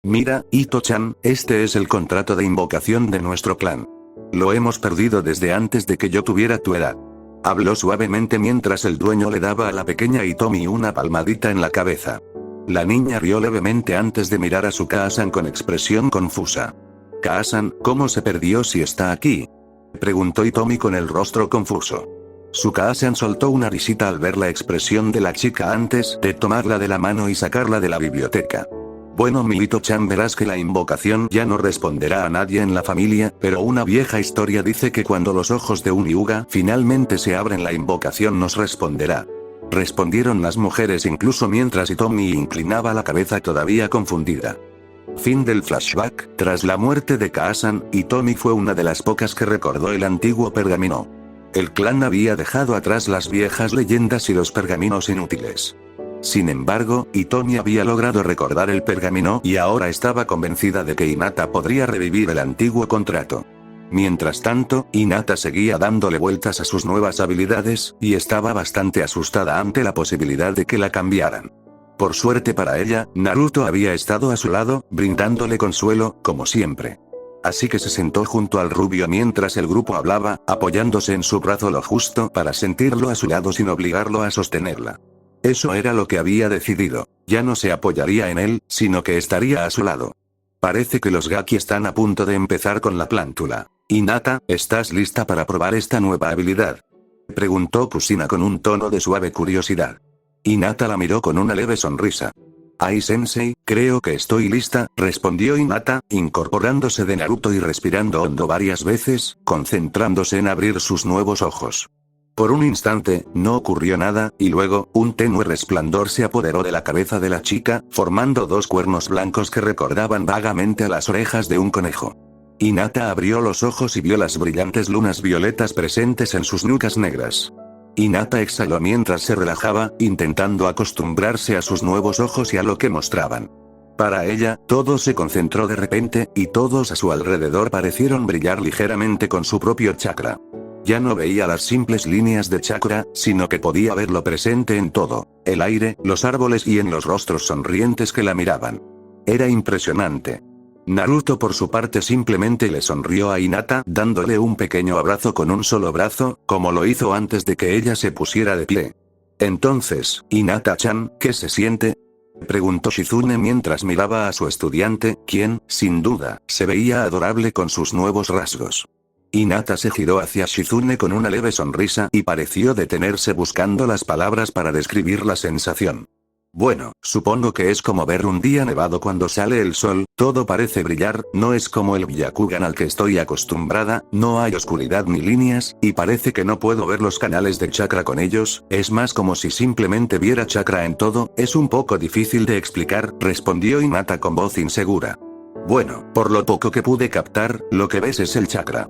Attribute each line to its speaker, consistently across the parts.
Speaker 1: Mira, Ito-chan, este es el contrato de invocación de nuestro clan. Lo hemos perdido desde antes de que yo tuviera tu edad. Habló suavemente mientras el dueño le daba a la pequeña Hitomi una palmadita en la cabeza. La niña rió levemente antes de mirar a su Kaa-san con expresión confusa. Kaa-san, ¿cómo se perdió si está aquí? Preguntó Hitomi con el rostro confuso. Su Kaa-san soltó una risita al ver la expresión de la chica antes de tomarla de la mano y sacarla de la biblioteca. Bueno, mi Ito-chan, verás que la invocación ya no responderá a nadie en la familia, pero una vieja historia dice que cuando los ojos de un Hyuga finalmente se abren la invocación nos responderá. Respondieron las mujeres incluso mientras Hitomi inclinaba la cabeza todavía confundida. Fin del flashback. Tras la muerte de Kaa-san, Hitomi fue una de las pocas que recordó el antiguo pergamino. El clan había dejado atrás las viejas leyendas y los pergaminos inútiles. Sin embargo, Hitomi había logrado recordar el pergamino y ahora estaba convencida de que Hinata podría revivir el antiguo contrato. Mientras tanto, Hinata seguía dándole vueltas a sus nuevas habilidades, y estaba bastante asustada ante la posibilidad de que la cambiaran. Por suerte para ella, Naruto había estado a su lado, brindándole consuelo, como siempre. Así que se sentó junto al rubio mientras el grupo hablaba, apoyándose en su brazo lo justo para sentirlo a su lado sin obligarlo a sostenerla. Eso era lo que había decidido. Ya no se apoyaría en él, sino que estaría a su lado. Parece que los Gaki están a punto de empezar con la plántula. Hinata, ¿estás lista para probar esta nueva habilidad? Preguntó Kusina con un tono de suave curiosidad. Hinata la miró con una leve sonrisa. Ai sensei, creo que estoy lista, respondió Hinata, incorporándose de Naruto y respirando hondo varias veces, concentrándose en abrir sus nuevos ojos. Por un instante, no ocurrió nada, y luego, un tenue resplandor se apoderó de la cabeza de la chica, formando dos cuernos blancos que recordaban vagamente a las orejas de un conejo. Hinata abrió los ojos y vio las brillantes lunas violetas presentes en sus nucas negras. Hinata exhaló mientras se relajaba, intentando acostumbrarse a sus nuevos ojos y a lo que mostraban. Para ella, todo se concentró de repente, y todos a su alrededor parecieron brillar ligeramente con su propio chakra. Ya no veía las simples líneas de chakra, sino que podía verlo presente en todo, el aire, los árboles y en los rostros sonrientes que la miraban. Era impresionante. Naruto por su parte simplemente le sonrió a Hinata dándole un pequeño abrazo con un solo brazo, como lo hizo antes de que ella se pusiera de pie. Entonces, Hinata-chan, ¿qué se siente? Preguntó Shizune mientras miraba a su estudiante, quien, sin duda, se veía adorable con sus nuevos rasgos. Hinata se giró hacia Shizune con una leve sonrisa y pareció detenerse buscando las palabras para describir la sensación. Bueno, supongo que es como ver un día nevado cuando sale el sol, todo parece brillar, no es como el Byakugan al que estoy acostumbrada, no hay oscuridad ni líneas, y parece que no puedo ver los canales de chakra con ellos, es más como si simplemente viera chakra en todo, es un poco difícil de explicar, respondió Hinata con voz insegura. Bueno, por lo poco que pude captar, lo que ves es el chakra.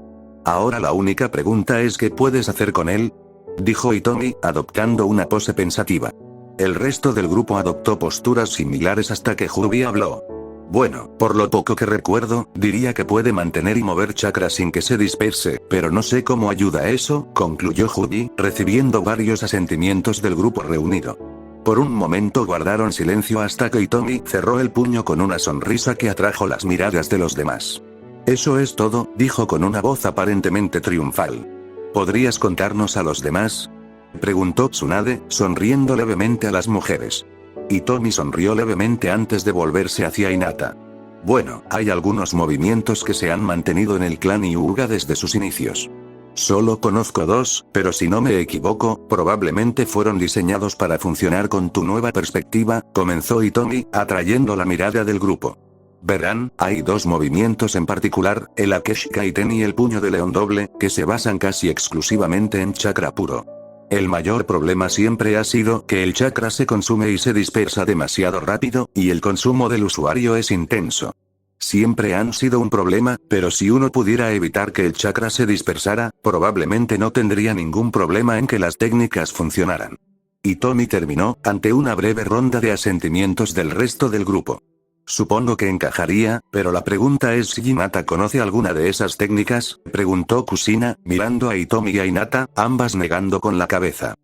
Speaker 1: Ahora la única pregunta es ¿qué puedes hacer con él? Dijo Hitomi, adoptando una pose pensativa. El resto del grupo adoptó posturas similares hasta que Jubi habló. Bueno, por lo poco que recuerdo, diría que puede mantener y mover chakra sin que se disperse, pero no sé cómo ayuda eso, concluyó Jubi, recibiendo varios asentimientos del grupo reunido. Por un momento guardaron silencio hasta que Hitomi cerró el puño con una sonrisa que atrajo las miradas de los demás. Eso es todo, dijo con una voz aparentemente triunfal. ¿Podrías contarnos a los demás? Preguntó Tsunade, sonriendo levemente a las mujeres. Hitomi sonrió levemente antes de volverse hacia Hinata. Bueno, hay algunos movimientos que se han mantenido en el clan Hyuga desde sus inicios. Solo conozco dos, pero si no me equivoco, probablemente fueron diseñados para funcionar con tu nueva perspectiva, comenzó Hitomi, atrayendo la mirada del grupo. Verán, hay dos movimientos en particular, el Akeshi Kaiten y el puño de león doble, que se basan casi exclusivamente en chakra puro. El mayor problema siempre ha sido que el chakra se consume y se dispersa demasiado rápido, y el consumo del usuario es intenso. Siempre han sido un problema, pero si uno pudiera evitar que el chakra se dispersara, probablemente no tendría ningún problema en que las técnicas funcionaran. Hitomi terminó, ante una breve ronda de asentimientos del resto del grupo. Supongo que encajaría, pero la pregunta es si Hinata conoce alguna de esas técnicas, preguntó Kusina, mirando a Hitomi y a Hinata, ambas negando con la cabeza.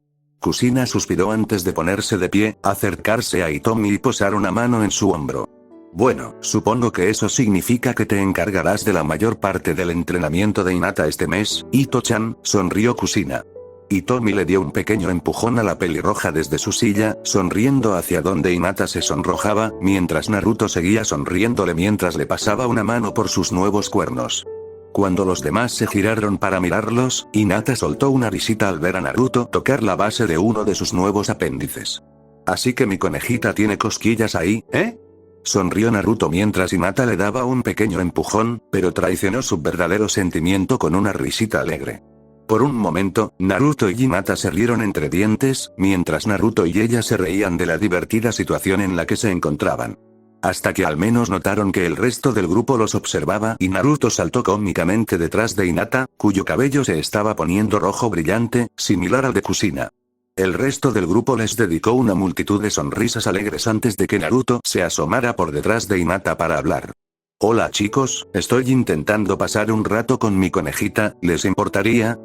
Speaker 1: Kusina suspiró antes de ponerse de pie, acercarse a Hitomi y posar una mano en su hombro. Bueno, supongo que eso significa que te encargarás de la mayor parte del entrenamiento de Hinata este mes, Ito-chan, sonrió Kusina. Hitomi le dio un pequeño empujón a la pelirroja desde su silla, sonriendo hacia donde Hinata se sonrojaba, mientras Naruto seguía sonriéndole mientras le pasaba una mano por sus nuevos cuernos. Cuando los demás se giraron para mirarlos, Hinata soltó una risita al ver a Naruto tocar la base de uno de sus nuevos apéndices. Así que mi conejita tiene cosquillas ahí, ¿eh? Sonrió Naruto mientras Hinata le daba un pequeño empujón, pero traicionó su verdadero sentimiento con una risita alegre. Por un momento, Naruto y Hinata se rieron entre dientes, mientras Naruto y ella se reían de la divertida situación en la que se encontraban. Hasta que al menos notaron que el resto del grupo los observaba y Naruto saltó cómicamente detrás de Hinata, cuyo cabello se estaba poniendo rojo brillante, similar al de Kusina. El resto del grupo les dedicó una multitud de sonrisas alegres antes de que Naruto se asomara por detrás de Hinata para hablar. Hola chicos, estoy intentando pasar un rato con mi conejita, ¿les importaría?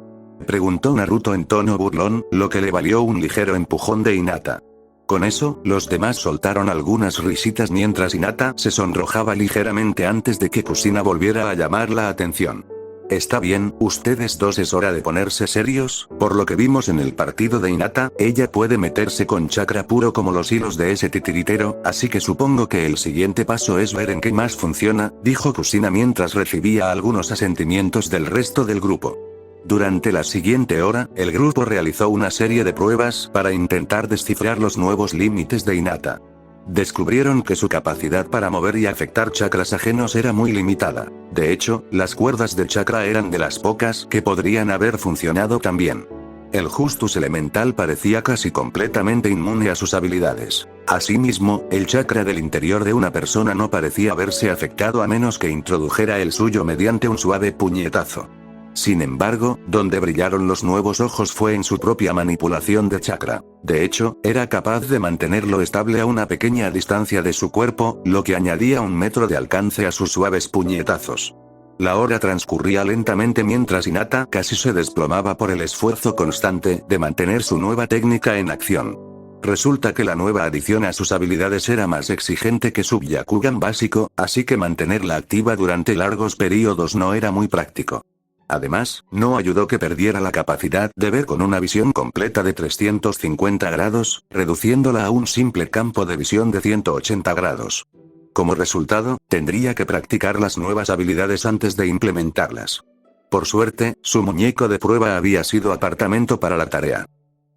Speaker 1: Preguntó Naruto en tono burlón, lo que le valió un ligero empujón de Hinata. Con eso, los demás soltaron algunas risitas mientras Hinata se sonrojaba ligeramente antes de que Kusina volviera a llamar la atención. Está bien, ustedes dos es hora de ponerse serios, por lo que vimos en el partido de Hinata, ella puede meterse con chakra puro como los hilos de ese titiritero, así que supongo que el siguiente paso es ver en qué más funciona, dijo Kusina mientras recibía algunos asentimientos del resto del grupo. Durante la siguiente hora, el grupo realizó una serie de pruebas para intentar descifrar los nuevos límites de Hinata. Descubrieron que su capacidad para mover y afectar chakras ajenos era muy limitada. De hecho, las cuerdas de chakra eran de las pocas que podrían haber funcionado tan bien. El Justus elemental parecía casi completamente inmune a sus habilidades. Asimismo, el chakra del interior de una persona no parecía verse afectado a menos que introdujera el suyo mediante un suave puñetazo. Sin embargo, donde brillaron los nuevos ojos fue en su propia manipulación de chakra. De hecho, era capaz de mantenerlo estable a una pequeña distancia de su cuerpo, lo que añadía un metro de alcance a sus suaves puñetazos. La hora transcurría lentamente mientras Hinata casi se desplomaba por el esfuerzo constante de mantener su nueva técnica en acción. Resulta que la nueva adición a sus habilidades era más exigente que su Byakugan básico, así que mantenerla activa durante largos periodos no era muy práctico. Además, no ayudó que perdiera la capacidad de ver con una visión completa de 350 grados, reduciéndola a un simple campo de visión de 180 grados. Como resultado, tendría que practicar las nuevas habilidades antes de implementarlas. Por suerte, su muñeco de prueba había sido apartamento para la tarea.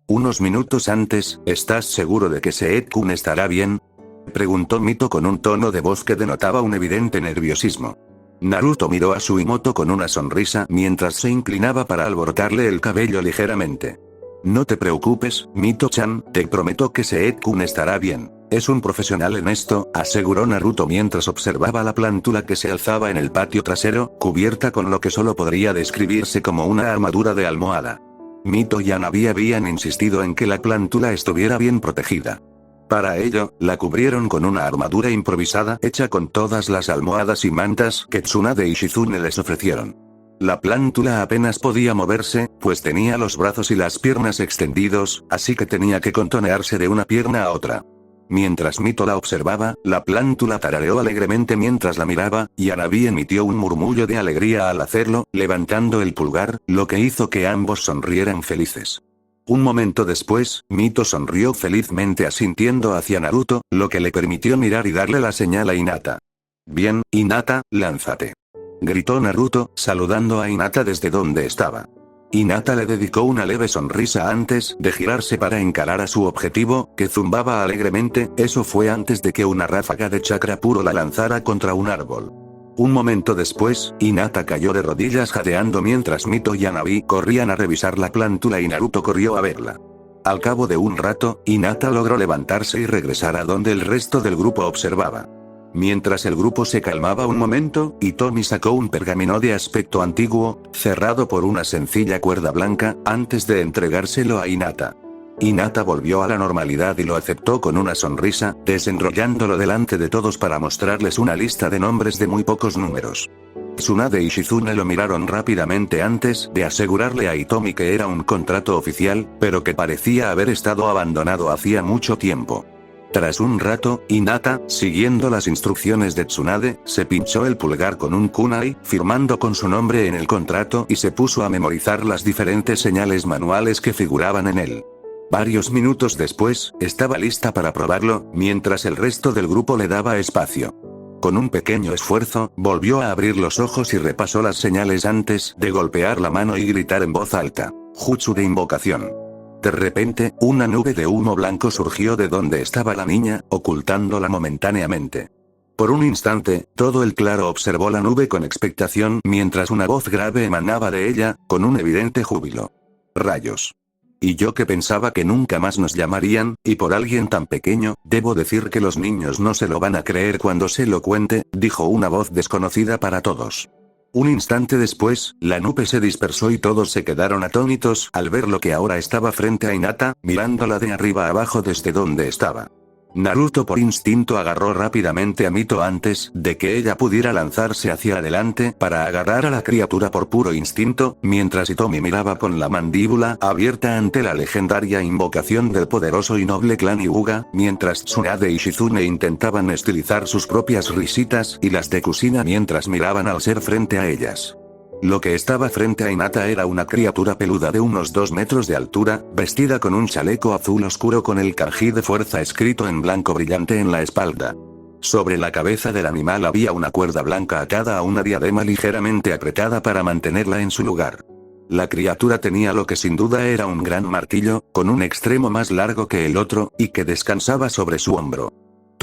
Speaker 1: Unos minutos antes, ¿estás seguro de que Seet-kun estará bien?, preguntó Mito con un tono de voz que denotaba un evidente nerviosismo. Naruto miró a Suimoto con una sonrisa mientras se inclinaba para alborotarle el cabello ligeramente. No te preocupes, Mito-chan, te prometo que Seet-kun estará bien. Es un profesional en esto, aseguró Naruto mientras observaba la plántula que se alzaba en el patio trasero, cubierta con lo que solo podría describirse como una armadura de almohada. Mito y Hanabi habían insistido en que la plántula estuviera bien protegida. Para ello, la cubrieron con una armadura improvisada hecha con todas las almohadas y mantas que Tsunade y Shizune les ofrecieron. La plántula apenas podía moverse, pues tenía los brazos y las piernas extendidos, así que tenía que contonearse de una pierna a otra. Mientras Mito la observaba, la plántula tarareó alegremente mientras la miraba, y Hanabi emitió un murmullo de alegría al hacerlo, levantando el pulgar, lo que hizo que ambos sonrieran felices. Un momento después, Mito sonrió felizmente asintiendo hacia Naruto, lo que le permitió mirar y darle la señal a Hinata. Bien, Hinata, lánzate. Gritó Naruto, saludando a Hinata desde donde estaba. Hinata le dedicó una leve sonrisa antes de girarse para encarar a su objetivo, que zumbaba alegremente, eso fue antes de que una ráfaga de chakra puro la lanzara contra un árbol. Un momento después, Hinata cayó de rodillas jadeando mientras Mito y Hanabi corrían a revisar la plántula y Naruto corrió a verla. Al cabo de un rato, Hinata logró levantarse y regresar a donde el resto del grupo observaba. Mientras el grupo se calmaba un momento, Hitomi sacó un pergamino de aspecto antiguo, cerrado por una sencilla cuerda blanca, antes de entregárselo a Hinata. Hinata volvió a la normalidad y lo aceptó con una sonrisa, desenrollándolo delante de todos para mostrarles una lista de nombres de muy pocos números. Tsunade y Shizune lo miraron rápidamente antes de asegurarle a Hitomi que era un contrato oficial, pero que parecía haber estado abandonado hacía mucho tiempo. Tras un rato, Hinata, siguiendo las instrucciones de Tsunade, se pinchó el pulgar con un kunai, firmando con su nombre en el contrato y se puso a memorizar las diferentes señales manuales que figuraban en él. Varios minutos después, estaba lista para probarlo, mientras el resto del grupo le daba espacio. Con un pequeño esfuerzo, volvió a abrir los ojos y repasó las señales antes de golpear la mano y gritar en voz alta. Jutsu de invocación. De repente, una nube de humo blanco surgió de donde estaba la niña, ocultándola momentáneamente. Por un instante, todo el claro observó la nube con expectación mientras una voz grave emanaba de ella, con un evidente júbilo. Rayos. Y yo que pensaba que nunca más nos llamarían, y por alguien tan pequeño, debo decir que los niños no se lo van a creer cuando se lo cuente, dijo una voz desconocida para todos. Un instante después, la nube se dispersó y todos se quedaron atónitos al ver lo que ahora estaba frente a Hinata, mirándola de arriba abajo desde donde estaba. Naruto por instinto agarró rápidamente a Mito antes de que ella pudiera lanzarse hacia adelante para agarrar a la criatura por puro instinto, mientras Hitomi miraba con la mandíbula abierta ante la legendaria invocación del poderoso y noble clan Hyuga, mientras Tsunade y Shizune intentaban estilizar sus propias risitas y las de Kushina mientras miraban al ser frente a ellas. Lo que estaba frente a Hinata era una criatura peluda de unos 2 metros de altura, vestida con un chaleco azul oscuro con el kanji de fuerza escrito en blanco brillante en la espalda. Sobre la cabeza del animal había una cuerda blanca atada a una diadema ligeramente apretada para mantenerla en su lugar. La criatura tenía lo que sin duda era un gran martillo, con un extremo más largo que el otro, y que descansaba sobre su hombro.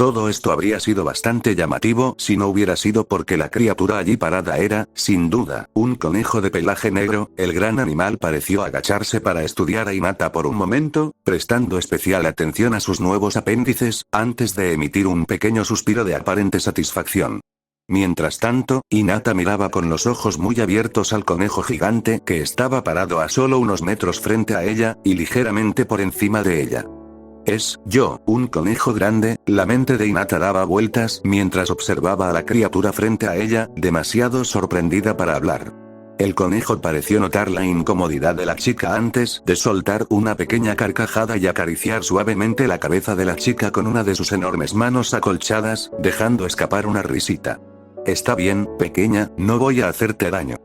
Speaker 1: Todo esto habría sido bastante llamativo si no hubiera sido porque la criatura allí parada era, sin duda, un conejo de pelaje negro. El gran animal pareció agacharse para estudiar a Hinata por un momento, prestando especial atención a sus nuevos apéndices, antes de emitir un pequeño suspiro de aparente satisfacción. Mientras tanto, Hinata miraba con los ojos muy abiertos al conejo gigante que estaba parado a solo unos metros frente a ella, y ligeramente por encima de ella. ¿Es yo, un conejo grande? La mente de Hinata daba vueltas mientras observaba a la criatura frente a ella, demasiado sorprendida para hablar. El conejo pareció notar la incomodidad de la chica antes de soltar una pequeña carcajada y acariciar suavemente la cabeza de la chica con una de sus enormes manos acolchadas, dejando escapar una risita. Está bien, pequeña, no voy a hacerte daño.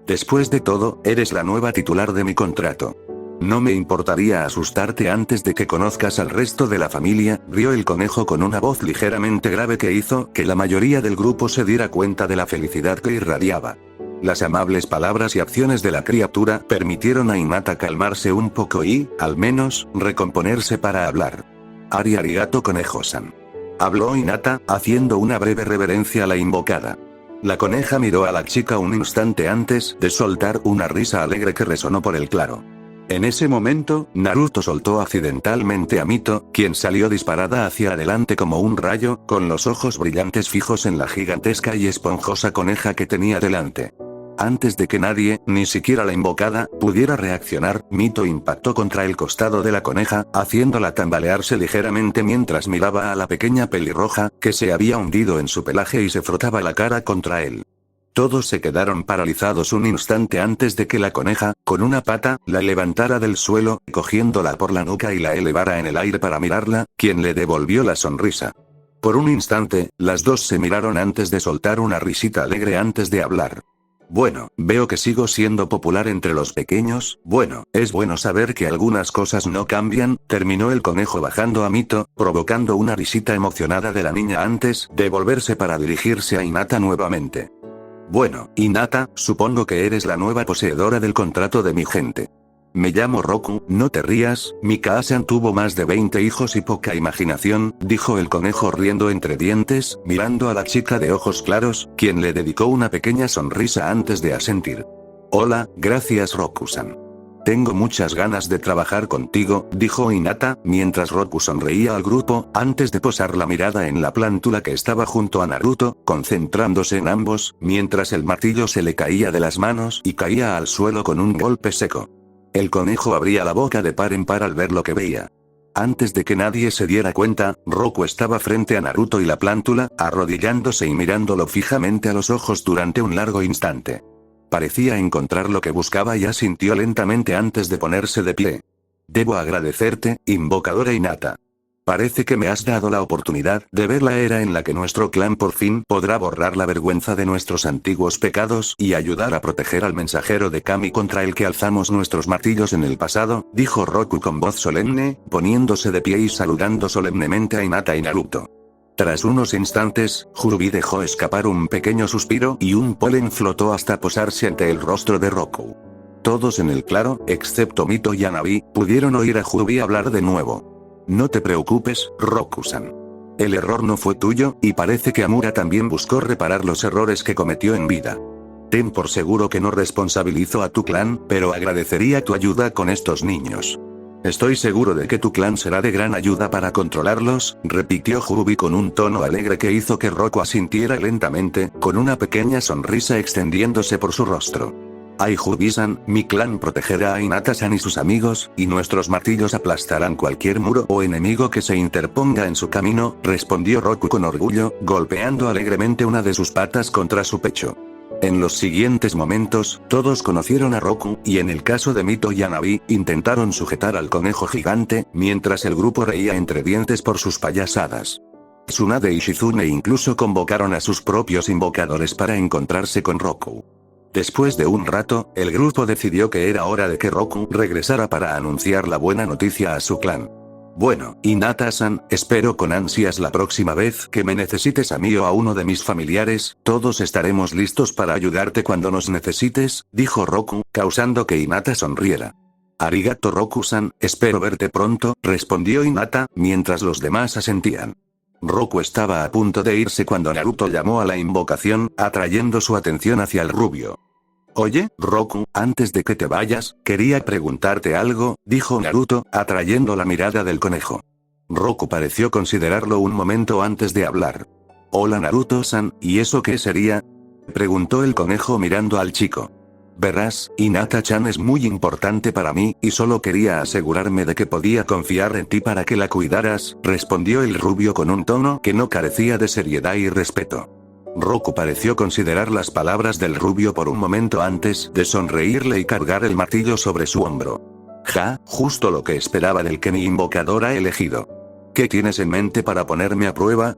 Speaker 1: Después de todo, eres la nueva titular de mi contrato. No me importaría asustarte antes de que conozcas al resto de la familia, rió el conejo con una voz ligeramente grave que hizo que la mayoría del grupo se diera cuenta de la felicidad que irradiaba. Las amables palabras y acciones de la criatura permitieron a Hinata calmarse un poco y, al menos, recomponerse para hablar. Arigato conejo-san. Habló Hinata, haciendo una breve reverencia a la invocada. La coneja miró a la chica un instante antes de soltar una risa alegre que resonó por el claro. En ese momento, Naruto soltó accidentalmente a Mito, quien salió disparada hacia adelante como un rayo, con los ojos brillantes fijos en la gigantesca y esponjosa coneja que tenía delante. Antes de que nadie, ni siquiera la invocada, pudiera reaccionar, Mito impactó contra el costado de la coneja, haciéndola tambalearse ligeramente mientras miraba a la pequeña pelirroja, que se había hundido en su pelaje y se frotaba la cara contra él. Todos se quedaron paralizados un instante antes de que la coneja, con una pata, la levantara del suelo, cogiéndola por la nuca y la elevara en el aire para mirarla, quien le devolvió la sonrisa. Por un instante, las dos se miraron antes de soltar una risita alegre antes de hablar. Bueno, veo que sigo siendo popular entre los pequeños. Bueno, es bueno saber que algunas cosas no cambian, terminó el conejo bajando a Mito, provocando una risita emocionada de la niña antes de volverse para dirigirse a Hinata nuevamente. Bueno, Hinata, supongo que eres la nueva poseedora del contrato de mi gente. Me llamo Roku, no te rías, Mika-san tuvo más de 20 hijos y poca imaginación, dijo el conejo riendo entre dientes, mirando a la chica de ojos claros, quien le dedicó una pequeña sonrisa antes de asentir. Hola, gracias Roku-san. Tengo muchas ganas de trabajar contigo, dijo Hinata, mientras Roku sonreía al grupo, antes de posar la mirada en la plántula que estaba junto a Naruto, concentrándose en ambos, mientras el martillo se le caía de las manos y caía al suelo con un golpe seco. El conejo abría la boca de par en par al ver lo que veía. Antes de que nadie se diera cuenta, Roku estaba frente a Naruto y la plántula, arrodillándose y mirándolo fijamente a los ojos durante un largo instante. Parecía encontrar lo que buscaba y asintió lentamente antes de ponerse de pie. Debo agradecerte, invocadora Hinata. Parece que me has dado la oportunidad de ver la era en la que nuestro clan por fin podrá borrar la vergüenza de nuestros antiguos pecados y ayudar a proteger al mensajero de Kami contra el que alzamos nuestros martillos en el pasado, dijo Roku con voz solemne, poniéndose de pie y saludando solemnemente a Hinata y Naruto. Tras unos instantes, Hrubi dejó escapar un pequeño suspiro y un polen flotó hasta posarse ante el rostro de Roku. Todos en el claro, excepto Mito y Hanabi, pudieron oír a Hrubi hablar de nuevo. No te preocupes, Roku-san. El error no fue tuyo, y parece que Amura también buscó reparar los errores que cometió en vida. Ten por seguro que no responsabilizo a tu clan, pero agradecería tu ayuda con estos niños. Estoy seguro de que tu clan será de gran ayuda para controlarlos, repitió Hrubi con un tono alegre que hizo que Roku asintiera lentamente, con una pequeña sonrisa extendiéndose por su rostro. Ay Hrubi-san, mi clan protegerá a Hinata-san y sus amigos, y nuestros martillos aplastarán cualquier muro o enemigo que se interponga en su camino, respondió Roku con orgullo, golpeando alegremente una de sus patas contra su pecho. En los siguientes momentos, todos conocieron a Roku, y en el caso de Mito y Hanabi, intentaron sujetar al conejo gigante, mientras el grupo reía entre dientes por sus payasadas. Tsunade y Shizune incluso convocaron a sus propios invocadores para encontrarse con Roku. Después de un rato, el grupo decidió que era hora de que Roku regresara para anunciar la buena noticia a su clan. Bueno, Hinata-san, espero con ansias la próxima vez que me necesites a mí o a uno de mis familiares, todos estaremos listos para ayudarte cuando nos necesites, dijo Roku, causando que Hinata sonriera. Arigato Roku-san, espero verte pronto, respondió Hinata, mientras los demás asentían. Roku estaba a punto de irse cuando Naruto llamó a la invocación, atrayendo su atención hacia el rubio. Oye, Roku, antes de que te vayas, quería preguntarte algo, dijo Naruto, atrayendo la mirada del conejo. Roku pareció considerarlo un momento antes de hablar. Hola Naruto-san, ¿y eso qué sería? Preguntó el conejo mirando al chico. Verás, Hinata-chan es muy importante para mí, y solo quería asegurarme de que podía confiar en ti para que la cuidaras, respondió el rubio con un tono que no carecía de seriedad y respeto. Roku pareció considerar las palabras del rubio por un momento antes de sonreírle y cargar el martillo sobre su hombro. Ja, justo lo que esperaba del que mi invocador ha elegido. ¿Qué tienes en mente para ponerme a prueba?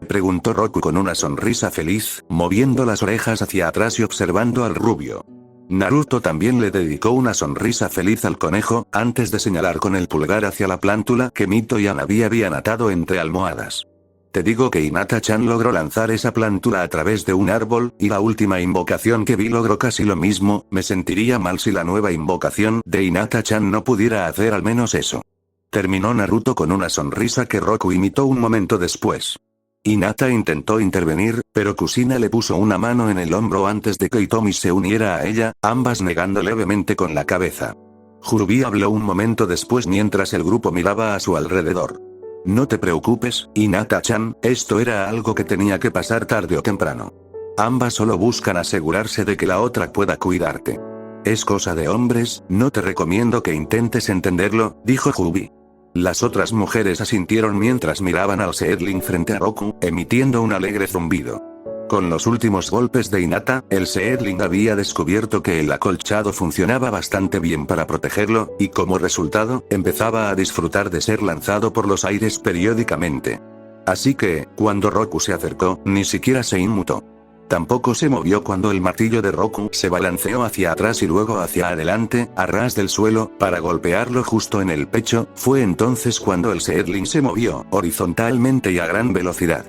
Speaker 1: Preguntó Roku con una sonrisa feliz, moviendo las orejas hacia atrás y observando al rubio. Naruto también le dedicó una sonrisa feliz al conejo, antes de señalar con el pulgar hacia la plántula que Mito y Hanabi habían atado entre almohadas. Te digo que Hinata-chan logró lanzar esa plántula a través de un árbol, y la última invocación que vi logró casi lo mismo, me sentiría mal si la nueva invocación de Hinata-chan no pudiera hacer al menos eso. Terminó Naruto con una sonrisa que Roku imitó un momento después. Hinata intentó intervenir, pero Kushina le puso una mano en el hombro antes de que Hitomi se uniera a ella, ambas negando levemente con la cabeza. Hrubi habló un momento después mientras el grupo miraba a su alrededor. No te preocupes, Hinata-chan, esto era algo que tenía que pasar tarde o temprano. Ambas solo buscan asegurarse de que la otra pueda cuidarte. Es cosa de hombres, no te recomiendo que intentes entenderlo, dijo Hrubi. Las otras mujeres asintieron mientras miraban al Seedling frente a Roku, emitiendo un alegre zumbido. Con los últimos golpes de Hinata, el Seedling había descubierto que el acolchado funcionaba bastante bien para protegerlo, y como resultado, empezaba a disfrutar de ser lanzado por los aires periódicamente. Así que, cuando Roku se acercó, ni siquiera se inmutó. Tampoco se movió cuando el martillo de Roku se balanceó hacia atrás y luego hacia adelante, a ras del suelo, para golpearlo justo en el pecho. Fue entonces cuando el Seedling se movió, horizontalmente y a gran velocidad.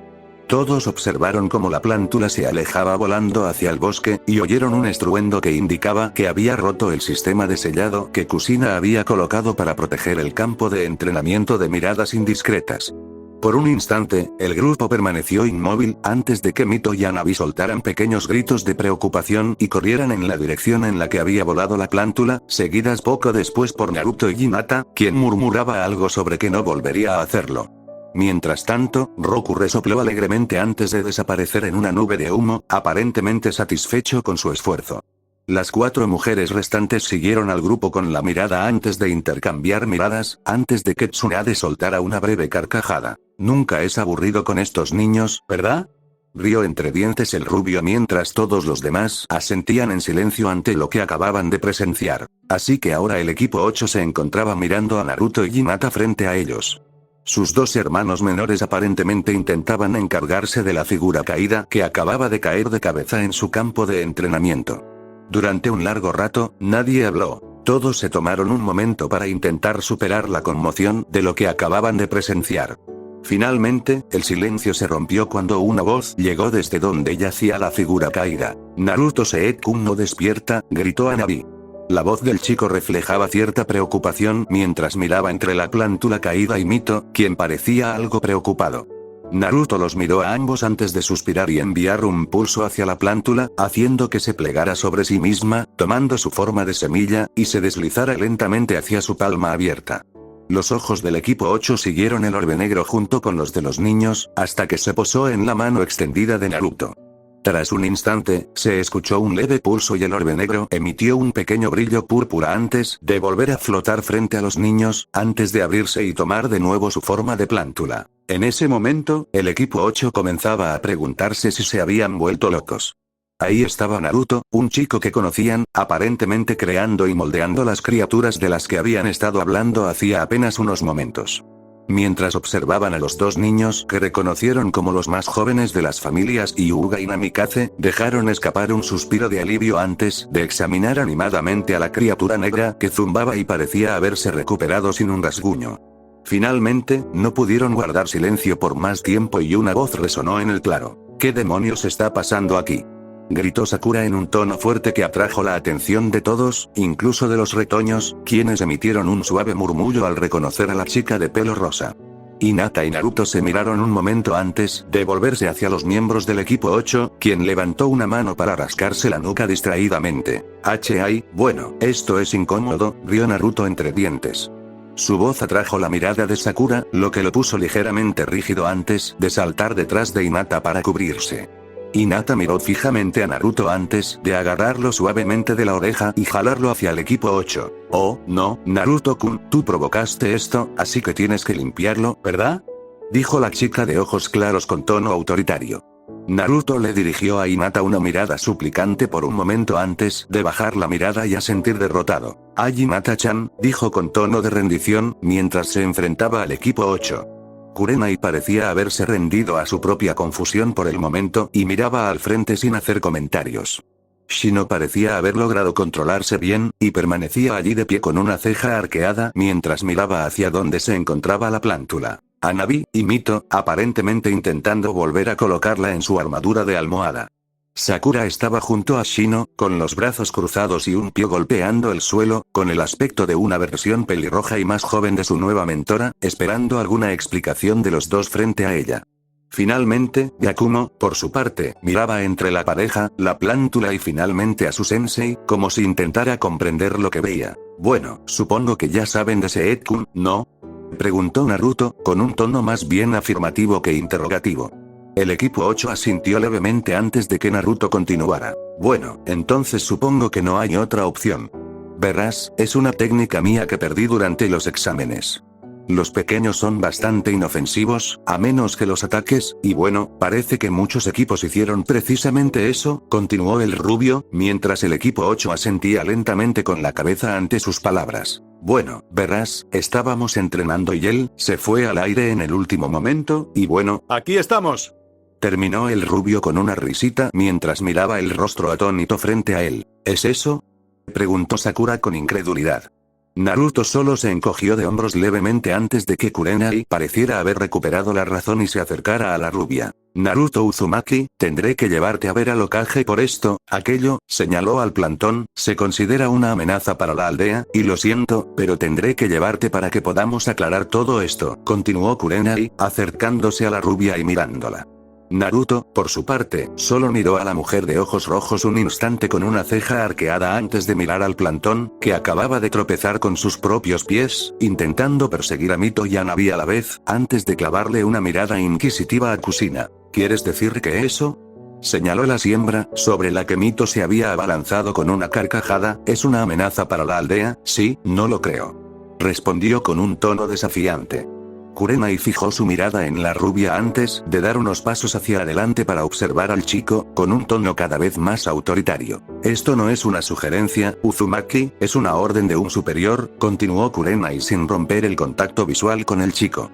Speaker 1: Todos observaron cómo la plántula se alejaba volando hacia el bosque, y oyeron un estruendo que indicaba que había roto el sistema de sellado que Kushina había colocado para proteger el campo de entrenamiento de miradas indiscretas. Por un instante, el grupo permaneció inmóvil, antes de que Mito y Hanabi soltaran pequeños gritos de preocupación y corrieran en la dirección en la que había volado la plántula, seguidas poco después por Naruto y Hinata, quien murmuraba algo sobre que no volvería a hacerlo. Mientras tanto, Roku resopló alegremente antes de desaparecer en una nube de humo, aparentemente satisfecho con su esfuerzo. Las 4 mujeres restantes siguieron al grupo con la mirada antes de intercambiar miradas, antes de que Tsunade soltara una breve carcajada. Nunca es aburrido con estos niños, ¿verdad? Rió entre dientes el rubio mientras todos los demás asentían en silencio ante lo que acababan de presenciar. Así que ahora el equipo 8 se encontraba mirando a Naruto y Hinata frente a ellos. Sus dos hermanos menores aparentemente intentaban encargarse de la figura caída que acababa de caer de cabeza en su campo de entrenamiento. Durante un largo rato, nadie habló. Todos se tomaron un momento para intentar superar la conmoción de lo que acababan de presenciar. Finalmente, el silencio se rompió cuando una voz llegó desde donde yacía la figura caída. «Naruto Seed-kun no despierta», gritó Hanabi. La voz del chico reflejaba cierta preocupación mientras miraba entre la plántula caída y Mito, quien parecía algo preocupado. Naruto los miró a ambos antes de suspirar y enviar un pulso hacia la plántula, haciendo que se plegara sobre sí misma, tomando su forma de semilla, y se deslizara lentamente hacia su palma abierta. Los ojos del equipo 8 siguieron el orbe negro junto con los de los niños, hasta que se posó en la mano extendida de Naruto. Tras un instante, se escuchó un leve pulso y el orbe negro emitió un pequeño brillo púrpura antes de volver a flotar frente a los niños, antes de abrirse y tomar de nuevo su forma de plántula. En ese momento, el equipo 8 comenzaba a preguntarse si se habían vuelto locos. Ahí estaba Naruto, un chico que conocían, aparentemente creando y moldeando las criaturas de las que habían estado hablando hacía apenas unos momentos. Mientras observaban a los dos niños que reconocieron como los más jóvenes de las familias Hyuga y Namikaze, dejaron escapar un suspiro de alivio antes de examinar animadamente a la criatura negra que zumbaba y parecía haberse recuperado sin un rasguño. Finalmente, no pudieron guardar silencio por más tiempo y una voz resonó en el claro. «¿Qué demonios está pasando aquí?», gritó Sakura en un tono fuerte que atrajo la atención de todos, incluso de los retoños, quienes emitieron un suave murmullo al reconocer a la chica de pelo rosa. Hinata y Naruto se miraron un momento antes de volverse hacia los miembros del equipo 8, quien levantó una mano para rascarse la nuca distraídamente. «Ay, bueno, esto es incómodo», rió Naruto entre dientes. Su voz atrajo la mirada de Sakura, lo que lo puso ligeramente rígido antes de saltar detrás de Hinata para cubrirse. Hinata miró fijamente a Naruto antes de agarrarlo suavemente de la oreja y jalarlo hacia el equipo 8. «Oh, no, Naruto-kun, tú provocaste esto, así que tienes que limpiarlo, ¿verdad?», dijo la chica de ojos claros con tono autoritario. Naruto le dirigió a Hinata una mirada suplicante por un momento antes de bajar la mirada y asentir derrotado. «Ay, Hinata-chan», dijo con tono de rendición, mientras se enfrentaba al equipo 8. Kurenai parecía haberse rendido a su propia confusión por el momento y miraba al frente sin hacer comentarios. Shino parecía haber logrado controlarse bien, y permanecía allí de pie con una ceja arqueada mientras miraba hacia donde se encontraba la plántula. Hanabi y Mito, aparentemente intentando volver a colocarla en su armadura de almohada. Sakura estaba junto a Shino, con los brazos cruzados y un pie golpeando el suelo, con el aspecto de una versión pelirroja y más joven de su nueva mentora, esperando alguna explicación de los dos frente a ella. Finalmente, Yakumo, por su parte, miraba entre la pareja, la plántula y finalmente a su sensei, como si intentara comprender lo que veía. «Bueno, supongo que ya saben de Seed-kun, ¿no?», preguntó Naruto, con un tono más bien afirmativo que interrogativo. El equipo 8 asintió levemente antes de que Naruto continuara. «Bueno, entonces supongo que no hay otra opción. Verás, es una técnica mía que perdí durante los exámenes. Los pequeños son bastante inofensivos, a menos que los ataques, y bueno, parece que muchos equipos hicieron precisamente eso», continuó el rubio, mientras el equipo 8 asentía lentamente con la cabeza ante sus palabras. «Bueno, verás, estábamos entrenando y él se fue al aire en el último momento, y bueno, aquí estamos», terminó el rubio con una risita mientras miraba el rostro atónito frente a él. «¿Es eso?», preguntó Sakura con incredulidad. Naruto solo se encogió de hombros levemente antes de que Kurenai pareciera haber recuperado la razón y se acercara a la rubia. «Naruto Uzumaki, tendré que llevarte a ver al Hokage por esto, aquello», señaló al plantón, «se considera una amenaza para la aldea, y lo siento, pero tendré que llevarte para que podamos aclarar todo esto», continuó Kurenai, acercándose a la rubia y mirándola. Naruto, por su parte, solo miró a la mujer de ojos rojos un instante con una ceja arqueada antes de mirar al plantón, que acababa de tropezar con sus propios pies, intentando perseguir a Mito y a Hanabi a la vez, antes de clavarle una mirada inquisitiva a Kushina. «¿Quieres decir que eso?», señaló la siembra, sobre la que Mito se había abalanzado con una carcajada. «¿Es una amenaza para la aldea?». «Sí, no lo creo», respondió con un tono desafiante. Kurenai fijó su mirada en la rubia antes de dar unos pasos hacia adelante para observar al chico, con un tono cada vez más autoritario. «Esto no es una sugerencia, Uzumaki, es una orden de un superior», continuó Kurenai sin romper el contacto visual con el chico.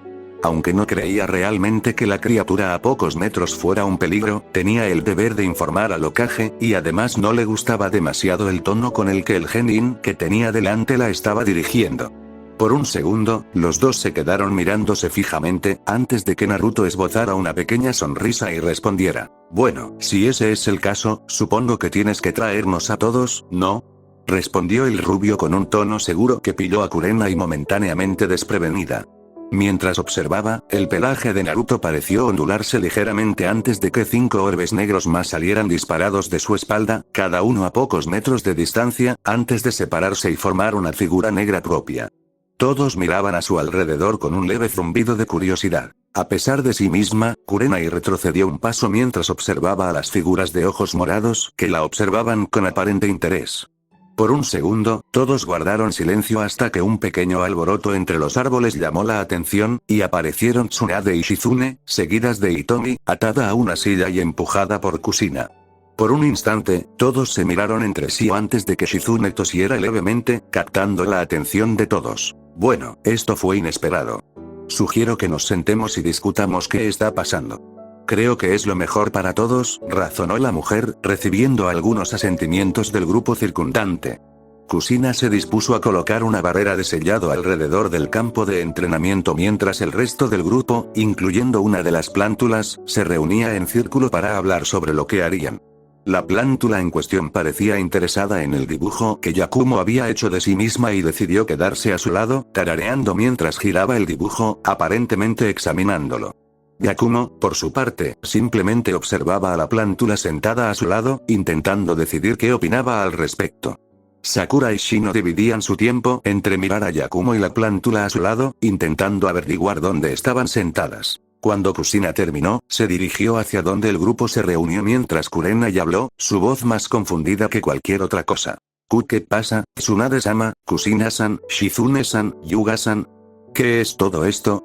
Speaker 1: Aunque no creía realmente que la criatura a pocos metros fuera un peligro, tenía el deber de informar al Hokage, y además no le gustaba demasiado el tono con el que el genin que tenía delante la estaba dirigiendo. Por un segundo, los dos se quedaron mirándose fijamente, antes de que Naruto esbozara una pequeña sonrisa y respondiera: bueno, si ese es el caso, supongo que tienes que traernos a todos, ¿no? Respondió el rubio con un tono seguro que pilló a Kurenai momentáneamente desprevenida. Mientras observaba, el pelaje de Naruto pareció ondularse ligeramente antes de que 5 orbes negros más salieran disparados de su espalda, cada uno a pocos metros de distancia, antes de separarse y formar una figura negra propia. Todos miraban a su alrededor con un leve zumbido de curiosidad. A pesar de sí misma, Kurenai retrocedió un paso mientras observaba a las figuras de ojos morados que la observaban con aparente interés. Por un segundo, todos guardaron silencio hasta que un pequeño alboroto entre los árboles llamó la atención, y aparecieron Tsunade y Shizune, seguidas de Hitomi, atada a una silla y empujada por Kushina. Por un instante, todos se miraron entre sí antes de que Shizune tosiera levemente, captando la atención de todos. Bueno, esto fue inesperado. Sugiero que nos sentemos y discutamos qué está pasando. Creo que es lo mejor para todos, razonó la mujer, recibiendo algunos asentimientos del grupo circundante. Kushina se dispuso a colocar una barrera de sellado alrededor del campo de entrenamiento mientras el resto del grupo, incluyendo una de las plántulas, se reunía en círculo para hablar sobre lo que harían. La plántula en cuestión parecía interesada en el dibujo que Yakumo había hecho de sí misma y decidió quedarse a su lado, tarareando mientras giraba el dibujo, aparentemente examinándolo. Yakumo, por su parte, simplemente observaba a la plántula sentada a su lado, intentando decidir qué opinaba al respecto. Sakura y Shino dividían su tiempo entre mirar a Yakumo y la plántula a su lado, intentando averiguar dónde estaban sentadas. Cuando Kushina terminó, se dirigió hacia donde el grupo se reunió mientras Kurenai habló, su voz más confundida que cualquier otra cosa. ¿Qué pasa, Tsunade-sama, Kushina-san, Shizune-san, Yuga-san? ¿Qué es todo esto?,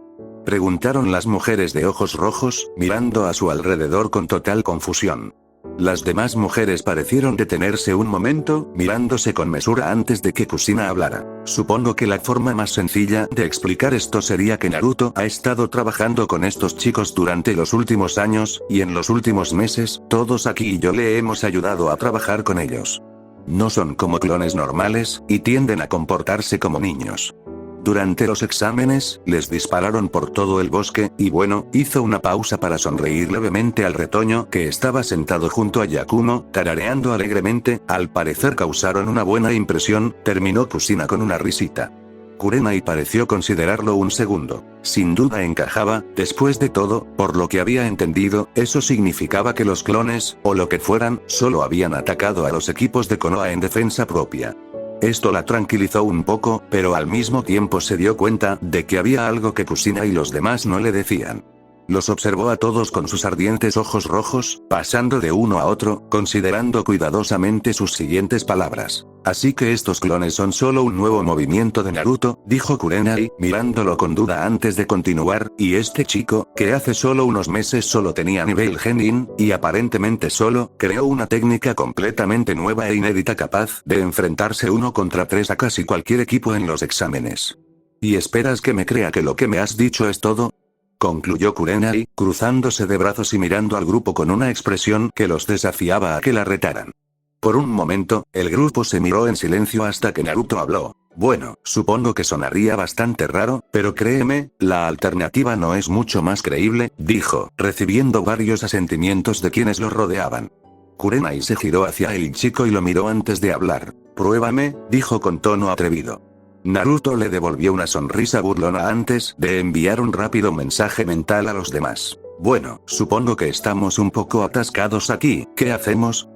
Speaker 1: preguntaron las mujeres de ojos rojos, mirando a su alrededor con total confusión. Las demás mujeres parecieron detenerse un momento, mirándose con mesura antes de que Kushina hablara. Supongo que la forma más sencilla de explicar esto sería que Naruto ha estado trabajando con estos chicos durante los últimos años, y en los últimos meses, todos aquí y yo le hemos ayudado a trabajar con ellos. No son como clones normales, y tienden a comportarse como niños. Durante los exámenes, les dispararon por todo el bosque, y bueno, hizo una pausa para sonreír levemente al retoño que estaba sentado junto a Yakumo, tarareando alegremente, al parecer causaron una buena impresión, terminó Kushina con una risita. Kurenai pareció considerarlo un segundo. Sin duda encajaba, después de todo, por lo que había entendido, eso significaba que los clones, o lo que fueran, solo habían atacado a los equipos de Konoha en defensa propia. Esto la tranquilizó un poco, pero al mismo tiempo se dio cuenta de que había algo que Kushina y los demás no le decían. Los observó a todos con sus ardientes ojos rojos, pasando de uno a otro, considerando cuidadosamente sus siguientes palabras. Así que estos clones son solo un nuevo movimiento de Naruto, dijo Kurenai, mirándolo con duda antes de continuar, y este chico, que hace solo unos meses solo tenía nivel Genin, y aparentemente solo, creó una técnica completamente nueva e inédita capaz de enfrentarse 1 contra 3 a casi cualquier equipo en los exámenes. ¿Y esperas que me crea que lo que me has dicho es todo?, concluyó Kurenai, cruzándose de brazos y mirando al grupo con una expresión que los desafiaba a que la retaran. Por un momento, el grupo se miró en silencio hasta que Naruto habló. Bueno, supongo que sonaría bastante raro, pero créeme, la alternativa no es mucho más creíble, dijo, recibiendo varios asentimientos de quienes lo rodeaban. Kurenai se giró hacia el chico y lo miró antes de hablar. Pruébame, dijo con tono atrevido. Naruto le devolvió una sonrisa burlona antes de enviar un rápido mensaje mental a los demás. Bueno, supongo que estamos un poco atascados aquí, ¿qué hacemos?,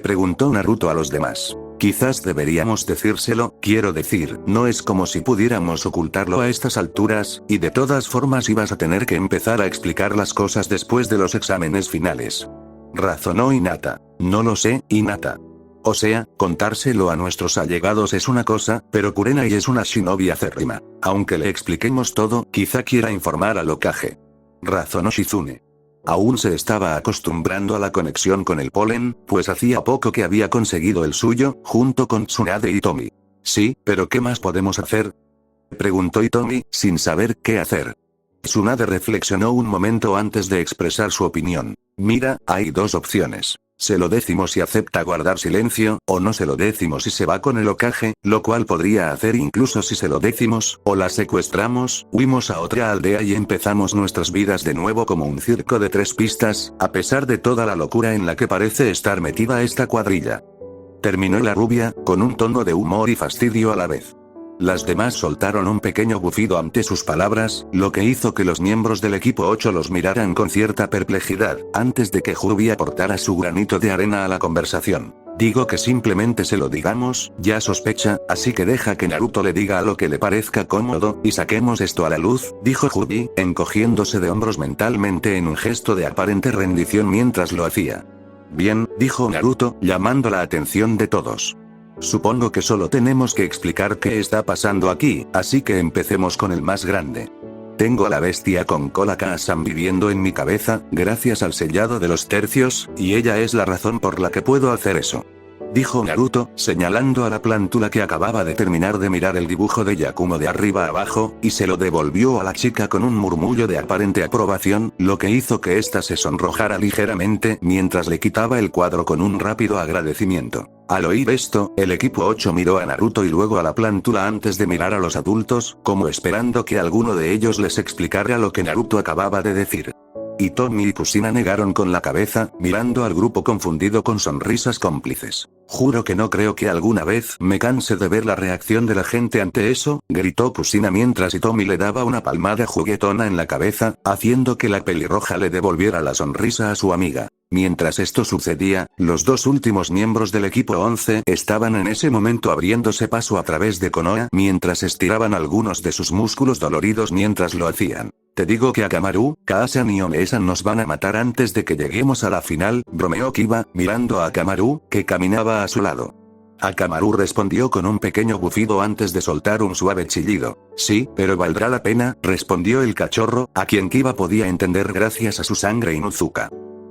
Speaker 1: preguntó Naruto a los demás. Quizás deberíamos decírselo, quiero decir, no es como si pudiéramos ocultarlo a estas alturas, y de todas formas ibas a tener que empezar a explicar las cosas después de los exámenes finales. Razonó Hinata. No lo sé, Hinata. O sea, contárselo a nuestros allegados es una cosa, pero Kurenai es una shinobi acérrima. Aunque le expliquemos todo, quizá quiera informar al Hokage. Razonó Shizune. Aún se estaba acostumbrando a la conexión con el polen, pues hacía poco que había conseguido el suyo, junto con Tsunade y Tomi. Sí, pero ¿qué más podemos hacer?, preguntó Hitomi, sin saber qué hacer. Tsunade reflexionó un momento antes de expresar su opinión. Mira, hay dos opciones. Se lo decimos y acepta guardar silencio, o no se lo decimos y se va con el Hokage, lo cual podría hacer incluso si se lo decimos, o la secuestramos, huimos a otra aldea y empezamos nuestras vidas de nuevo como un circo de 3 pistas, a pesar de toda la locura en la que parece estar metida esta cuadrilla. Terminó la rubia, con un tono de humor y fastidio a la vez. Las demás soltaron un pequeño bufido ante sus palabras, lo que hizo que los miembros del equipo 8 los miraran con cierta perplejidad, antes de que Hubie aportara su granito de arena a la conversación. Digo que simplemente se lo digamos, ya sospecha, así que deja que Naruto le diga lo que le parezca cómodo, y saquemos esto a la luz, dijo Hubie, encogiéndose de hombros mentalmente en un gesto de aparente rendición mientras lo hacía. Bien, dijo Naruto, llamando la atención de todos. Supongo que solo tenemos que explicar qué está pasando aquí, así que empecemos con el más grande. Tengo a la bestia con cola Kazan viviendo en mi cabeza, gracias al sellado de los tercios, y ella es la razón por la que puedo hacer eso. Dijo Naruto, señalando a la plántula que acababa de terminar de mirar el dibujo de Yakumo de arriba a abajo, y se lo devolvió a la chica con un murmullo de aparente aprobación, lo que hizo que ésta se sonrojara ligeramente mientras le quitaba el cuadro con un rápido agradecimiento. Al oír esto, el equipo 8 miró a Naruto y luego a la plántula antes de mirar a los adultos, como esperando que alguno de ellos les explicara lo que Naruto acababa de decir. Hitomi y Kushina negaron con la cabeza, mirando al grupo confundido con sonrisas cómplices. Juro que no creo que alguna vez me canse de ver la reacción de la gente ante eso, gritó Kushina mientras Hitomi le daba una palmada juguetona en la cabeza, haciendo que la pelirroja le devolviera la sonrisa a su amiga. Mientras esto sucedía, los dos últimos miembros del equipo 11 estaban en ese momento abriéndose paso a través de Konoha mientras estiraban algunos de sus músculos doloridos mientras lo hacían. Te digo que Akamaru, Kazan y One-san nos van a matar antes de que lleguemos a la final, bromeó Kiba, mirando a Akamaru, que caminaba a su lado. Akamaru respondió con un pequeño bufido antes de soltar un suave chillido. Sí, pero valdrá la pena, respondió el cachorro, a quien Kiba podía entender gracias a su sangre Inuzuka.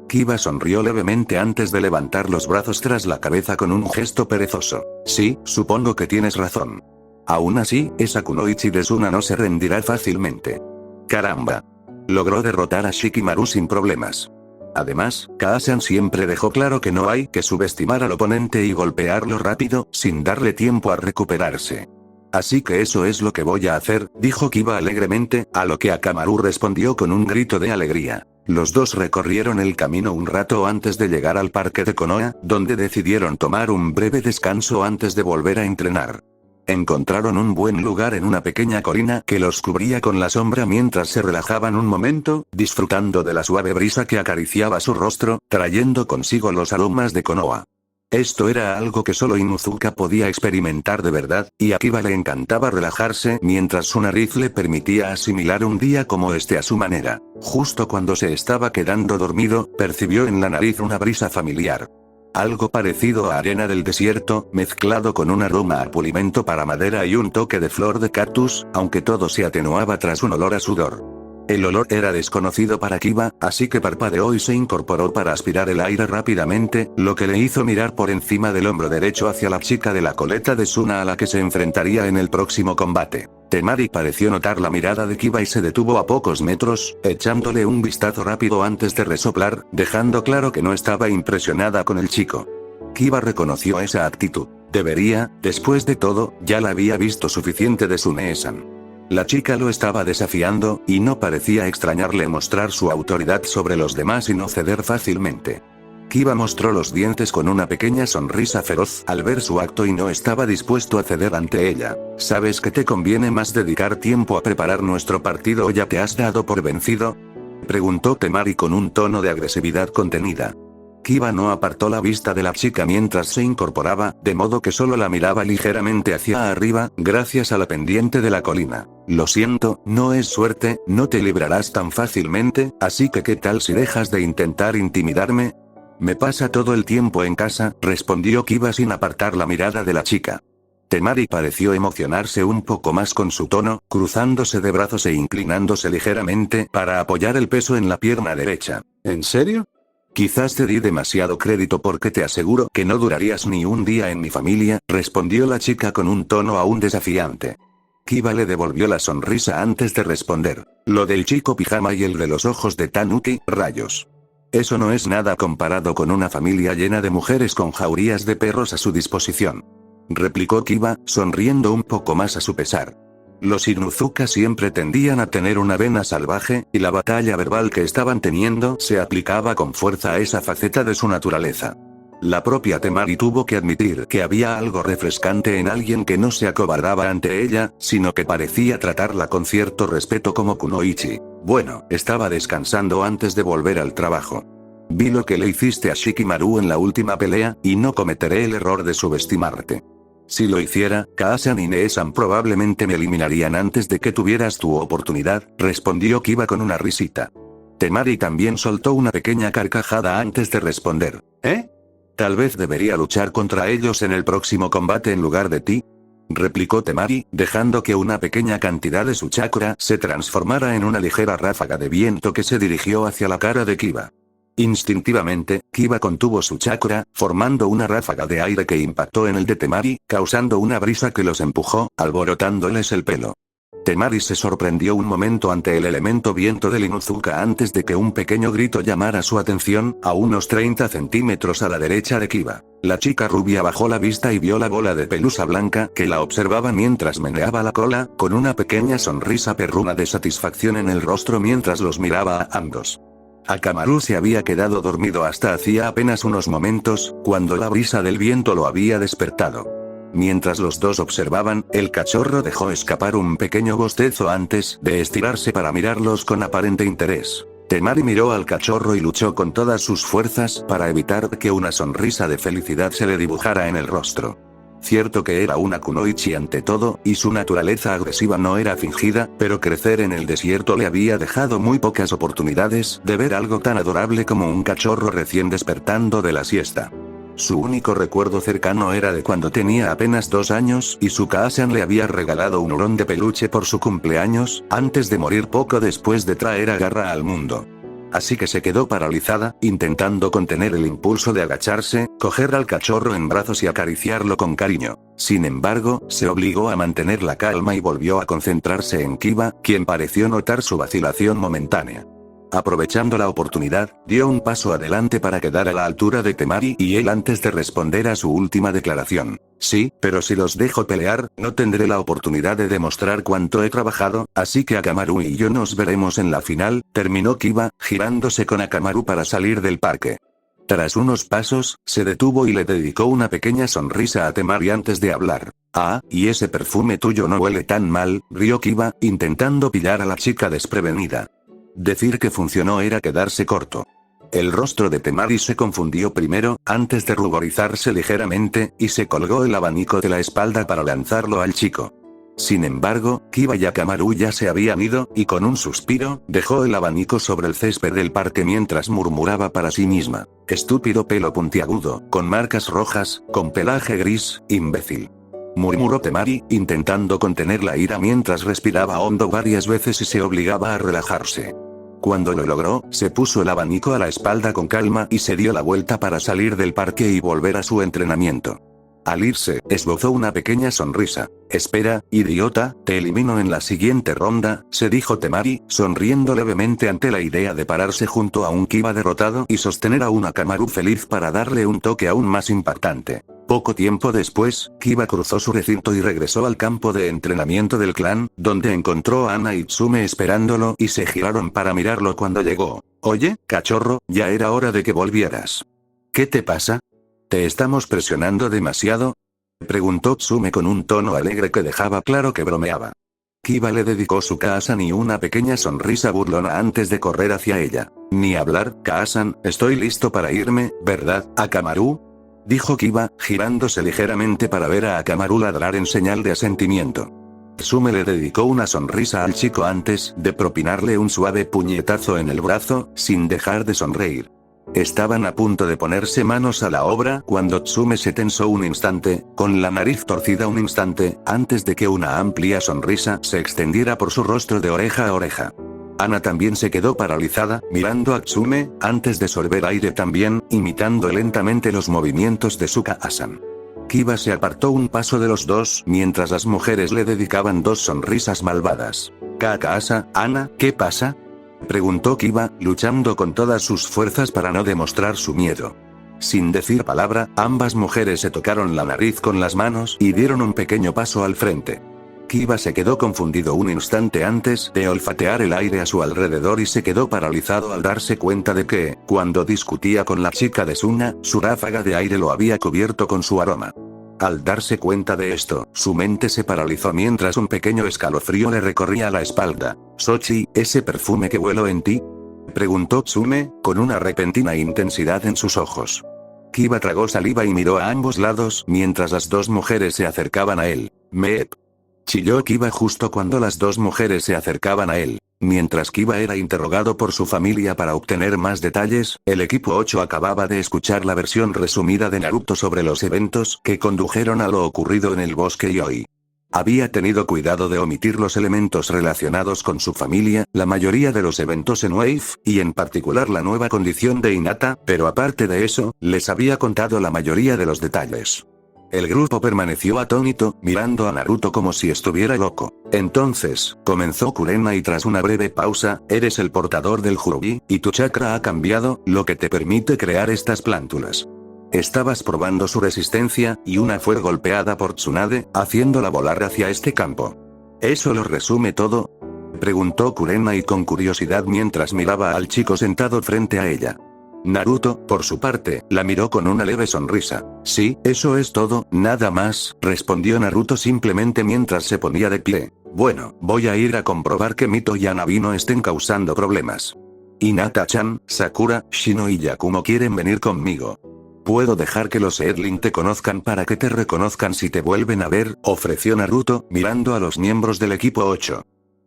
Speaker 1: Kiba sonrió levemente antes de levantar los brazos tras la cabeza con un gesto perezoso. Sí, supongo que tienes razón. Aún así, esa Kunoichi de Suna no se rendirá fácilmente. Caramba. Logró derrotar a Shikimaru sin problemas. Además, Kazan siempre dejó claro que no hay que subestimar al oponente y golpearlo rápido, sin darle tiempo a recuperarse. Así que eso es lo que voy a hacer, dijo Kiba alegremente, a lo que Akamaru respondió con un grito de alegría. Los dos recorrieron el camino un rato antes de llegar al parque de Konoha, donde decidieron tomar un breve descanso antes de volver a entrenar. Encontraron un buen lugar en una pequeña colina que los cubría con la sombra mientras se relajaban un momento, disfrutando de la suave brisa que acariciaba su rostro, trayendo consigo los aromas de Konoha. Esto era algo que solo Inuzuka podía experimentar de verdad, y a Kiba le encantaba relajarse mientras su nariz le permitía asimilar un día como este a su manera. Justo cuando se estaba quedando dormido, percibió en la nariz una brisa familiar. Algo parecido a arena del desierto, mezclado con un aroma a pulimento para madera y un toque de flor de cactus, aunque todo se atenuaba tras un olor a sudor. El olor era desconocido para Kiba, así que parpadeó y se incorporó para aspirar el aire rápidamente, lo que le hizo mirar por encima del hombro derecho hacia la chica de la coleta de Suna a la que se enfrentaría en el próximo combate. Temari pareció notar la mirada de Kiba y se detuvo a pocos metros, echándole un vistazo rápido antes de resoplar, dejando claro que no estaba impresionada con el chico. Kiba reconoció esa actitud. Debería, después de todo, ya la había visto suficiente de Sune-san. La chica lo estaba desafiando, y no parecía extrañarle mostrar su autoridad sobre los demás y no ceder fácilmente. Kiba mostró los dientes con una pequeña sonrisa feroz al ver su acto y no estaba dispuesto a ceder ante ella. ¿Sabes que te conviene más dedicar tiempo a preparar nuestro partido o ya te has dado por vencido? Preguntó Temari con un tono de agresividad contenida. Kiba no apartó la vista de la chica mientras se incorporaba, de modo que solo la miraba ligeramente hacia arriba, gracias a la pendiente de la colina. Lo siento, no es suerte, no te librarás tan fácilmente, así que ¿qué tal si dejas de intentar intimidarme? Me pasa todo el tiempo en casa, respondió Kiba sin apartar la mirada de la chica. Temari pareció emocionarse un poco más con su tono, cruzándose de brazos e inclinándose ligeramente para apoyar el peso en la pierna derecha. ¿En serio? Quizás te di demasiado crédito porque te aseguro que no durarías ni un día en mi familia, respondió la chica con un tono aún desafiante. Kiba le devolvió la sonrisa antes de responder. Lo del chico pijama y el de los ojos de Tanuki, rayos. Eso no es nada comparado con una familia llena de mujeres con jaurías de perros a su disposición. Replicó Kiba, sonriendo un poco más a su pesar. Los Inuzuka siempre tendían a tener una vena salvaje, y la batalla verbal que estaban teniendo se aplicaba con fuerza a esa faceta de su naturaleza. La propia Temari tuvo que admitir que había algo refrescante en alguien que no se acobardaba ante ella, sino que parecía tratarla con cierto respeto como Kunoichi. Bueno, estaba descansando antes de volver al trabajo. Vi lo que le hiciste a Shikimaru en la última pelea, y no cometeré el error de subestimarte. Si lo hiciera, Kaasan y Neesan probablemente me eliminarían antes de que tuvieras tu oportunidad, respondió Kiba con una risita. Temari también soltó una pequeña carcajada antes de responder. ¿Eh? Tal vez debería luchar contra ellos en el próximo combate en lugar de ti, replicó Temari, dejando que una pequeña cantidad de su chakra se transformara en una ligera ráfaga de viento que se dirigió hacia la cara de Kiba. Instintivamente, Kiba contuvo su chakra, formando una ráfaga de aire que impactó en el de Temari, causando una brisa que los empujó, alborotándoles el pelo. Temari se sorprendió un momento ante el elemento viento del Inuzuka antes de que un pequeño grito llamara su atención, a unos 30 centímetros a la derecha de Kiba. La chica rubia bajó la vista y vio la bola de pelusa blanca que la observaba mientras meneaba la cola, con una pequeña sonrisa perruna de satisfacción en el rostro mientras los miraba a ambos. Akamaru se había quedado dormido hasta hacía apenas unos momentos, cuando la brisa del viento lo había despertado. Mientras los dos observaban, el cachorro dejó escapar un pequeño bostezo antes de estirarse para mirarlos con aparente interés. Temari miró al cachorro y luchó con todas sus fuerzas para evitar que una sonrisa de felicidad se le dibujara en el rostro. Cierto que era una kunoichi ante todo, y su naturaleza agresiva no era fingida, pero crecer en el desierto le había dejado muy pocas oportunidades de ver algo tan adorable como un cachorro recién despertando de la siesta. Su único recuerdo cercano era de cuando tenía apenas 2 años y su Kaasan le había regalado un hurón de peluche por su cumpleaños, antes de morir poco después de traer a Garra al mundo. Así que se quedó paralizada, intentando contener el impulso de agacharse, coger al cachorro en brazos y acariciarlo con cariño. Sin embargo, se obligó a mantener la calma y volvió a concentrarse en Kiba, quien pareció notar su vacilación momentánea. Aprovechando la oportunidad, dio un paso adelante para quedar a la altura de Temari y él antes de responder a su última declaración. Sí, pero si los dejo pelear, no tendré la oportunidad de demostrar cuánto he trabajado, así que Akamaru y yo nos veremos en la final, terminó Kiba, girándose con Akamaru para salir del parque. Tras unos pasos, se detuvo y le dedicó una pequeña sonrisa a Temari antes de hablar. Ah, y ese perfume tuyo no huele tan mal, rió Kiba, intentando pillar a la chica desprevenida. Decir que funcionó era quedarse corto. El rostro de Temari se confundió primero, antes de ruborizarse ligeramente, y se colgó el abanico de la espalda para lanzarlo al chico. Sin embargo, Kiba y Akamaru ya se habían ido, y con un suspiro, dejó el abanico sobre el césped del parque mientras murmuraba para sí misma. Estúpido pelo puntiagudo, con marcas rojas, con pelaje gris, imbécil. Murmuró Temari, intentando contener la ira mientras respiraba hondo varias veces y se obligaba a relajarse. Cuando lo logró, se puso el abanico a la espalda con calma y se dio la vuelta para salir del parque y volver a su entrenamiento. Al irse, esbozó una pequeña sonrisa. Espera, idiota, te elimino en la siguiente ronda, se dijo Temari, sonriendo levemente ante la idea de pararse junto a un Kiba derrotado y sostener a un Akamaru feliz para darle un toque aún más impactante. Poco tiempo después, Kiba cruzó su recinto y regresó al campo de entrenamiento del clan, donde encontró a Ana y Tsume esperándolo y se giraron para mirarlo cuando llegó. Oye, cachorro, ya era hora de que volvieras. ¿Qué te pasa? ¿Te estamos presionando demasiado? Preguntó Tsume con un tono alegre que dejaba claro que bromeaba. Kiba le dedicó su Kaasan y una pequeña sonrisa burlona antes de correr hacia ella. Ni hablar, Kaasan, estoy listo para irme, ¿verdad, Akamaru? Dijo Kiba, girándose ligeramente para ver a Akamaru ladrar en señal de asentimiento. Tsume le dedicó una sonrisa al chico antes de propinarle un suave puñetazo en el brazo, sin dejar de sonreír. Estaban a punto de ponerse manos a la obra cuando Tsume se tensó un instante, con la nariz torcida un instante, antes de que una amplia sonrisa se extendiera por su rostro de oreja a oreja. Ana también se quedó paralizada, mirando a Tsume, antes de sorber aire también, imitando lentamente los movimientos de su Kaasan. Kiba se apartó un paso de los dos mientras las mujeres le dedicaban dos sonrisas malvadas. Kakaasa, Ana, ¿qué pasa? Preguntó Kiba, luchando con todas sus fuerzas para no demostrar su miedo. Sin decir palabra, ambas mujeres se tocaron la nariz con las manos y dieron un pequeño paso al frente. Kiba se quedó confundido un instante antes de olfatear el aire a su alrededor y se quedó paralizado al darse cuenta de que, cuando discutía con la chica de Suna, su ráfaga de aire lo había cubierto con su aroma. Al darse cuenta de esto, su mente se paralizó mientras un pequeño escalofrío le recorría la espalda. «Sochi, ¿ese perfume que huelo en ti?», preguntó Tsume, con una repentina intensidad en sus ojos. Kiba tragó saliva y miró a ambos lados mientras las dos mujeres se acercaban a él. «Meep», chilló Kiba justo cuando las dos mujeres se acercaban a él. Mientras Kiba era interrogado por su familia para obtener más detalles, el equipo 8 acababa de escuchar la versión resumida de Naruto sobre los eventos que condujeron a lo ocurrido en el bosque Yoi. Había tenido cuidado de omitir los elementos relacionados con su familia, la mayoría de los eventos en Wave, y en particular la nueva condición de Hinata, pero aparte de eso, les había contado la mayoría de los detalles. El grupo permaneció atónito, mirando a Naruto como si estuviera loco. Entonces, comenzó Kurenai tras una breve pausa, eres el portador del Jurubi, y tu chakra ha cambiado, lo que te permite crear estas plántulas. Estabas probando su resistencia, y una fue golpeada por Tsunade, haciéndola volar hacia este campo. ¿Eso lo resume todo?, preguntó Kurenai con curiosidad mientras miraba al chico sentado frente a ella. Naruto, por su parte, la miró con una leve sonrisa. Sí, eso es todo, nada más, respondió Naruto simplemente mientras se ponía de pie. Bueno, voy a ir a comprobar que Mito y Hanabi no estén causando problemas. Hinata-chan, Sakura, Shino y Yakumo quieren venir conmigo. Puedo dejar que los Edling te conozcan para que te reconozcan si te vuelven a ver, ofreció Naruto, mirando a los miembros del equipo 8.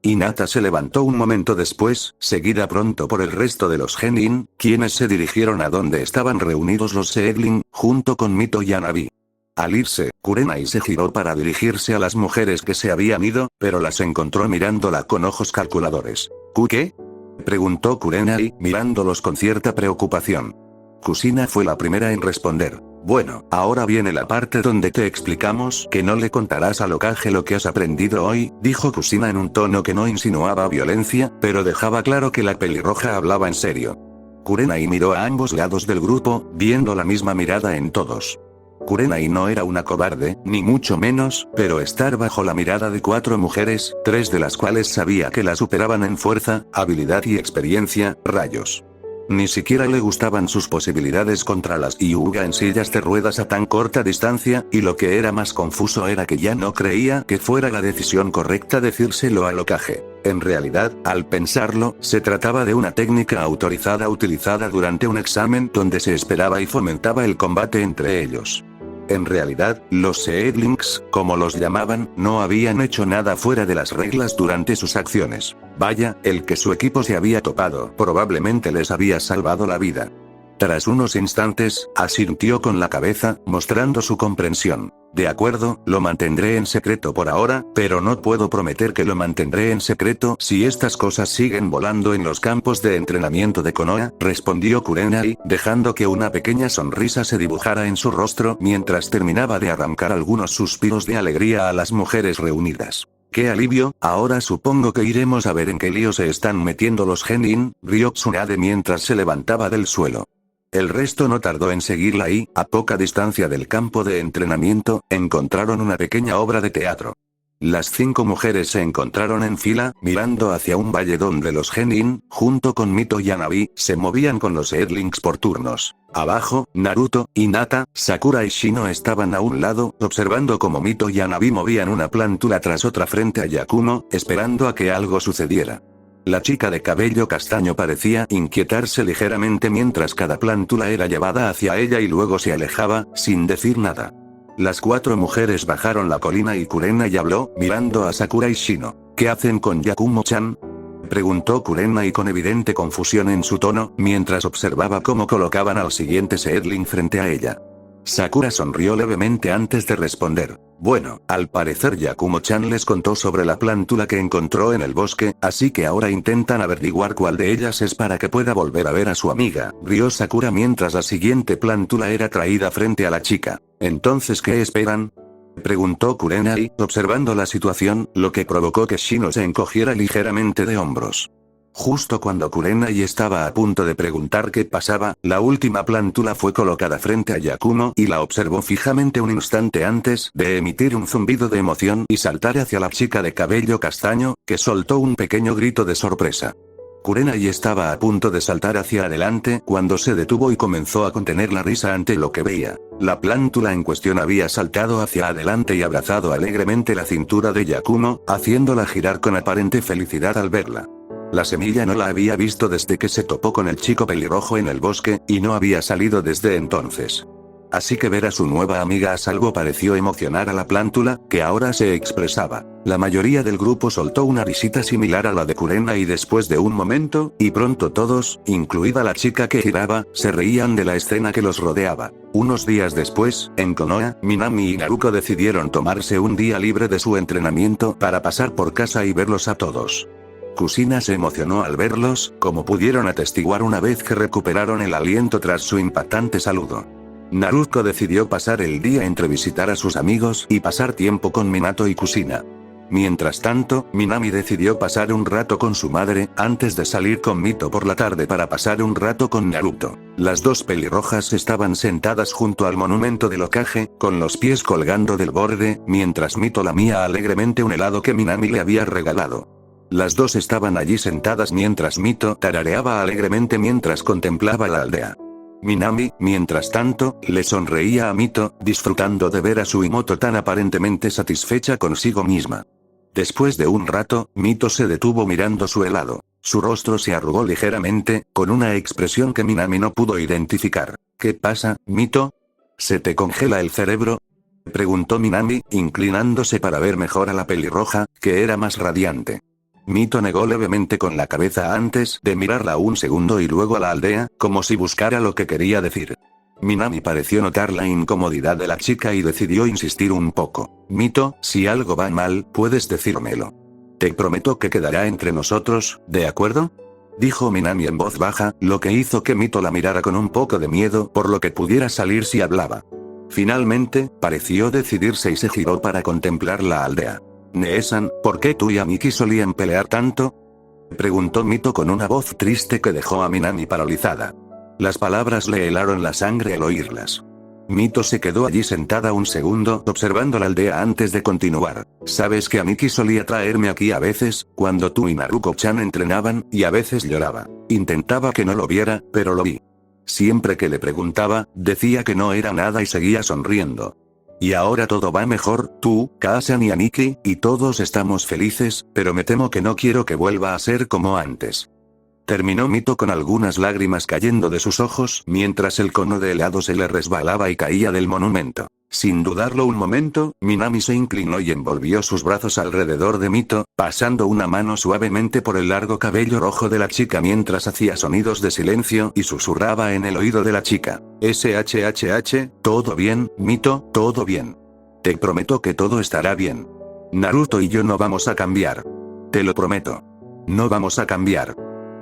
Speaker 1: Hinata se levantó un momento después, seguida pronto por el resto de los Genin, quienes se dirigieron a donde estaban reunidos los Seedling, junto con Mito y Hanabi. Al irse, Kurenai se giró para dirigirse a las mujeres que se habían ido, pero las encontró mirándola con ojos calculadores. ¿Qué?, preguntó Kurenai, mirándolos con cierta preocupación. Kusina fue la primera en responder. Bueno, ahora viene la parte donde te explicamos que no le contarás al Hokage lo que has aprendido hoy, dijo Kusina en un tono que no insinuaba violencia, pero dejaba claro que la pelirroja hablaba en serio. Kurenai miró a ambos lados del grupo, viendo la misma mirada en todos. Kurenai no era una cobarde, ni mucho menos, pero estar bajo la mirada de 4 mujeres, 3 de las cuales sabía que la superaban en fuerza, habilidad y experiencia, rayos. Ni siquiera le gustaban sus posibilidades contra las Hyuga en sillas de ruedas a tan corta distancia, y lo que era más confuso era que ya no creía que fuera la decisión correcta decírselo al Hokage. En realidad, al pensarlo, se trataba de una técnica autorizada utilizada durante un examen donde se esperaba y fomentaba el combate entre ellos. En realidad, los Seedlings, como los llamaban, no habían hecho nada fuera de las reglas durante sus acciones. Vaya, el que su equipo se había topado probablemente les había salvado la vida. Tras unos instantes, asintió con la cabeza, mostrando su comprensión. De acuerdo, lo mantendré en secreto por ahora, pero no puedo prometer que lo mantendré en secreto si estas cosas siguen volando en los campos de entrenamiento de Konoha, respondió Kurenai, dejando que una pequeña sonrisa se dibujara en su rostro mientras terminaba de arrancar algunos suspiros de alegría a las mujeres reunidas. ¡Qué alivio! Ahora supongo que iremos a ver en qué lío se están metiendo los Genin, rió Tsunade mientras se levantaba del suelo. El resto no tardó en seguirla y, a poca distancia del campo de entrenamiento, encontraron una pequeña obra de teatro. Las 5 mujeres se encontraron en fila, mirando hacia un valle donde los Genin, junto con Mito y Hanabi, se movían con los Edlings por turnos. Abajo, Naruto, Hinata, Sakura y Shino estaban a un lado, observando cómo Mito y Hanabi movían una plántula tras otra frente a Yakumo, esperando a que algo sucediera. La chica de cabello castaño parecía inquietarse ligeramente mientras cada plántula era llevada hacia ella y luego se alejaba, sin decir nada. Las 4 mujeres bajaron la colina y Kurenai habló, mirando a Sakura y Shino. ¿Qué hacen con Yakumo-chan?, preguntó Kurenai con evidente confusión en su tono, mientras observaba cómo colocaban al siguiente Seedling frente a ella. Sakura sonrió levemente antes de responder. Bueno, al parecer Yakumo-chan les contó sobre la plántula que encontró en el bosque, así que ahora intentan averiguar cuál de ellas es para que pueda volver a ver a su amiga, rió Sakura mientras la siguiente plántula era traída frente a la chica. ¿Entonces qué esperan?, preguntó Kurenai, observando la situación, lo que provocó que Shino se encogiera ligeramente de hombros. Justo cuando Kurenai estaba a punto de preguntar qué pasaba, la última plántula fue colocada frente a Yakumo y la observó fijamente un instante antes de emitir un zumbido de emoción y saltar hacia la chica de cabello castaño, que soltó un pequeño grito de sorpresa. Kurenai estaba a punto de saltar hacia adelante cuando se detuvo y comenzó a contener la risa ante lo que veía. La plántula en cuestión había saltado hacia adelante y abrazado alegremente la cintura de Yakumo, haciéndola girar con aparente felicidad al verla. La semilla no la había visto desde que se topó con el chico pelirrojo en el bosque, y no había salido desde entonces. Así que ver a su nueva amiga a salvo pareció emocionar a la plántula, que ahora se expresaba. La mayoría del grupo soltó una risita similar a la de Kurenai y después de un momento, y pronto todos, incluida la chica que giraba, se reían de la escena que los rodeaba. Unos días después, en Konoha, Minami y Naruto decidieron tomarse un día libre de su entrenamiento para pasar por casa y verlos a todos. Kusina se emocionó al verlos, como pudieron atestiguar una vez que recuperaron el aliento tras su impactante saludo. Naruto decidió pasar el día entre visitar a sus amigos y pasar tiempo con Minato y Kusina. Mientras tanto, Minami decidió pasar un rato con su madre, antes de salir con Mito por la tarde para pasar un rato con Naruto. Las dos pelirrojas estaban sentadas junto al monumento del Hokage, con los pies colgando del borde, mientras Mito lamía alegremente un helado que Minami le había regalado. Las dos estaban allí sentadas mientras Mito tarareaba alegremente mientras contemplaba la aldea. Minami, mientras tanto, le sonreía a Mito, disfrutando de ver a su Imoto tan aparentemente satisfecha consigo misma. Después de un rato, Mito se detuvo mirando su helado. Su rostro se arrugó ligeramente, con una expresión que Minami no pudo identificar. ¿Qué pasa, Mito? ¿Se te congela el cerebro?, preguntó Minami, inclinándose para ver mejor a la pelirroja, que era más radiante. Mito negó levemente con la cabeza antes de mirarla un segundo y luego a la aldea, como si buscara lo que quería decir. Minami pareció notar la incomodidad de la chica y decidió insistir un poco. Mito, si algo va mal, puedes decírmelo. Te prometo que quedará entre nosotros, ¿de acuerdo?, dijo Minami en voz baja, lo que hizo que Mito la mirara con un poco de miedo por lo que pudiera salir si hablaba. Finalmente, pareció decidirse y se giró para contemplar la aldea. «Nee-san, ¿por qué tú y Amiki solían pelear tanto?», preguntó Mito con una voz triste que dejó a Minami paralizada. Las palabras le helaron la sangre al oírlas. Mito se quedó allí sentada un segundo, observando la aldea antes de continuar. «¿Sabes que Amiki solía traerme aquí a veces, cuando tú y Naruto-chan entrenaban, y a veces lloraba? Intentaba que no lo viera, pero lo vi. Siempre que le preguntaba, decía que no era nada y seguía sonriendo. Y ahora todo va mejor, tú, Kazan y Amiki, y todos estamos felices, pero me temo que no quiero que vuelva a ser como antes». Terminó Mito con algunas lágrimas cayendo de sus ojos mientras el cono de helado se le resbalaba y caía del monumento. Sin dudarlo un momento, Minami se inclinó y envolvió sus brazos alrededor de Mito, pasando una mano suavemente por el largo cabello rojo de la chica mientras hacía sonidos de silencio y susurraba en el oído de la chica. «SHHH, ¿todo bien, Mito? ¿Todo bien? Te prometo que todo estará bien. Naruto y yo no vamos a cambiar. Te lo prometo. No vamos a cambiar.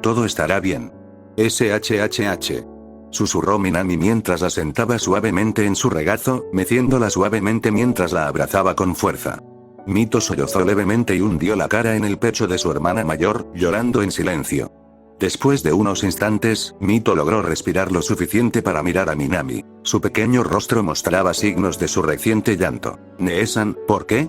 Speaker 1: Todo estará bien. SHHH», susurró Minami mientras la sentaba suavemente en su regazo, meciéndola suavemente mientras la abrazaba con fuerza. Mito sollozó levemente y hundió la cara en el pecho de su hermana mayor, llorando en silencio. Después de unos instantes, Mito logró respirar lo suficiente para mirar a Minami. Su pequeño rostro mostraba signos de su reciente llanto. «Nee-san, ¿por qué?»,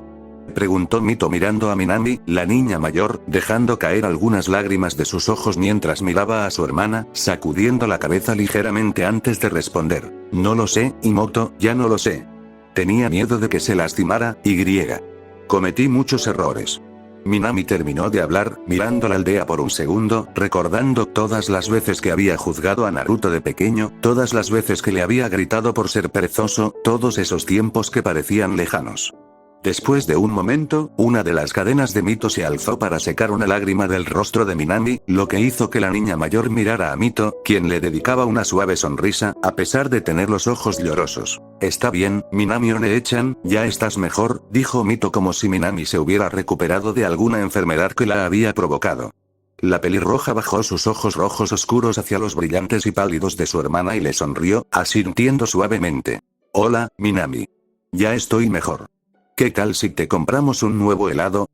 Speaker 1: preguntó Mito mirando a Minami, la niña mayor, dejando caer algunas lágrimas de sus ojos mientras miraba a su hermana, sacudiendo la cabeza ligeramente antes de responder. «No lo sé, Imoto, ya no lo sé. Tenía miedo de que se lastimara, y cometí muchos errores». Minami terminó de hablar, mirando la aldea por un segundo, recordando todas las veces que había juzgado a Naruto de pequeño, todas las veces que le había gritado por ser perezoso, todos esos tiempos que parecían lejanos. Después de un momento, una de las cadenas de Mito se alzó para secar una lágrima del rostro de Minami, lo que hizo que la niña mayor mirara a Mito, quien le dedicaba una suave sonrisa, a pesar de tener los ojos llorosos. Está bien, Minami One-chan, ya estás mejor, dijo Mito como si Minami se hubiera recuperado de alguna enfermedad que la había provocado. La pelirroja bajó sus ojos rojos oscuros hacia los brillantes y pálidos de su hermana y le sonrió, asintiendo suavemente. Hola, Minami. Ya estoy mejor. ¿Qué tal si te compramos un nuevo helado?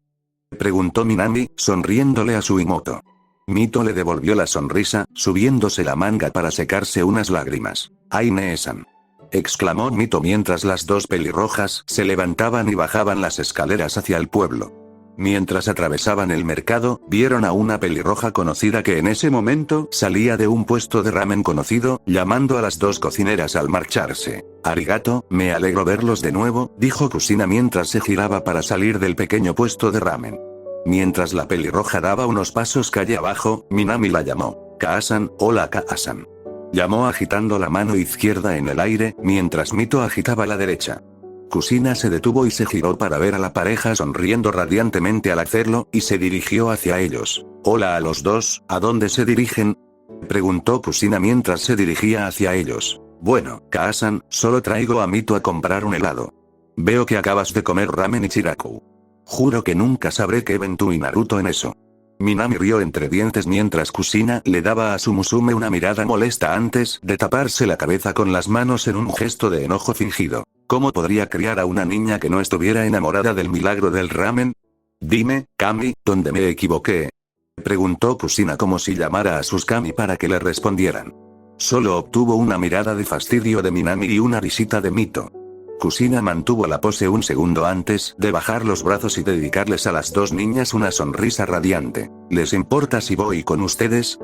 Speaker 1: Preguntó Minami, sonriéndole a Suimoto. Mito le devolvió la sonrisa, subiéndose la manga para secarse unas lágrimas. ¡Ay, Nee-san! Exclamó Mito mientras las dos pelirrojas se levantaban y bajaban las escaleras hacia el pueblo. Mientras atravesaban el mercado, vieron a una pelirroja conocida que en ese momento salía de un puesto de ramen conocido, llamando a las dos cocineras al marcharse. Arigato, me alegro verlos de nuevo, dijo Kusina mientras se giraba para salir del pequeño puesto de ramen. Mientras la pelirroja daba unos pasos calle abajo, Minami la llamó. Kaa-san, hola Kaa-san. Llamó agitando la mano izquierda en el aire, mientras Mito agitaba la derecha. Kusina se detuvo y se giró para ver a la pareja sonriendo radiantemente al hacerlo, y se dirigió hacia ellos. Hola a los dos, ¿a dónde se dirigen? Preguntó Kusina mientras se dirigía hacia ellos. Bueno, Kaa-san, solo traigo a Mito a comprar un helado. Veo que acabas de comer ramen y chiraku. Juro que nunca sabré qué ven tú y Naruto en eso. Minami rió entre dientes mientras Kusina le daba a su Musume una mirada molesta antes de taparse la cabeza con las manos en un gesto de enojo fingido. ¿Cómo podría criar a una niña que no estuviera enamorada del milagro del ramen? Dime, Kami, ¿dónde me equivoqué? Preguntó Kusina como si llamara a sus Kami para que le respondieran. Solo obtuvo una mirada de fastidio de Minami y una risita de Mito. Kusina mantuvo la pose un segundo antes de bajar los brazos y dedicarles a las dos niñas una sonrisa radiante. ¿Les importa si voy con ustedes?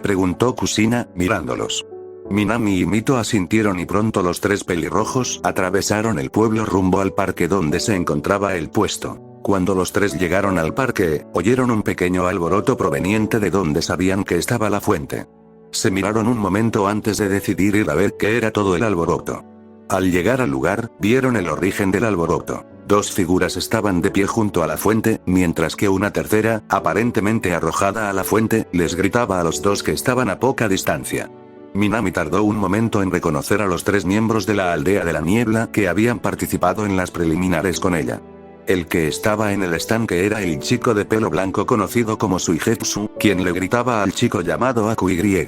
Speaker 1: Preguntó Kusina, mirándolos. Minami y Mito asintieron y pronto los tres pelirrojos atravesaron el pueblo rumbo al parque donde se encontraba el puesto. Cuando los tres llegaron al parque, oyeron un pequeño alboroto proveniente de donde sabían que estaba la fuente. Se miraron un momento antes de decidir ir a ver qué era todo el alboroto. Al llegar al lugar, vieron el origen del alboroto. Dos figuras estaban de pie junto a la fuente, mientras que una tercera, aparentemente arrojada a la fuente, les gritaba a los dos que estaban a poca distancia. Minami tardó un momento en reconocer a los tres miembros de la aldea de la niebla que habían participado en las preliminares con ella. El que estaba en el estanque era el chico de pelo blanco conocido como Suigetsu, quien le gritaba al chico llamado Aku-Y.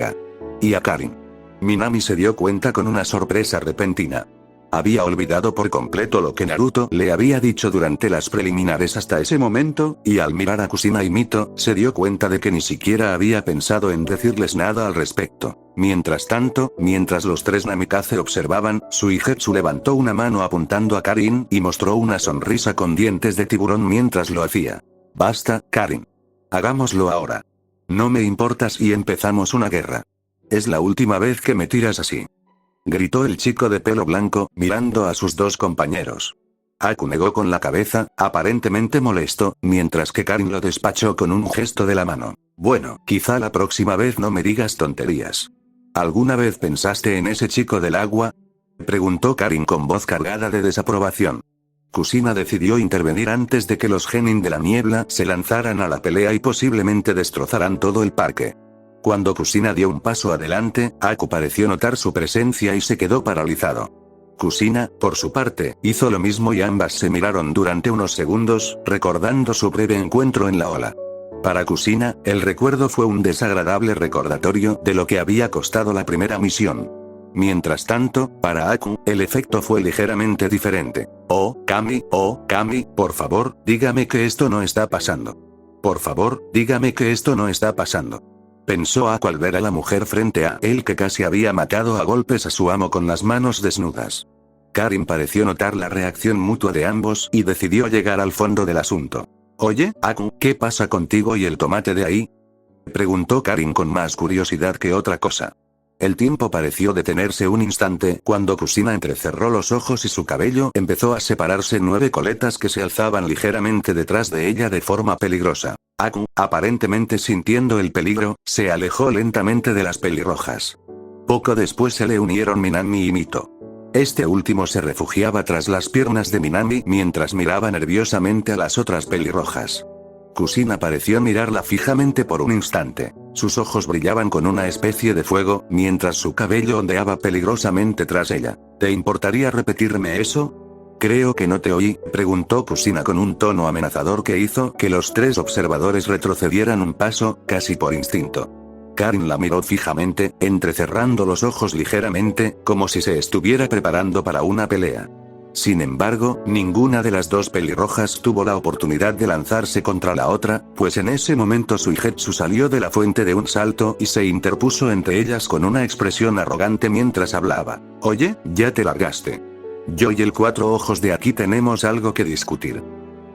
Speaker 1: Y a Karin. Minami se dio cuenta con una sorpresa repentina. Había olvidado por completo lo que Naruto le había dicho durante las preliminares hasta ese momento, y al mirar a Kusina y Mito, se dio cuenta de que ni siquiera había pensado en decirles nada al respecto. Mientras tanto, mientras los tres Namikaze observaban, Suigetsu levantó una mano apuntando a Karin y mostró una sonrisa con dientes de tiburón mientras lo hacía. Basta, Karin. Hagámoslo ahora. No me importa si empezamos una guerra. Es la última vez que me tiras así. Gritó el chico de pelo blanco, mirando a sus dos compañeros. Aku negó con la cabeza, aparentemente molesto, mientras que Karin lo despachó con un gesto de la mano. Bueno, quizá la próxima vez no me digas tonterías. ¿Alguna vez pensaste en ese chico del agua? Preguntó Karin con voz cargada de desaprobación. Kusina decidió intervenir antes de que los genin de la niebla se lanzaran a la pelea y posiblemente destrozaran todo el parque. Cuando Kusina dio un paso adelante, Aku pareció notar su presencia y se quedó paralizado. Kusina, por su parte, hizo lo mismo y ambas se miraron durante unos segundos, recordando su breve encuentro en la ola. Para Kusina, el recuerdo fue un desagradable recordatorio de lo que había costado la primera misión. Mientras tanto, para Aku, el efecto fue ligeramente diferente. Oh, Kami, por favor, dígame que esto no está pasando. Por favor, dígame que esto no está pasando. Pensó Aku al ver a la mujer frente a él que casi había matado a golpes a su amo con las manos desnudas. Karin pareció notar la reacción mutua de ambos y decidió llegar al fondo del asunto. Oye, Aku, ¿qué pasa contigo y el tomate de ahí? Preguntó Karin con más curiosidad que otra cosa. El tiempo pareció detenerse un instante cuando Kusina entrecerró los ojos y su cabello empezó a separarse 9 coletas que se alzaban ligeramente detrás de ella de forma peligrosa. Aku, aparentemente sintiendo el peligro, se alejó lentamente de las pelirrojas. Poco después se le unieron Minami y Mito. Este último se refugiaba tras las piernas de Minami mientras miraba nerviosamente a las otras pelirrojas. Kusina pareció mirarla fijamente por un instante. Sus ojos brillaban con una especie de fuego, mientras su cabello ondeaba peligrosamente tras ella. ¿Te importaría repetirme eso? Creo que no te oí, preguntó Kusina con un tono amenazador que hizo que los tres observadores retrocedieran un paso, casi por instinto. Karin la miró fijamente, entrecerrando los ojos ligeramente, como si se estuviera preparando para una pelea. Sin embargo, ninguna de las dos pelirrojas tuvo la oportunidad de lanzarse contra la otra, pues en ese momento Suigetsu salió de la fuente de un salto y se interpuso entre ellas con una expresión arrogante mientras hablaba. Oye, ya te largaste. Yo y el Cuatro Ojos de aquí tenemos algo que discutir.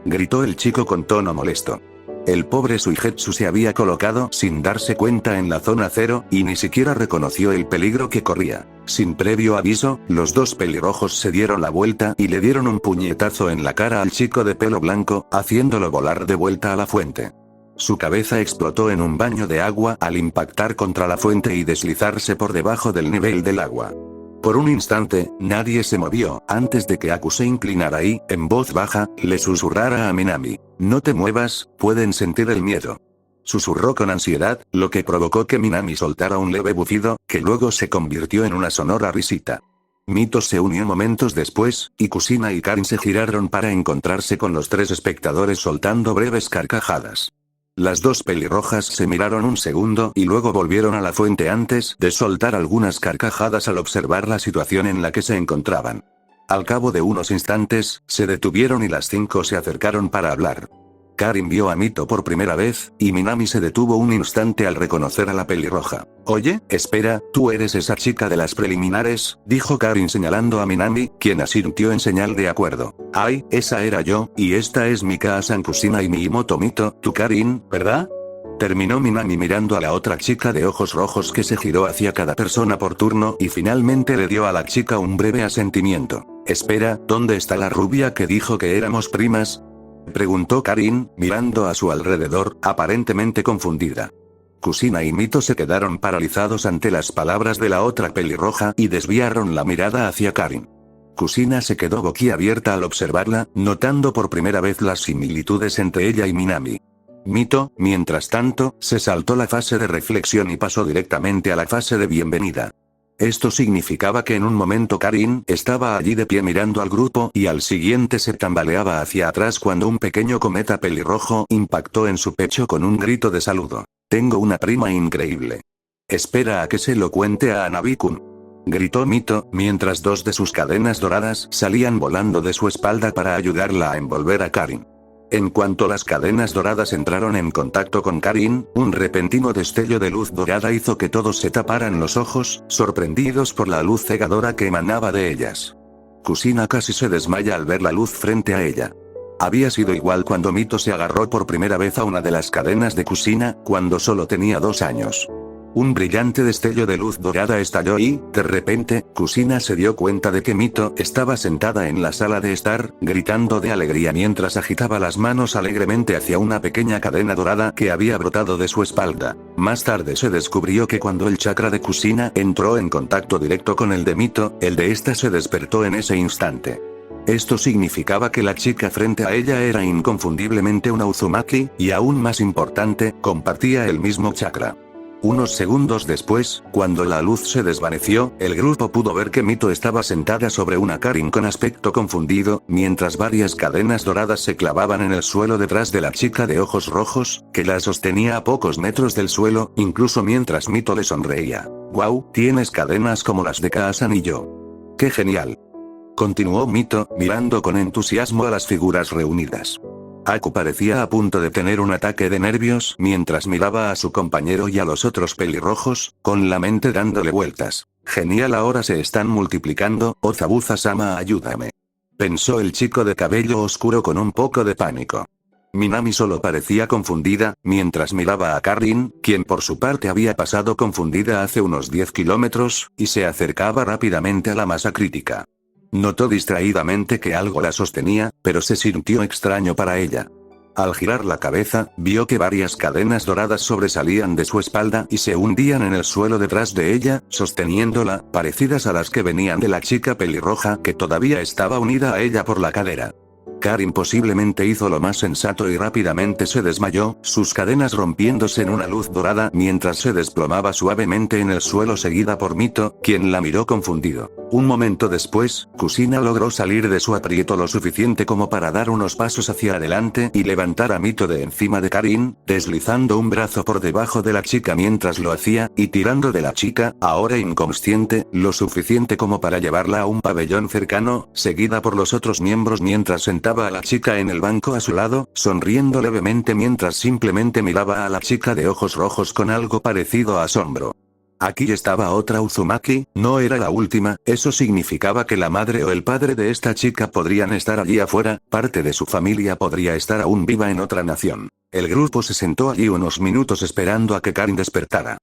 Speaker 1: Gritó el chico con tono molesto. El pobre Suigetsu se había colocado sin darse cuenta en la zona cero, y ni siquiera reconoció el peligro que corría. Sin previo aviso, los dos pelirrojos se dieron la vuelta y le dieron un puñetazo en la cara al chico de pelo blanco, haciéndolo volar de vuelta a la fuente. Su cabeza explotó en un baño de agua al impactar contra la fuente y deslizarse por debajo del nivel del agua. Por un instante, nadie se movió, antes de que Aku se inclinara y, en voz baja, le susurrara a Minami. No te muevas, pueden sentir el miedo. Susurró con ansiedad, lo que provocó que Minami soltara un leve bufido, que luego se convirtió en una sonora risita. Mito se unió momentos después, y Kusina y Karin se giraron para encontrarse con los tres espectadores soltando breves carcajadas. Las dos pelirrojas se miraron un segundo y luego volvieron a la fuente antes de soltar algunas carcajadas al observar la situación en la que se encontraban. Al cabo de unos instantes, se detuvieron y las cinco se acercaron para hablar. Karin vio a Mito por primera vez, y Minami se detuvo un instante al reconocer a la pelirroja. Oye, espera, ¿tú eres esa chica de las preliminares?, dijo Karin señalando a Minami, quien asintió en señal de acuerdo. Ay, esa era yo, y esta es Mika-san Kusina y Miimoto Mito, tu Karin, ¿verdad? Terminó Minami mirando a la otra chica de ojos rojos que se giró hacia cada persona por turno y finalmente le dio a la chica un breve asentimiento. Espera, ¿dónde está la rubia que dijo que éramos primas?, preguntó Karin, mirando a su alrededor, aparentemente confundida. Kusina y Mito se quedaron paralizados ante las palabras de la otra pelirroja y desviaron la mirada hacia Karin. Kusina se quedó boquiabierta al observarla, notando por primera vez las similitudes entre ella y Minami. Mito, mientras tanto, se saltó la fase de reflexión y pasó directamente a la fase de bienvenida. Esto significaba que en un momento Karin estaba allí de pie mirando al grupo y al siguiente se tambaleaba hacia atrás cuando un pequeño cometa pelirrojo impactó en su pecho con un grito de saludo. Tengo una prima increíble. Espera a que se lo cuente a Hanabi-kun, gritó Mito, mientras dos de sus cadenas doradas salían volando de su espalda para ayudarla a envolver a Karin. En cuanto las cadenas doradas entraron en contacto con Karin, un repentino destello de luz dorada hizo que todos se taparan los ojos, sorprendidos por la luz cegadora que emanaba de ellas. Kusina casi se desmaya al ver la luz frente a ella. Había sido igual cuando Mito se agarró por primera vez a una de las cadenas de Kusina, cuando solo tenía 2 años. Un brillante destello de luz dorada estalló y, de repente, Kusina se dio cuenta de que Mito estaba sentada en la sala de estar, gritando de alegría mientras agitaba las manos alegremente hacia una pequeña cadena dorada que había brotado de su espalda. Más tarde se descubrió que cuando el chakra de Kusina entró en contacto directo con el de Mito, el de esta se despertó en ese instante. Esto significaba que la chica frente a ella era inconfundiblemente una Uzumaki, y aún más importante, compartía el mismo chakra. Unos segundos después, cuando la luz se desvaneció, el grupo pudo ver que Mito estaba sentada sobre una Karin con aspecto confundido, mientras varias cadenas doradas se clavaban en el suelo detrás de la chica de ojos rojos, que la sostenía a pocos metros del suelo, incluso mientras Mito le sonreía. «Wow, tienes cadenas como las de Kaa-san y yo. ¡Qué genial!», continuó Mito, mirando con entusiasmo a las figuras reunidas. Aku parecía a punto de tener un ataque de nervios mientras miraba a su compañero y a los otros pelirrojos, con la mente dándole vueltas. Genial, ahora se están multiplicando, Ozabuza-sama, ayúdame. Pensó el chico de cabello oscuro con un poco de pánico. Minami solo parecía confundida, mientras miraba a Karin, quien por su parte había pasado confundida hace unos 10 kilómetros, y se acercaba rápidamente a la masa crítica. Notó distraídamente que algo la sostenía, pero se sintió extraño para ella. Al girar la cabeza, vio que varias cadenas doradas sobresalían de su espalda y se hundían en el suelo detrás de ella, sosteniéndola, parecidas a las que venían de la chica pelirroja que todavía estaba unida a ella por la cadera. Karin posiblemente hizo lo más sensato y rápidamente se desmayó, sus cadenas rompiéndose en una luz dorada mientras se desplomaba suavemente en el suelo seguida por Mito, quien la miró confundido. Un momento después, Kusina logró salir de su aprieto lo suficiente como para dar unos pasos hacia adelante y levantar a Mito de encima de Karin, deslizando un brazo por debajo de la chica mientras lo hacía, y tirando de la chica, ahora inconsciente, lo suficiente como para llevarla a un pabellón cercano, seguida por los otros miembros mientras sentaba a la chica en el banco a su lado, sonriendo levemente mientras simplemente miraba a la chica de ojos rojos con algo parecido a asombro. Aquí estaba otra Uzumaki, no era la última, eso significaba que la madre o el padre de esta chica podrían estar allí afuera, parte de su familia podría estar aún viva en otra nación. El grupo se sentó allí unos minutos esperando a que Karin despertara.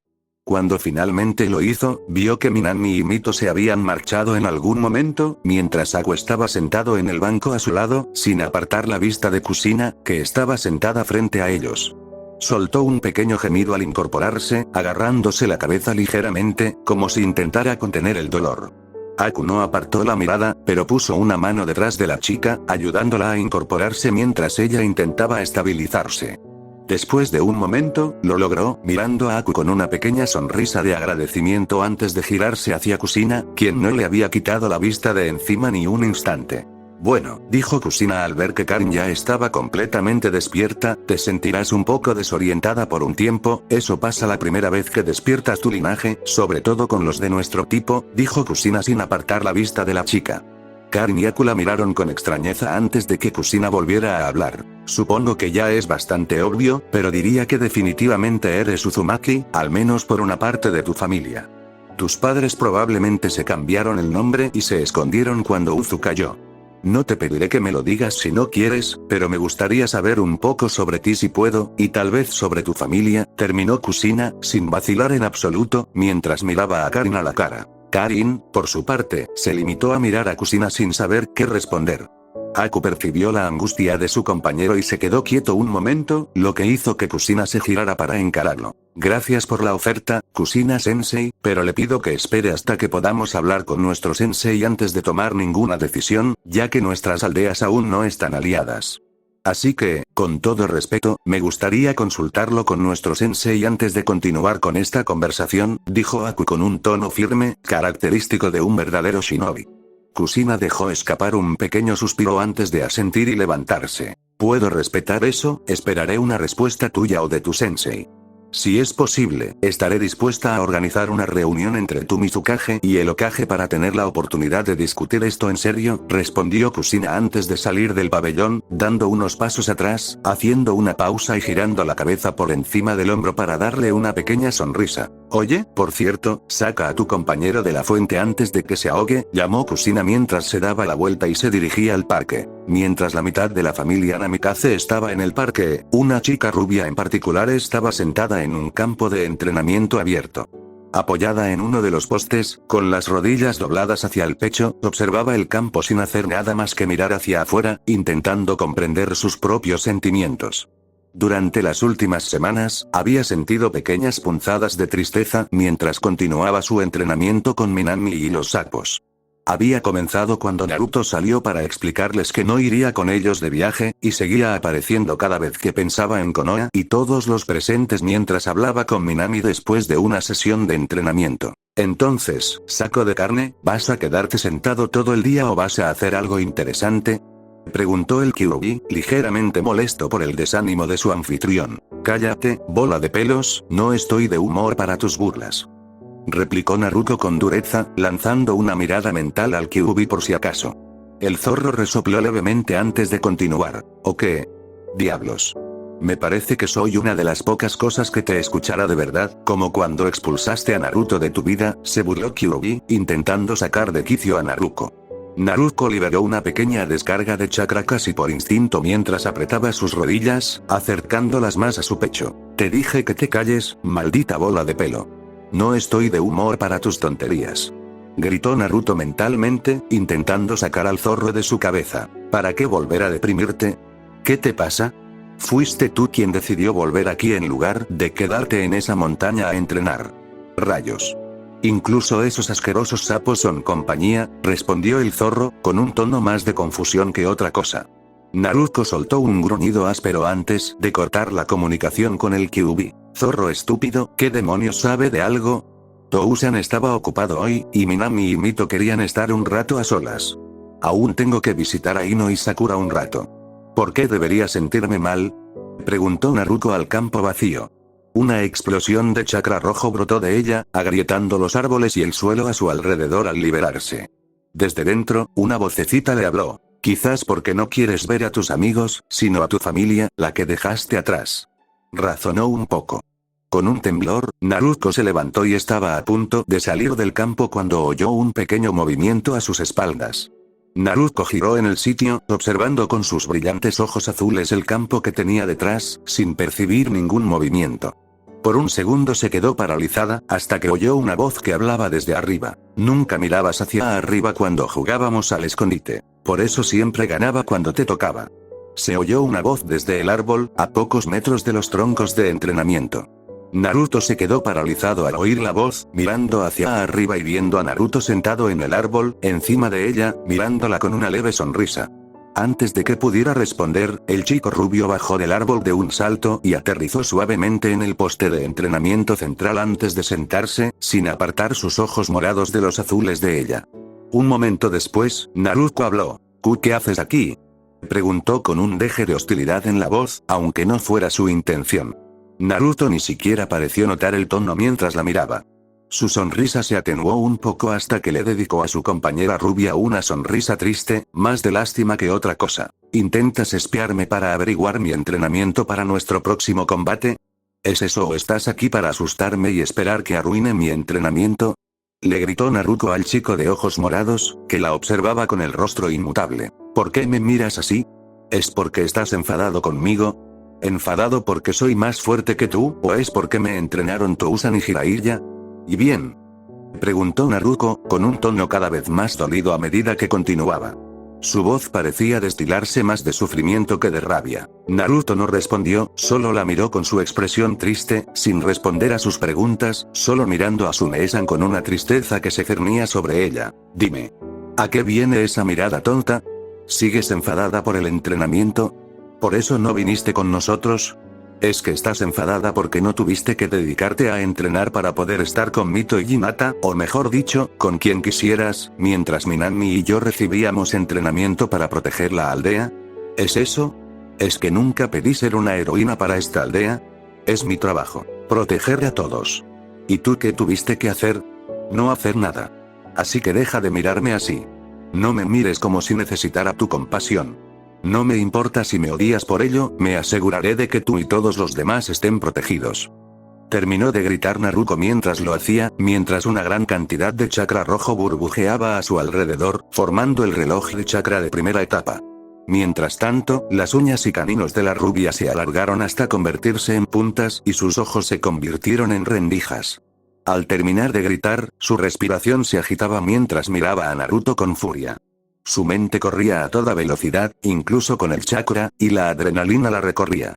Speaker 1: Cuando finalmente lo hizo, vio que Minami y Mito se habían marchado en algún momento, mientras Aku estaba sentado en el banco a su lado, sin apartar la vista de Kusina, que estaba sentada frente a ellos. Soltó un pequeño gemido al incorporarse, agarrándose la cabeza ligeramente, como si intentara contener el dolor. Aku no apartó la mirada, pero puso una mano detrás de la chica, ayudándola a incorporarse mientras ella intentaba estabilizarse. Después de un momento, lo logró, mirando a Aku con una pequeña sonrisa de agradecimiento antes de girarse hacia Kusina, quien no le había quitado la vista de encima ni un instante. Bueno, dijo Kusina al ver que Karin ya estaba completamente despierta, te sentirás un poco desorientada por un tiempo, eso pasa la primera vez que despiertas tu linaje, sobre todo con los de nuestro tipo, dijo Kusina sin apartar la vista de la chica. Karin y Aku la miraron con extrañeza antes de que Kusina volviera a hablar. Supongo que ya es bastante obvio, pero diría que definitivamente eres Uzumaki, al menos por una parte de tu familia. Tus padres probablemente se cambiaron el nombre y se escondieron cuando Uzu cayó. No te pediré que me lo digas si no quieres, pero me gustaría saber un poco sobre ti si puedo, y tal vez sobre tu familia, terminó Kusina, sin vacilar en absoluto, mientras miraba a Karin a la cara. Karin, por su parte, se limitó a mirar a Kusina sin saber qué responder. Aku percibió la angustia de su compañero y se quedó quieto un momento, lo que hizo que Kusina se girara para encararlo. Gracias por la oferta, Kusina-sensei, pero le pido que espere hasta que podamos hablar con nuestro sensei antes de tomar ninguna decisión, ya que nuestras aldeas aún no están aliadas. Así que, con todo respeto, me gustaría consultarlo con nuestro sensei antes de continuar con esta conversación, dijo Aku con un tono firme, característico de un verdadero shinobi. Kusina dejó escapar un pequeño suspiro antes de asentir y levantarse. Puedo respetar eso, esperaré una respuesta tuya o de tu sensei. Si es posible, estaré dispuesta a organizar una reunión entre tu Mizukage y el Hokage para tener la oportunidad de discutir esto en serio, respondió Kusina antes de salir del pabellón, dando unos pasos atrás, haciendo una pausa y girando la cabeza por encima del hombro para darle una pequeña sonrisa. Oye, por cierto, saca a tu compañero de la fuente antes de que se ahogue, llamó Kusina mientras se daba la vuelta y se dirigía al parque. Mientras la mitad de la familia Namikaze estaba en el parque, una chica rubia en particular estaba sentada en un campo de entrenamiento abierto. Apoyada en uno de los postes, con las rodillas dobladas hacia el pecho, observaba el campo sin hacer nada más que mirar hacia afuera, intentando comprender sus propios sentimientos. Durante las últimas semanas, había sentido pequeñas punzadas de tristeza mientras continuaba su entrenamiento con Minami y los sapos. Había comenzado cuando Naruto salió para explicarles que no iría con ellos de viaje, y seguía apareciendo cada vez que pensaba en Konoha y todos los presentes mientras hablaba con Minami después de una sesión de entrenamiento. Entonces, saco de carne, ¿vas a quedarte sentado todo el día o vas a hacer algo interesante?, preguntó el Kyuubi, ligeramente molesto por el desánimo de su anfitrión. Cállate, bola de pelos, no estoy de humor para tus burlas, replicó Naruto con dureza, lanzando una mirada mental al Kyuubi por si acaso. El zorro resopló levemente antes de continuar. ¿O qué? Diablos. Me parece que soy una de las pocas cosas que te escuchará de verdad, como cuando expulsaste a Naruto de tu vida, se burló Kyuubi, intentando sacar de quicio a Naruto. Naruto liberó una pequeña descarga de chakra casi por instinto mientras apretaba sus rodillas, acercándolas más a su pecho. Te dije que te calles, maldita bola de pelo. No estoy de humor para tus tonterías, gritó Naruto mentalmente, intentando sacar al zorro de su cabeza. ¿Para qué volver a deprimirte? ¿Qué te pasa? Fuiste tú quien decidió volver aquí en lugar de quedarte en esa montaña a entrenar. Rayos. Incluso esos asquerosos sapos son compañía, respondió el zorro, con un tono más de confusión que otra cosa. Naruto soltó un gruñido áspero antes de cortar la comunicación con el Kyuubi. Zorro estúpido, ¿qué demonios sabe de algo? Tousan estaba ocupado hoy, y Minami y Mito querían estar un rato a solas. Aún tengo que visitar a Ino y Sakura un rato. ¿Por qué debería sentirme mal? Preguntó Naruto al campo vacío. Una explosión de chakra rojo brotó de ella, agrietando los árboles y el suelo a su alrededor al liberarse. Desde dentro, una vocecita le habló. Quizás porque no quieres ver a tus amigos, sino a tu familia, la que dejaste atrás. Razonó un poco. Con un temblor, Naruto se levantó y estaba a punto de salir del campo cuando oyó un pequeño movimiento a sus espaldas. Naruto giró en el sitio, observando con sus brillantes ojos azules el campo que tenía detrás, sin percibir ningún movimiento. Por un segundo se quedó paralizada, hasta que oyó una voz que hablaba desde arriba. Nunca mirabas hacia arriba cuando jugábamos al escondite. Por eso siempre ganaba cuando te tocaba. Se oyó una voz desde el árbol, a pocos metros de los troncos de entrenamiento. Naruto se quedó paralizado al oír la voz, mirando hacia arriba y viendo a Naruto sentado en el árbol, encima de ella, mirándola con una leve sonrisa. Antes de que pudiera responder, el chico rubio bajó del árbol de un salto y aterrizó suavemente en el poste de entrenamiento central antes de sentarse, sin apartar sus ojos morados de los azules de ella. Un momento después, Naruto habló. ¿Qué haces aquí? Preguntó con un deje de hostilidad en la voz, aunque no fuera su intención. Naruto ni siquiera pareció notar el tono mientras la miraba. Su sonrisa se atenuó un poco hasta que le dedicó a su compañera rubia una sonrisa triste, más de lástima que otra cosa. ¿Intentas espiarme para averiguar mi entrenamiento para nuestro próximo combate? ¿Es eso o estás aquí para asustarme y esperar que arruine mi entrenamiento? Le gritó Naruto al chico de ojos morados, que la observaba con el rostro inmutable. ¿Por qué me miras así? ¿Es porque estás enfadado conmigo? ¿Enfadado porque soy más fuerte que tú, o es porque me entrenaron Tousan y Jiraiya? ¿Y bien? Preguntó Naruto, con un tono cada vez más dolido a medida que continuaba. Su voz parecía destilarse más de sufrimiento que de rabia. Naruto no respondió, solo la miró con su expresión triste, sin responder a sus preguntas, solo mirando a Sune-san con una tristeza que se cernía sobre ella. Dime. ¿A qué viene esa mirada tonta? ¿Sigues enfadada por el entrenamiento? ¿Por eso no viniste con nosotros? ¿Es que estás enfadada porque no tuviste que dedicarte a entrenar para poder estar con Mito y Hinata, o mejor dicho, con quien quisieras, mientras Minami y yo recibíamos entrenamiento para proteger la aldea? ¿Es eso? ¿Es que nunca pedí ser una heroína para esta aldea? Es mi trabajo, proteger a todos. ¿Y tú qué tuviste que hacer? No hacer nada. Así que deja de mirarme así. No me mires como si necesitara tu compasión. No me importa si me odias por ello, me aseguraré de que tú y todos los demás estén protegidos. Terminó de gritar Naruto mientras lo hacía, mientras una gran cantidad de chakra rojo burbujeaba a su alrededor, formando el reloj de chakra de primera etapa. Mientras tanto, las uñas y caninos de la rubia se alargaron hasta convertirse en puntas y sus ojos se convirtieron en rendijas. Al terminar de gritar, su respiración se agitaba mientras miraba a Naruto con furia. Su mente corría a toda velocidad, incluso con el chakra, y la adrenalina la recorría.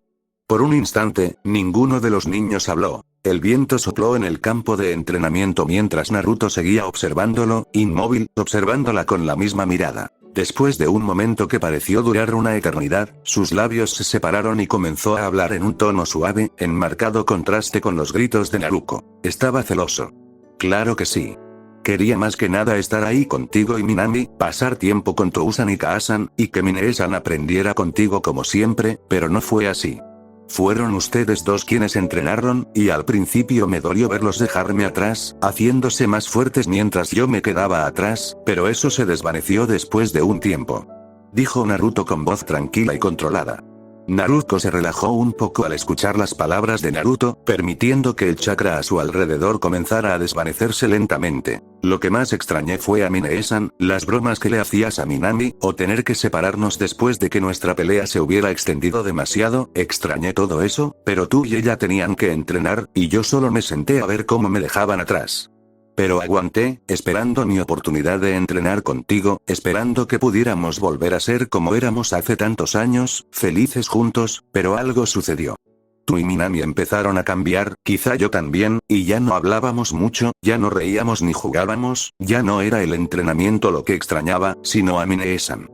Speaker 1: Por un instante, ninguno de los niños habló. El viento sopló en el campo de entrenamiento mientras Naruto seguía observándolo, inmóvil, observándola con la misma mirada. Después de un momento que pareció durar una eternidad, sus labios se separaron y comenzó a hablar en un tono suave, en marcado contraste con los gritos de Naruto. Estaba celoso. Claro que sí. Quería más que nada estar ahí contigo y Minami, pasar tiempo con Tousan y Kaasan, y que Minami-san aprendiera contigo como siempre, pero no fue así. Fueron ustedes dos quienes entrenaron, y al principio me dolió verlos dejarme atrás, haciéndose más fuertes mientras yo me quedaba atrás, pero eso se desvaneció después de un tiempo. Dijo Naruto con voz tranquila y controlada. Naruto se relajó un poco al escuchar las palabras de Naruto, permitiendo que el chakra a su alrededor comenzara a desvanecerse lentamente. Lo que más extrañé fue a Minami-san, las bromas que le hacías a Minami, o tener que separarnos después de que nuestra pelea se hubiera extendido demasiado. Extrañé todo eso, pero tú y ella tenían que entrenar, y yo solo me senté a ver cómo me dejaban atrás. Pero aguanté, esperando mi oportunidad de entrenar contigo, esperando que pudiéramos volver a ser como éramos hace tantos años, felices juntos, pero algo sucedió. Tú y Minami empezaron a cambiar, quizá yo también, y ya no hablábamos mucho, ya no reíamos ni jugábamos, ya no era el entrenamiento lo que extrañaba, sino a Minami-san.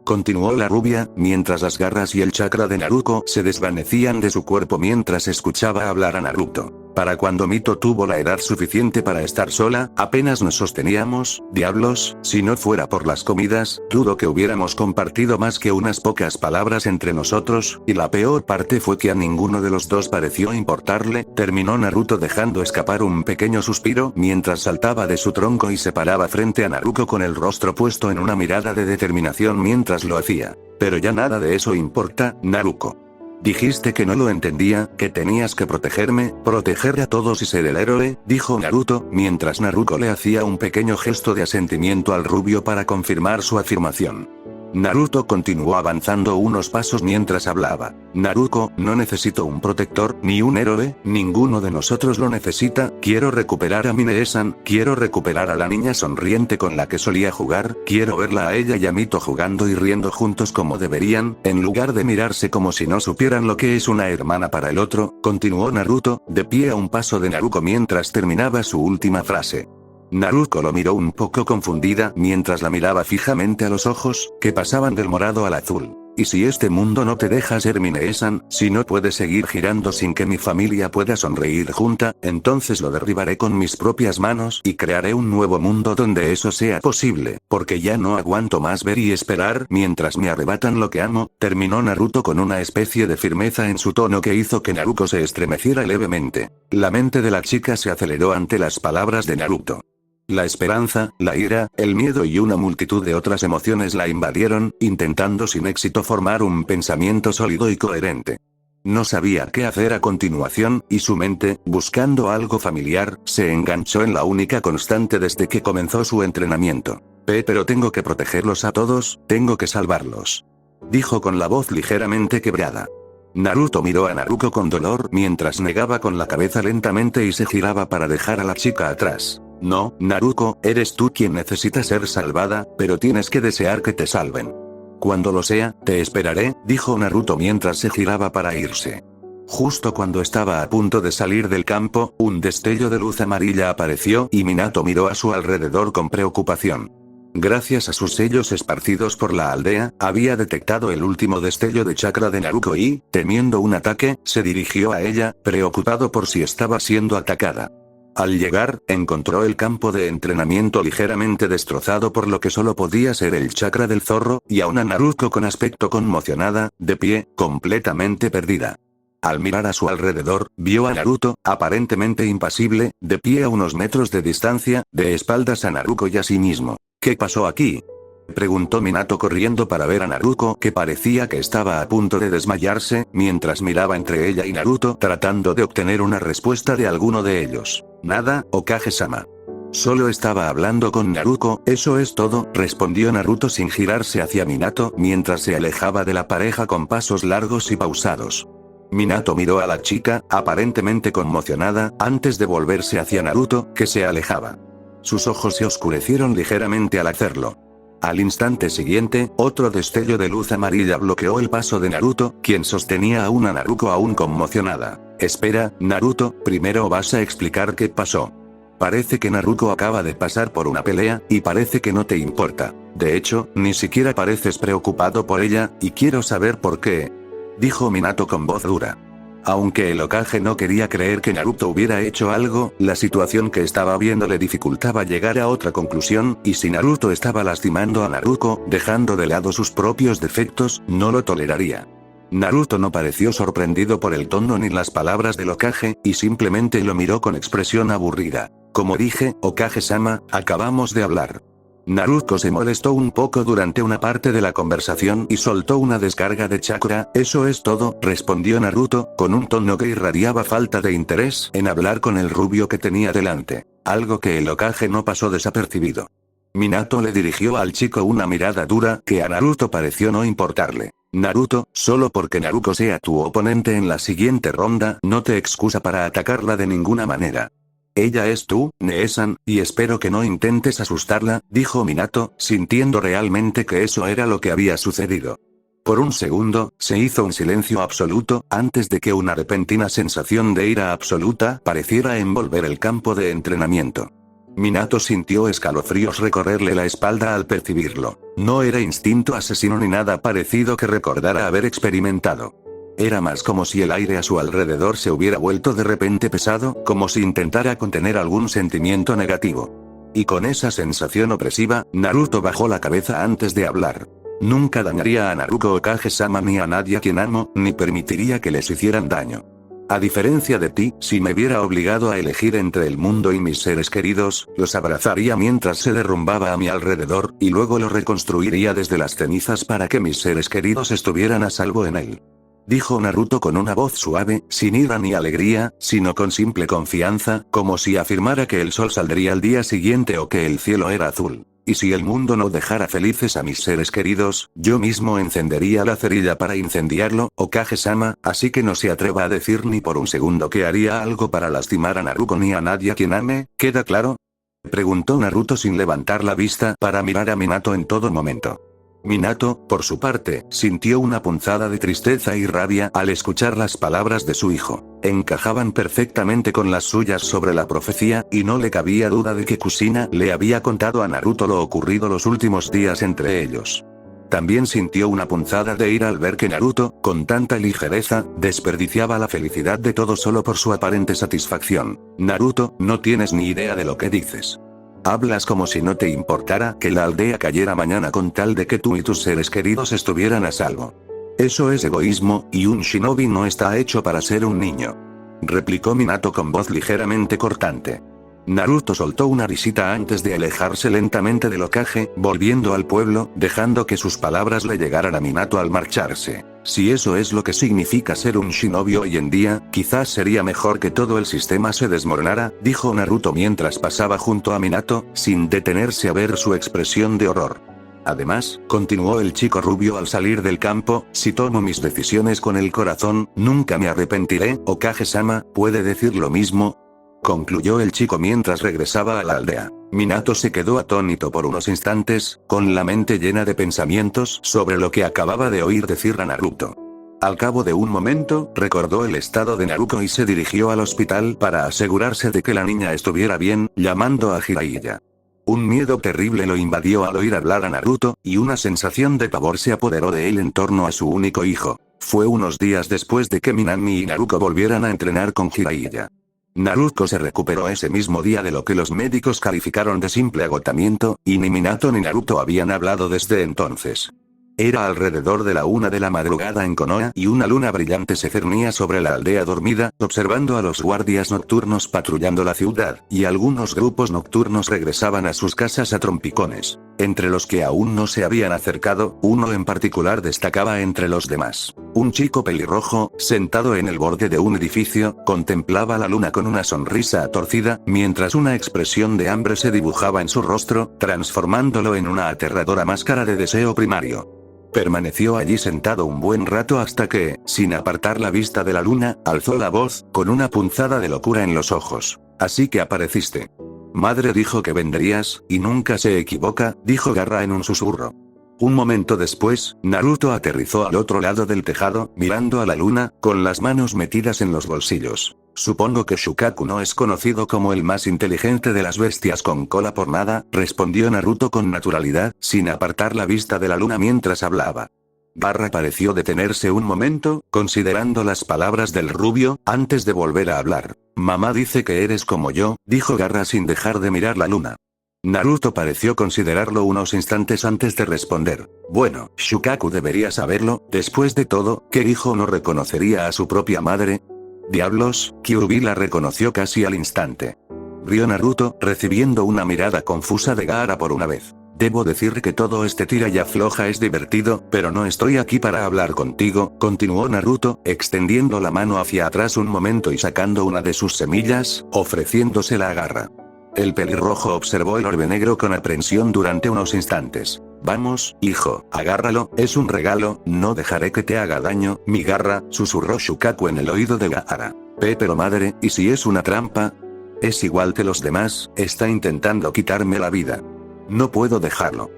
Speaker 1: Continuó la rubia, mientras las garras y el chakra de Naruto se desvanecían de su cuerpo mientras escuchaba hablar a Naruto. Para cuando Mito tuvo la edad suficiente para estar sola, apenas nos sosteníamos, diablos, si no fuera por las comidas, dudo que hubiéramos compartido más que unas pocas palabras entre nosotros, y la peor parte fue que a ninguno de los dos pareció importarle, terminó Naruto dejando escapar un pequeño suspiro mientras saltaba de su tronco y se paraba frente a Naruto con el rostro puesto en una mirada de determinación mientras lo hacía. Pero ya nada de eso importa, Naruto. Dijiste que no lo entendía, que tenías que protegerme, proteger a todos y ser el héroe, dijo Naruto, mientras Naruto le hacía un pequeño gesto de asentimiento al rubio para confirmar su afirmación. Naruto continuó avanzando unos pasos mientras hablaba. Naruto, no necesito un protector, ni un héroe, ninguno de nosotros lo necesita, quiero recuperar a Minami-san, quiero recuperar a la niña sonriente con la que solía jugar, quiero verla a ella y a Mito jugando y riendo juntos como deberían, en lugar de mirarse como si no supieran lo que es una hermana para el otro, continuó Naruto, de pie a un paso de Naruto mientras terminaba su última frase. Naruto lo miró un poco confundida mientras la miraba fijamente a los ojos, que pasaban del morado al azul. Y si este mundo no te deja ser Minami-san, si no puedes seguir girando sin que mi familia pueda sonreír junta, entonces lo derribaré con mis propias manos y crearé un nuevo mundo donde eso sea posible, porque ya no aguanto más ver y esperar mientras me arrebatan lo que amo, terminó Naruto con una especie de firmeza en su tono que hizo que Naruto se estremeciera levemente. La mente de la chica se aceleró ante las palabras de Naruto. La esperanza, la ira, el miedo y una multitud de otras emociones la invadieron, intentando sin éxito formar un pensamiento sólido y coherente. No sabía qué hacer a continuación, y su mente, buscando algo familiar, se enganchó en la única constante desde que comenzó su entrenamiento. Pero tengo que protegerlos a todos, tengo que salvarlos. Dijo con la voz ligeramente quebrada. Naruto miró a Naruto con dolor mientras negaba con la cabeza lentamente y se giraba para dejar a la chica atrás. No, Naruto, eres tú quien necesita ser salvada, pero tienes que desear que te salven. Cuando lo sea, te esperaré, dijo Naruto mientras se giraba para irse. Justo cuando estaba a punto de salir del campo, un destello de luz amarilla apareció y Minato miró a su alrededor con preocupación. Gracias a sus sellos esparcidos por la aldea, había detectado el último destello de chakra de Naruto y, temiendo un ataque, se dirigió a ella, preocupado por si estaba siendo atacada. Al llegar, encontró el campo de entrenamiento ligeramente destrozado por lo que solo podía ser el chakra del zorro, y a una Naruto con aspecto conmocionada, de pie, completamente perdida. Al mirar a su alrededor, vio a Naruto, aparentemente impasible, de pie a unos metros de distancia, de espaldas a Naruto y a sí mismo. ¿Qué pasó aquí?, preguntó Minato corriendo para ver a Naruto, que parecía que estaba a punto de desmayarse, mientras miraba entre ella y Naruto tratando de obtener una respuesta de alguno de ellos. Nada, Hokage-sama. Solo estaba hablando con Naruto, eso es todo, respondió Naruto sin girarse hacia Minato mientras se alejaba de la pareja con pasos largos y pausados. Minato miró a la chica, aparentemente conmocionada, antes de volverse hacia Naruto, que se alejaba. Sus ojos se oscurecieron ligeramente al hacerlo. Al instante siguiente, otro destello de luz amarilla bloqueó el paso de Naruto, quien sostenía a una Naruto aún conmocionada. Espera, Naruto, primero vas a explicar qué pasó. Parece que Naruto acaba de pasar por una pelea, y parece que no te importa. De hecho, ni siquiera pareces preocupado por ella, y quiero saber por qué. Dijo Minato con voz dura. Aunque el Hokage no quería creer que Naruto hubiera hecho algo, la situación que estaba viendo le dificultaba llegar a otra conclusión, y si Naruto estaba lastimando a Naruto, dejando de lado sus propios defectos, no lo toleraría. Naruto no pareció sorprendido por el tono ni las palabras del Hokage, y simplemente lo miró con expresión aburrida. Como dije, Hokage-sama, acabamos de hablar. Naruto se molestó un poco durante una parte de la conversación y soltó una descarga de chakra. Eso es todo, respondió Naruto, con un tono que irradiaba falta de interés en hablar con el rubio que tenía delante. Algo que el Hokage no pasó desapercibido. Minato le dirigió al chico una mirada dura que a Naruto pareció no importarle. Naruto, solo porque Naruto sea tu oponente en la siguiente ronda, no te excusa para atacarla de ninguna manera. Ella es tú, Nee-san, y espero que no intentes asustarla, dijo Minato, sintiendo realmente que eso era lo que había sucedido. Por un segundo, se hizo un silencio absoluto, antes de que una repentina sensación de ira absoluta pareciera envolver el campo de entrenamiento. Minato sintió escalofríos recorrerle la espalda al percibirlo. No era instinto asesino ni nada parecido que recordara haber experimentado. Era más como si el aire a su alrededor se hubiera vuelto de repente pesado, como si intentara contener algún sentimiento negativo. Y con esa sensación opresiva, Naruto bajó la cabeza antes de hablar. Nunca dañaría a Naruto o Kage-sama ni a nadie a quien amo, ni permitiría que les hicieran daño. A diferencia de ti, si me viera obligado a elegir entre el mundo y mis seres queridos, los abrazaría mientras se derrumbaba a mi alrededor, y luego lo reconstruiría desde las cenizas para que mis seres queridos estuvieran a salvo en él. Dijo Naruto con una voz suave, sin ira ni alegría, sino con simple confianza, como si afirmara que el sol saldría al día siguiente o que el cielo era azul. Y si el mundo no dejara felices a mis seres queridos, yo mismo encendería la cerilla para incendiarlo, Kage-sama, así que no se atreva a decir ni por un segundo que haría algo para lastimar a Naruto ni a nadie a quien ame, ¿queda claro? Preguntó Naruto sin levantar la vista para mirar a Minato en todo momento. Minato, por su parte, sintió una punzada de tristeza y rabia al escuchar las palabras de su hijo. Encajaban perfectamente con las suyas sobre la profecía, y no le cabía duda de que Kushina le había contado a Naruto lo ocurrido los últimos días entre ellos. También sintió una punzada de ira al ver que Naruto, con tanta ligereza, desperdiciaba la felicidad de todos solo por su aparente satisfacción. Naruto, no tienes ni idea de lo que dices. Hablas como si no te importara que la aldea cayera mañana con tal de que tú y tus seres queridos estuvieran a salvo. Eso es egoísmo, y un shinobi no está hecho para ser un niño. Replicó Minato con voz ligeramente cortante. Naruto soltó una risita antes de alejarse lentamente del Hokage, volviendo al pueblo, dejando que sus palabras le llegaran a Minato al marcharse. Si eso es lo que significa ser un shinobi hoy en día, quizás sería mejor que todo el sistema se desmoronara, dijo Naruto mientras pasaba junto a Minato, sin detenerse a ver su expresión de horror. Además, continuó el chico rubio al salir del campo, si tomo mis decisiones con el corazón, nunca me arrepentiré, Kage-sama, ¿puede decir lo mismo? Concluyó el chico mientras regresaba a la aldea. Minato se quedó atónito por unos instantes, con la mente llena de pensamientos sobre lo que acababa de oír decir a Naruto. Al cabo de un momento, recordó el estado de Naruto y se dirigió al hospital para asegurarse de que la niña estuviera bien, llamando a Jiraiya. Un miedo terrible lo invadió al oír hablar a Naruto, y una sensación de pavor se apoderó de él en torno a su único hijo. Fue unos días después de que Minami y Naruto volvieran a entrenar con Jiraiya. Naruto se recuperó ese mismo día de lo que los médicos calificaron de simple agotamiento, y ni Minato ni Naruto habían hablado desde entonces. Era alrededor de la 1 de la madrugada en Konoha y una luna brillante se cernía sobre la aldea dormida, observando a los guardias nocturnos patrullando la ciudad, y algunos grupos nocturnos regresaban a sus casas a trompicones. Entre los que aún no se habían acercado, uno en particular destacaba entre los demás. Un chico pelirrojo, sentado en el borde de un edificio, contemplaba la luna con una sonrisa torcida, mientras una expresión de hambre se dibujaba en su rostro, transformándolo en una aterradora máscara de deseo primario. Permaneció allí sentado un buen rato hasta que, sin apartar la vista de la luna, alzó la voz, con una punzada de locura en los ojos. Así que apareciste. Madre dijo que vendrías, y nunca se equivoca, dijo Gaara en un susurro. Un momento después, Naruto aterrizó al otro lado del tejado, mirando a la luna, con las manos metidas en los bolsillos. Supongo que Shukaku no es conocido como el más inteligente de las bestias con cola por nada, respondió Naruto con naturalidad, sin apartar la vista de la luna mientras hablaba. Gaara pareció detenerse un momento, considerando las palabras del rubio, antes de volver a hablar. Mamá dice que eres como yo, dijo Gaara sin dejar de mirar la luna. Naruto pareció considerarlo unos instantes antes de responder. Bueno, Shukaku debería saberlo, después de todo, ¿qué hijo no reconocería a su propia madre? Diablos, Kyuubi la reconoció casi al instante. Rió Naruto, recibiendo una mirada confusa de Gaara por una vez. Debo decir que todo este tira y afloja es divertido, pero no estoy aquí para hablar contigo, continuó Naruto, extendiendo la mano hacia atrás un momento y sacando una de sus semillas, ofreciéndosela a Gaara. El pelirrojo observó el orbe negro con aprensión durante unos instantes. Vamos, hijo, agárralo, es un regalo, no dejaré que te haga daño, mi Gaara, susurró Shukaku en el oído de Gaara. Pero madre, ¿y si es una trampa? Es igual que los demás, está intentando quitarme la vida. No puedo dejarlo.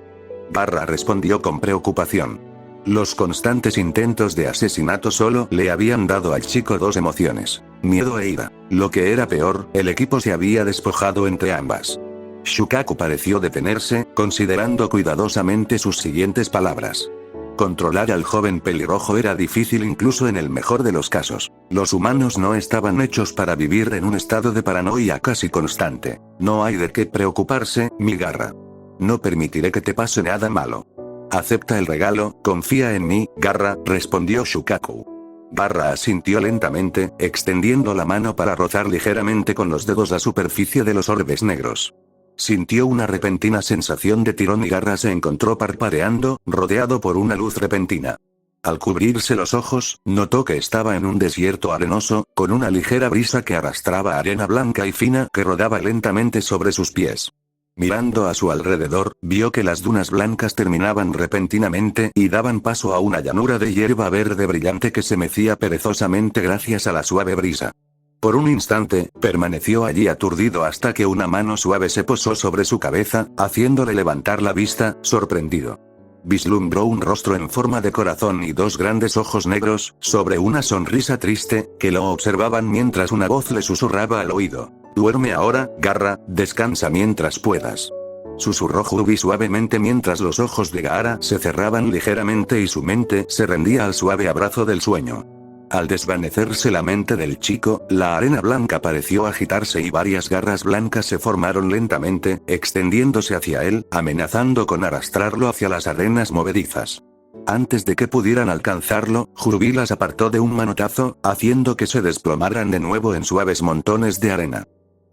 Speaker 1: Garra respondió con preocupación. Los constantes intentos de asesinato solo le habían dado al chico dos emociones: miedo e ira. Lo que era peor, el equipo se había despojado entre ambas. Shukaku pareció detenerse, considerando cuidadosamente sus siguientes palabras. Controlar al joven pelirrojo era difícil incluso en el mejor de los casos. Los humanos no estaban hechos para vivir en un estado de paranoia casi constante. No hay de qué preocuparse, mi Garra. No permitiré que te pase nada malo. Acepta el regalo, confía en mí, Garra, respondió Shukaku. Garra asintió lentamente, extendiendo la mano para rozar ligeramente con los dedos la superficie de los orbes negros. Sintió una repentina sensación de tirón y Garra se encontró parpadeando, rodeado por una luz repentina. Al cubrirse los ojos, notó que estaba en un desierto arenoso, con una ligera brisa que arrastraba arena blanca y fina que rodaba lentamente sobre sus pies. Mirando a su alrededor, vio que las dunas blancas terminaban repentinamente y daban paso a una llanura de hierba verde brillante que se mecía perezosamente gracias a la suave brisa. Por un instante, permaneció allí aturdido hasta que una mano suave se posó sobre su cabeza, haciéndole levantar la vista, sorprendido. Vislumbró un rostro en forma de corazón y dos grandes ojos negros, sobre una sonrisa triste, que lo observaban mientras una voz le susurraba al oído. «Duerme ahora, Garra, descansa mientras puedas». Susurró Hubi suavemente mientras los ojos de Gaara se cerraban ligeramente y su mente se rendía al suave abrazo del sueño. Al desvanecerse la mente del chico, la arena blanca pareció agitarse y varias garras blancas se formaron lentamente, extendiéndose hacia él, amenazando con arrastrarlo hacia las arenas movedizas. Antes de que pudieran alcanzarlo, Hubi las apartó de un manotazo, haciendo que se desplomaran de nuevo en suaves montones de arena.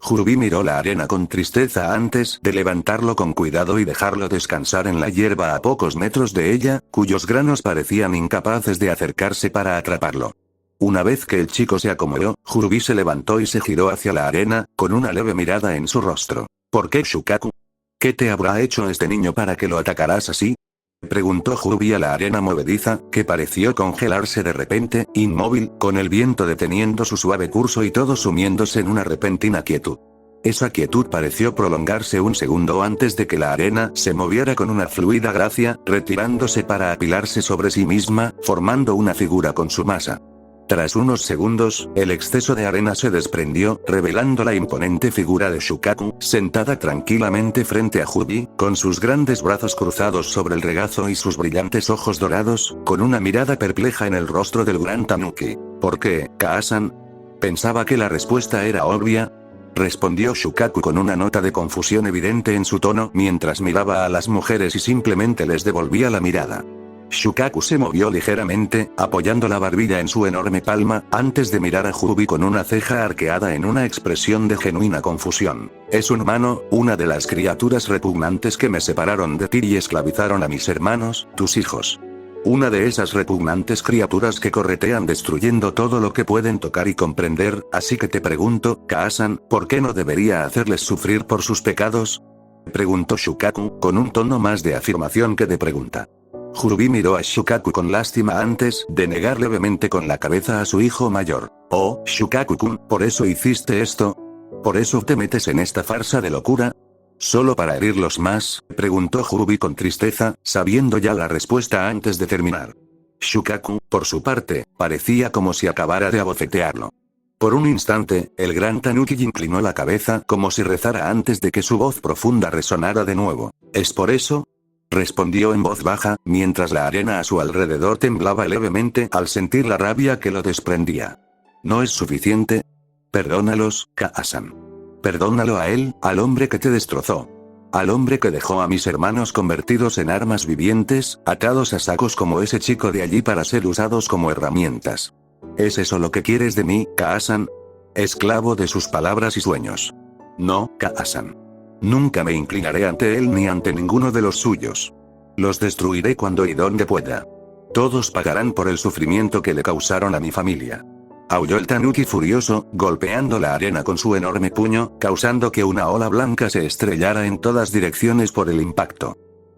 Speaker 1: Hubi miró la arena con tristeza antes de levantarlo con cuidado y dejarlo descansar en la hierba a pocos metros de ella, cuyos granos parecían incapaces de acercarse para atraparlo. Una vez que el chico se acomodó, Hubi se levantó y se giró hacia la arena, con una leve mirada en su rostro. ¿Por qué, Shukaku? ¿Qué te habrá hecho este niño para que lo atacarás así? Preguntó Hubi a la arena movediza, que pareció congelarse de repente, inmóvil, con el viento deteniendo su suave curso y todo sumiéndose en una repentina quietud. Esa quietud pareció prolongarse un segundo antes de que la arena se moviera con una fluida gracia, retirándose para apilarse sobre sí misma, formando una figura con su masa. Tras unos segundos, el exceso de arena se desprendió, revelando la imponente figura de Shukaku, sentada tranquilamente frente a Hubi, con sus grandes brazos cruzados sobre el regazo y sus brillantes ojos dorados, con una mirada perpleja en el rostro del gran Tanuki. ¿Por qué, Kaasan? Pensaba que la respuesta era obvia. Respondió Shukaku con una nota de confusión evidente en su tono mientras miraba a las mujeres y simplemente les devolvía la mirada. Shukaku se movió ligeramente, apoyando la barbilla en su enorme palma, antes de mirar a Hubi con una ceja arqueada en una expresión de genuina confusión. Es un humano, una de las criaturas repugnantes que me separaron de ti y esclavizaron a mis hermanos, tus hijos. Una de esas repugnantes criaturas que corretean destruyendo todo lo que pueden tocar y comprender, así que te pregunto, Kaasan, ¿por qué no debería hacerles sufrir por sus pecados? Preguntó Shukaku, con un tono más de afirmación que de pregunta. Hubi miró a Shukaku con lástima antes de negar levemente con la cabeza a su hijo mayor. «Oh, Shukaku-kun, ¿por eso hiciste esto? ¿Por eso te metes en esta farsa de locura? ¿Solo para herirlos más?», preguntó Hubi con tristeza, sabiendo ya la respuesta antes de terminar. Shukaku, por su parte, parecía como si acabara de abofetearlo. Por un instante, el gran Tanuki inclinó la cabeza como si rezara antes de que su voz profunda resonara de nuevo. «¿Es por eso?», respondió en voz baja, mientras la arena a su alrededor temblaba levemente al sentir la rabia que lo desprendía. ¿No es suficiente? Perdónalos, Kaasan. Perdónalo a él, al hombre que te destrozó. Al hombre que dejó a mis hermanos convertidos en armas vivientes, atados a sacos como ese chico de allí para ser usados como herramientas. ¿Es eso lo que quieres de mí, Kaasan? Esclavo de sus palabras y sueños. No, Kaasan. Nunca me inclinaré ante él ni ante ninguno de los suyos. Los destruiré cuando y donde pueda. Todos pagarán por el sufrimiento que le causaron a mi familia. Aulló el Tanuki furioso, golpeando la arena con su enorme puño, causando que una ola blanca se estrellara en todas direcciones por el impacto.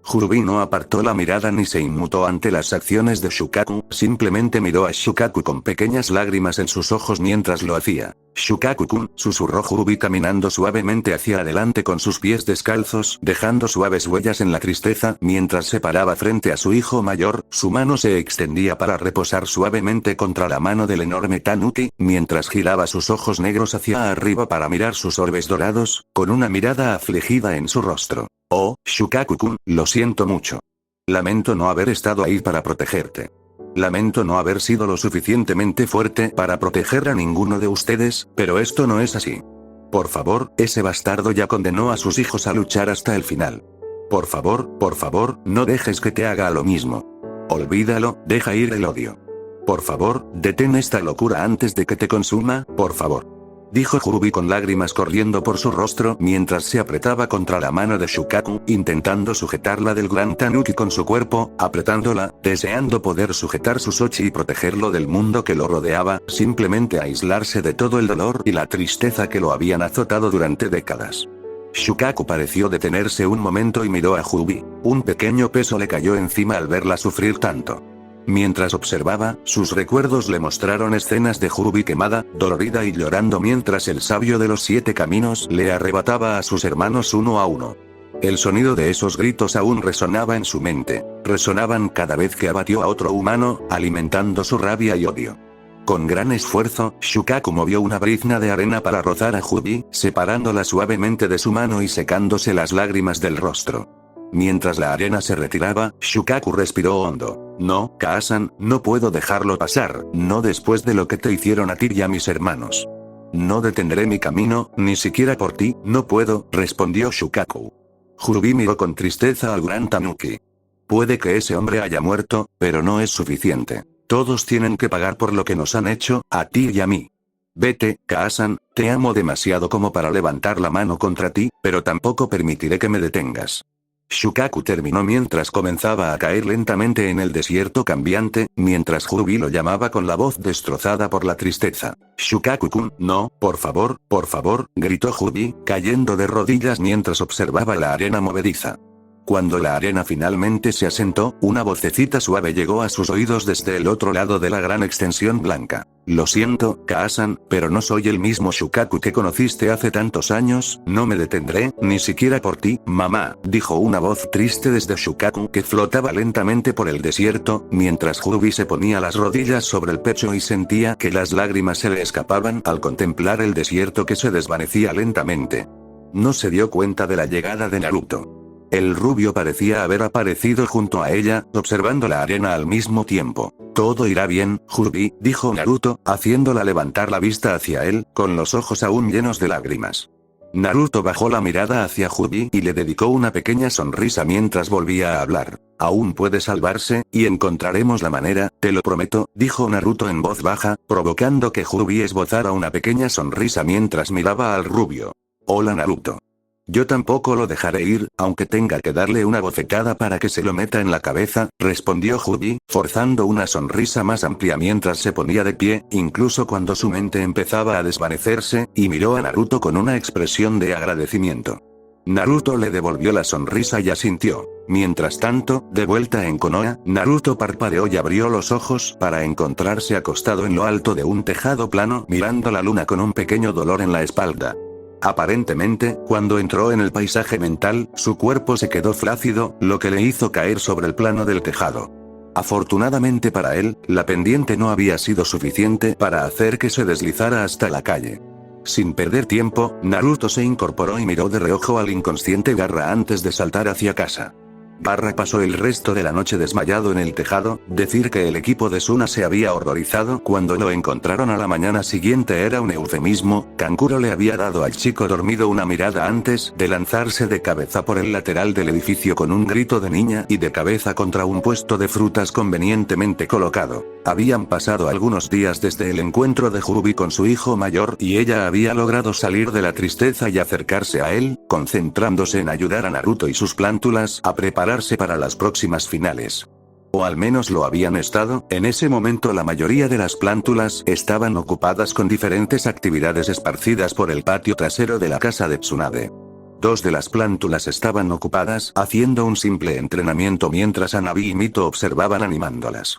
Speaker 1: Hrubi no apartó la mirada ni se inmutó ante las acciones de Shukaku, simplemente miró a Shukaku con pequeñas lágrimas en sus ojos mientras lo hacía. Shukaku-kun, susurró Hrubi caminando suavemente hacia adelante con sus pies descalzos, dejando suaves huellas en la tristeza, mientras se paraba frente a su hijo mayor, su mano se extendía para reposar suavemente contra la mano del enorme tanuki, mientras giraba sus ojos negros hacia arriba para mirar sus orbes dorados, con una mirada afligida en su rostro. Oh, Shukaku-kun, lo siento mucho. Lamento no haber estado ahí para protegerte. Lamento no haber sido lo suficientemente fuerte para proteger a ninguno de ustedes, pero esto no es así. Por favor, ese bastardo ya condenó a sus hijos a luchar hasta el final. Por favor, no dejes que te haga lo mismo. Olvídalo, deja ir el odio. Por favor, detén esta locura antes de que te consuma, por favor. Dijo Hrubi con lágrimas corriendo por su rostro mientras se apretaba contra la mano de Shukaku, intentando sujetarla del gran tanuki con su cuerpo, apretándola, deseando poder sujetar su Sochi y protegerlo del mundo que lo rodeaba, simplemente aislarse de todo el dolor y la tristeza que lo habían azotado durante décadas. Shukaku pareció detenerse un momento y miró a Hrubi. Un pequeño peso le cayó encima al verla sufrir tanto. Mientras observaba, sus recuerdos le mostraron escenas de Hrubi quemada, dolorida y llorando mientras el sabio de los 7 caminos le arrebataba a sus hermanos uno a uno. El sonido de esos gritos aún resonaba en su mente, resonaban cada vez que abatió a otro humano, alimentando su rabia y odio. Con gran esfuerzo, Shukaku movió una brizna de arena para rozar a Hrubi, separándola suavemente de su mano y secándose las lágrimas del rostro. Mientras la arena se retiraba, Shukaku respiró hondo. No, Kaasan, no puedo dejarlo pasar, no después de lo que te hicieron a ti y a mis hermanos. No detendré mi camino, ni siquiera por ti, no puedo, respondió Shukaku. Hrubi miró con tristeza al gran tanuki. Puede que ese hombre haya muerto, pero no es suficiente. Todos tienen que pagar por lo que nos han hecho, a ti y a mí. Vete, Kaasan, te amo demasiado como para levantar la mano contra ti, pero tampoco permitiré que me detengas. Shukaku terminó mientras comenzaba a caer lentamente en el desierto cambiante, mientras Hrubi lo llamaba con la voz destrozada por la tristeza. Shukaku-kun, no, por favor, gritó Hrubi, cayendo de rodillas mientras observaba la arena movediza. Cuando la arena finalmente se asentó, una vocecita suave llegó a sus oídos desde el otro lado de la gran extensión blanca. Lo siento, Kaasan, pero no soy el mismo Shukaku que conociste hace tantos años, no me detendré, ni siquiera por ti, mamá, dijo una voz triste desde Shukaku que flotaba lentamente por el desierto, mientras Hrubi se ponía las rodillas sobre el pecho y sentía que las lágrimas se le escapaban al contemplar el desierto que se desvanecía lentamente. No se dio cuenta de la llegada de Naruto. El rubio parecía haber aparecido junto a ella, observando la arena al mismo tiempo. Todo irá bien, Hrubi, dijo Naruto, haciéndola levantar la vista hacia él, con los ojos aún llenos de lágrimas. Naruto bajó la mirada hacia Hrubi y le dedicó una pequeña sonrisa mientras volvía a hablar. Aún puede salvarse, y encontraremos la manera, te lo prometo, dijo Naruto en voz baja, provocando que Hrubi esbozara una pequeña sonrisa mientras miraba al rubio. Hola Naruto. Yo tampoco lo dejaré ir, aunque tenga que darle una bofetada para que se lo meta en la cabeza, respondió Hrubi, forzando una sonrisa más amplia mientras se ponía de pie, incluso cuando su mente empezaba a desvanecerse, y miró a Naruto con una expresión de agradecimiento. Naruto le devolvió la sonrisa y asintió. Mientras tanto, de vuelta en Konoha, Naruto parpadeó y abrió los ojos para encontrarse acostado en lo alto de un tejado plano mirando la luna con un pequeño dolor en la espalda. Aparentemente, cuando entró en el paisaje mental, su cuerpo se quedó flácido, lo que le hizo caer sobre el plano del tejado. Afortunadamente para él, la pendiente no había sido suficiente para hacer que se deslizara hasta la calle. Sin perder tiempo, Naruto se incorporó y miró de reojo al inconsciente Garra antes de saltar hacia casa. Garra pasó el resto de la noche desmayado en el tejado, decir que el equipo de Suna se había horrorizado cuando lo encontraron a la mañana siguiente era un eufemismo. Kankuro le había dado al chico dormido una mirada antes de lanzarse de cabeza por el lateral del edificio con un grito de niña y de cabeza contra un puesto de frutas convenientemente colocado. Habían pasado algunos días desde el encuentro de Hrubi con su hijo mayor y ella había logrado salir de la tristeza y acercarse a él, concentrándose en ayudar a Naruto y sus plántulas a prepararse para las próximas finales. O al menos lo habían estado, en ese momento la mayoría de las plántulas estaban ocupadas con diferentes actividades esparcidas por el patio trasero de la casa de Tsunade. 2 de las plántulas estaban ocupadas haciendo un simple entrenamiento mientras Hanabi y Mito observaban animándolas.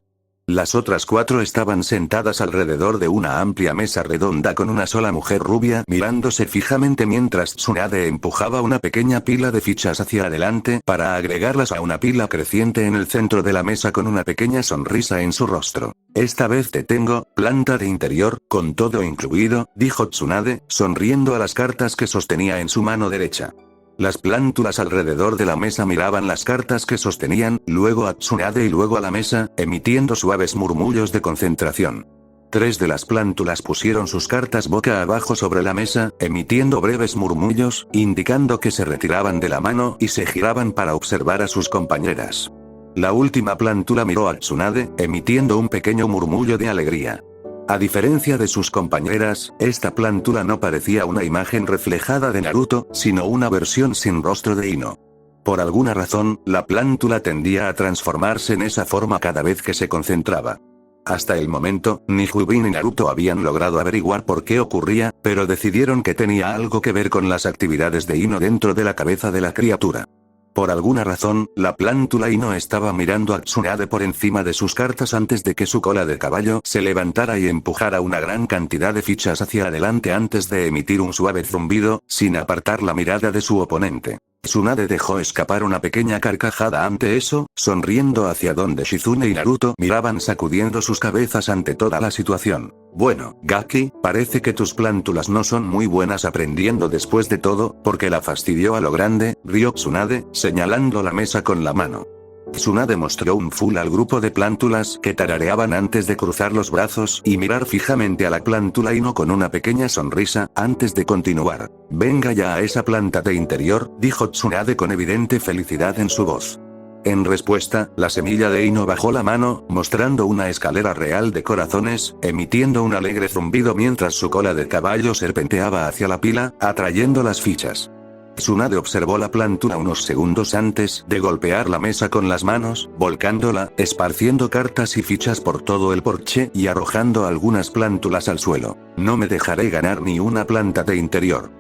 Speaker 1: Las otras 4 estaban sentadas alrededor de una amplia mesa redonda con una sola mujer rubia mirándose fijamente mientras Tsunade empujaba una pequeña pila de fichas hacia adelante para agregarlas a una pila creciente en el centro de la mesa con una pequeña sonrisa en su rostro. Esta vez te tengo, planta de interior, con todo incluido, dijo Tsunade, sonriendo a las cartas que sostenía en su mano derecha. Las plántulas alrededor de la mesa miraban las cartas que sostenían, luego a Tsunade y luego a la mesa, emitiendo suaves murmullos de concentración. 3 de las plántulas pusieron sus cartas boca abajo sobre la mesa, emitiendo breves murmullos, indicando que se retiraban de la mano y se giraban para observar a sus compañeras. La última plántula miró a Tsunade, emitiendo un pequeño murmullo de alegría. A diferencia de sus compañeras, esta plántula no parecía una imagen reflejada de Naruto, sino una versión sin rostro de Ino. Por alguna razón, la plántula tendía a transformarse en esa forma cada vez que se concentraba. Hasta el momento, ni Hyuubi ni Naruto habían logrado averiguar por qué ocurría, pero decidieron que tenía algo que ver con las actividades de Ino dentro de la cabeza de la criatura. Por alguna razón, la plántula Ino estaba mirando a Tsunade por encima de sus cartas antes de que su cola de caballo se levantara y empujara una gran cantidad de fichas hacia adelante antes de emitir un suave zumbido, sin apartar la mirada de su oponente. Tsunade dejó escapar una pequeña carcajada ante eso, sonriendo hacia donde Shizune y Naruto miraban sacudiendo sus cabezas ante toda la situación. Bueno, Gaki, parece que tus plántulas no son muy buenas aprendiendo después de todo, porque la fastidió a lo grande, rió Tsunade, señalando la mesa con la mano. Tsunade mostró un full al grupo de plántulas que tarareaban antes de cruzar los brazos y mirar fijamente a la plántula Ino con una pequeña sonrisa, antes de continuar. Venga ya a esa planta de interior, dijo Tsunade con evidente felicidad en su voz. En respuesta, la semilla de Ino bajó la mano, mostrando una escalera real de corazones, emitiendo un alegre zumbido mientras su cola de caballo serpenteaba hacia la pila, atrayendo las fichas. Tsunade observó la plántula unos segundos antes de golpear la mesa con las manos, volcándola, esparciendo cartas y fichas por todo el porche y arrojando algunas plántulas al suelo. No me dejaré ganar ni una planta de interior.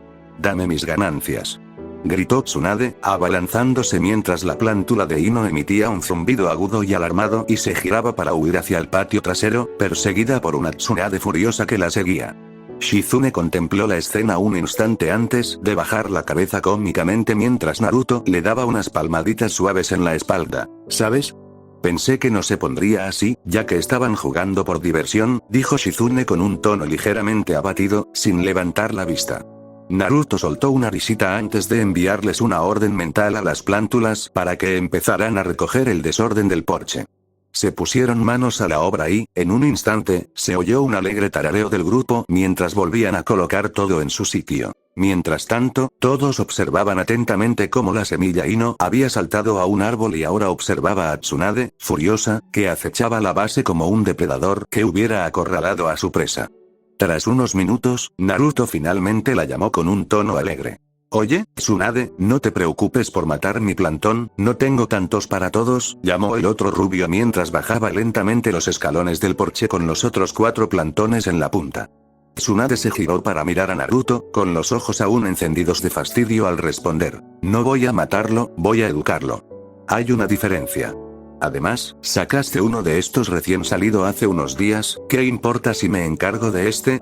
Speaker 1: Dame mis ganancias. Gritó Tsunade, abalanzándose mientras la plántula de Ino emitía un zumbido agudo y alarmado y se giraba para huir hacia el patio trasero, perseguida por una Tsunade furiosa que la seguía. Shizune contempló la escena un instante antes de bajar la cabeza cómicamente mientras Naruto le daba unas palmaditas suaves en la espalda. ¿Sabes? Pensé que no se pondría así, ya que estaban jugando por diversión, dijo Shizune con un tono ligeramente abatido, sin levantar la vista. Naruto soltó una risita antes de enviarles una orden mental a las plántulas para que empezaran a recoger el desorden del porche. Se pusieron manos a la obra y, en un instante, se oyó un alegre tarareo del grupo mientras volvían a colocar todo en su sitio. Mientras tanto, todos observaban atentamente cómo la semilla Ino había saltado a un árbol y ahora observaba a Tsunade, furiosa, que acechaba la base como un depredador que hubiera acorralado a su presa. Tras unos minutos, Naruto finalmente la llamó con un tono alegre. Oye, Tsunade, no te preocupes por matar mi plantón, no tengo tantos para todos, llamó el otro rubio mientras bajaba lentamente los escalones del porche con los otros 4 plantones en la punta. Tsunade se giró para mirar a Naruto, con los ojos aún encendidos de fastidio al responder. No voy a matarlo, voy a educarlo. Hay una diferencia. Además, sacaste uno de estos recién salido hace unos días, ¿qué importa si me encargo de este?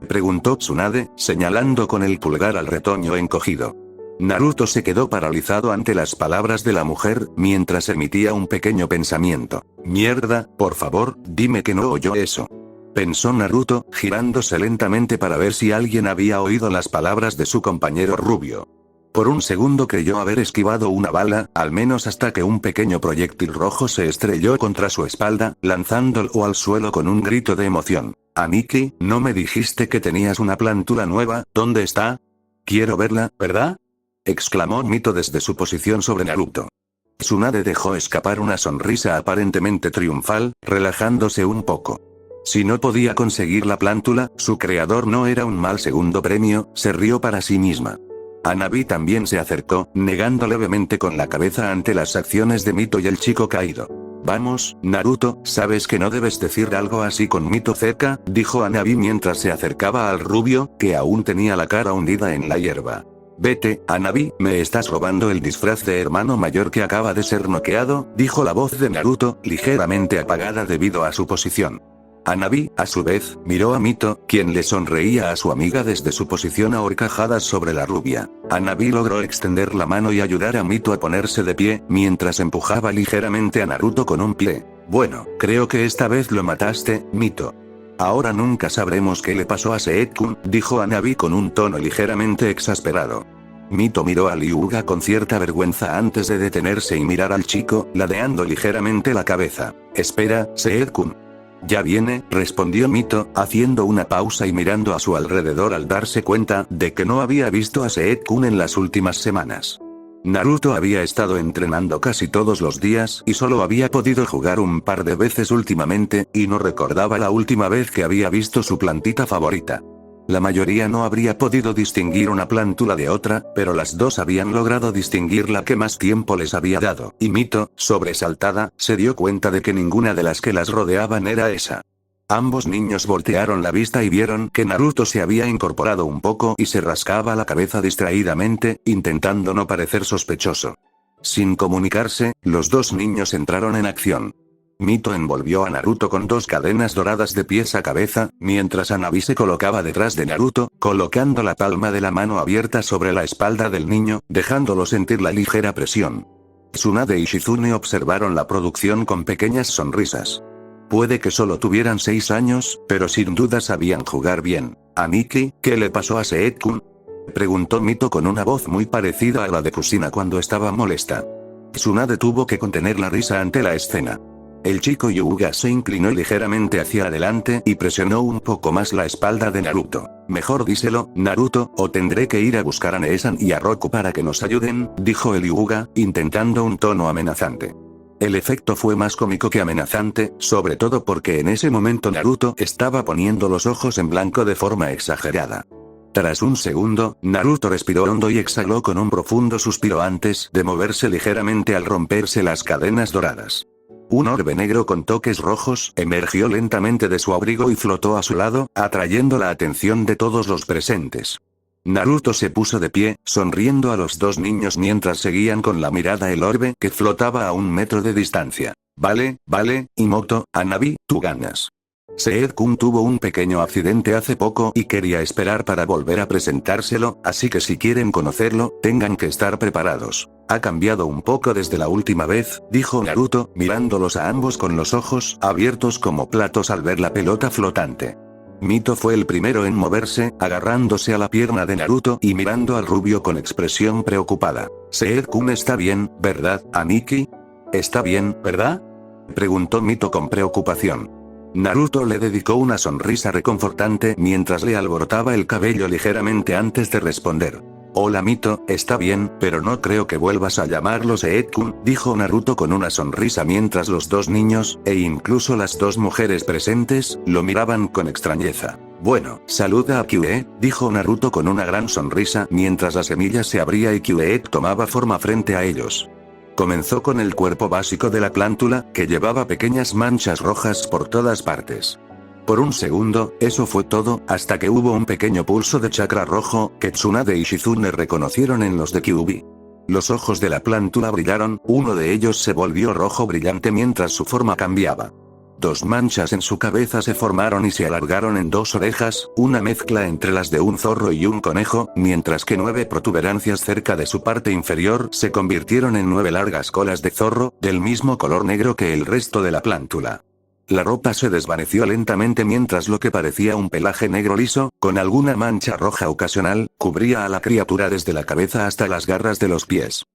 Speaker 1: Preguntó Tsunade, señalando con el pulgar al retoño encogido. Naruto se quedó paralizado ante las palabras de la mujer, mientras emitía un pequeño pensamiento. Mierda, por favor, dime que no oyó eso. Pensó Naruto, girándose lentamente para ver si alguien había oído las palabras de su compañero rubio. Por un segundo creyó haber esquivado una bala, al menos hasta que un pequeño proyectil rojo se estrelló contra su espalda, lanzándolo al suelo con un grito de emoción. Aniki, ¿no me dijiste que tenías una plántula nueva? ¿Dónde está? Quiero verla, ¿verdad? Exclamó Mito desde su posición sobre Naruto. Tsunade dejó escapar una sonrisa aparentemente triunfal, relajándose un poco. Si no podía conseguir la plántula, su creador no era un mal segundo premio, se rió para sí misma. Hanabi también se acercó, negando levemente con la cabeza ante las acciones de Mito y el chico caído. Vamos, Naruto, sabes que no debes decir algo así con Mito cerca, dijo Hanabi mientras se acercaba al rubio, que aún tenía la cara hundida en la hierba. Vete, Hanabi, me estás robando el disfraz de hermano mayor que acaba de ser noqueado, dijo la voz de Naruto, ligeramente apagada debido a su posición. Hanabi, a su vez, miró a Mito, quien le sonreía a su amiga desde su posición ahorcajada sobre la rubia. Hanabi logró extender la mano y ayudar a Mito a ponerse de pie, mientras empujaba ligeramente a Naruto con un pie. Bueno, creo que esta vez lo mataste, Mito. Ahora nunca sabremos qué le pasó a Seed-kun, dijo Hanabi con un tono ligeramente exasperado. Mito miró a Liuga con cierta vergüenza antes de detenerse y mirar al chico, ladeando ligeramente la cabeza. Espera, Seed-kun. Ya viene, respondió Mito, haciendo una pausa y mirando a su alrededor al darse cuenta de que no había visto a Seed-kun en las últimas semanas. Naruto había estado entrenando casi todos los días y solo había podido jugar un par de veces últimamente, y no recordaba la última vez que había visto su plantita favorita. La mayoría no habría podido distinguir una plántula de otra, pero las dos habían logrado distinguir la que más tiempo les había dado, y Mito, sobresaltada, se dio cuenta de que ninguna de las que las rodeaban era esa. Ambos niños voltearon la vista y vieron que Naruto se había incorporado un poco y se rascaba la cabeza distraídamente, intentando no parecer sospechoso. Sin comunicarse, los dos niños entraron en acción. Mito envolvió a Naruto con dos cadenas doradas de pies a cabeza, mientras Hanabi se colocaba detrás de Naruto, colocando la palma de la mano abierta sobre la espalda del niño, dejándolo sentir la ligera presión. Tsunade y Shizune observaron la producción con pequeñas sonrisas. Puede que solo tuvieran 6 años, pero sin duda sabían jugar bien. «Aniki, ¿qué le pasó a Seed-kun?», preguntó Mito con una voz muy parecida a la de Kusina cuando estaba molesta. Tsunade tuvo que contener la risa ante la escena. El chico Hyuga se inclinó ligeramente hacia adelante y presionó un poco más la espalda de Naruto. «Mejor díselo, Naruto, o tendré que ir a buscar a Neesan y a Roku para que nos ayuden», dijo el Hyuga, intentando un tono amenazante. El efecto fue más cómico que amenazante, sobre todo porque en ese momento Naruto estaba poniendo los ojos en blanco de forma exagerada. Tras un segundo, Naruto respiró hondo y exhaló con un profundo suspiro antes de moverse ligeramente al romperse las cadenas doradas. Un orbe negro con toques rojos emergió lentamente de su abrigo y flotó a su lado, atrayendo la atención de todos los presentes. Naruto se puso de pie, sonriendo a los dos niños mientras seguían con la mirada el orbe que flotaba a 1 metro de distancia. Vale, Imoto, Hanabi, tú ganas. Seed-kun tuvo un pequeño accidente hace poco y quería esperar para volver a presentárselo, así que si quieren conocerlo, tengan que estar preparados. Ha cambiado un poco desde la última vez, dijo Naruto, mirándolos a ambos con los ojos abiertos como platos al ver la pelota flotante. Mito fue el primero en moverse, agarrándose a la pierna de Naruto y mirando al rubio con expresión preocupada. «Seed-kun está bien, ¿verdad, Aniki?» «Está bien, ¿verdad?», preguntó Mito con preocupación. Naruto le dedicó una sonrisa reconfortante mientras le alborotaba el cabello ligeramente antes de responder. «Hola Mito, está bien, pero no creo que vuelvas a llamarlo Seed-kun», dijo Naruto con una sonrisa mientras los dos niños, e incluso las dos mujeres presentes, lo miraban con extrañeza. «Bueno, saluda a Kyuubi», dijo Naruto con una gran sonrisa mientras la semilla se abría y Kyuubi tomaba forma frente a ellos. Comenzó con el cuerpo básico de la plántula, que llevaba pequeñas manchas rojas por todas partes. Por un segundo, eso fue todo, hasta que hubo un pequeño pulso de chakra rojo, que Tsunade y Shizune reconocieron en los de Kyuubi. Los ojos de la plántula brillaron, uno de ellos se volvió rojo brillante mientras su forma cambiaba. 2 manchas en su cabeza se formaron y se alargaron en 2 orejas, una mezcla entre las de un zorro y un conejo, mientras que 9 protuberancias cerca de su parte inferior se convirtieron en 9 largas colas de zorro, del mismo color negro que el resto de la plántula. La ropa se desvaneció lentamente mientras lo que parecía un pelaje negro liso, con alguna mancha roja ocasional, cubría a la criatura desde la cabeza hasta las garras de los pies.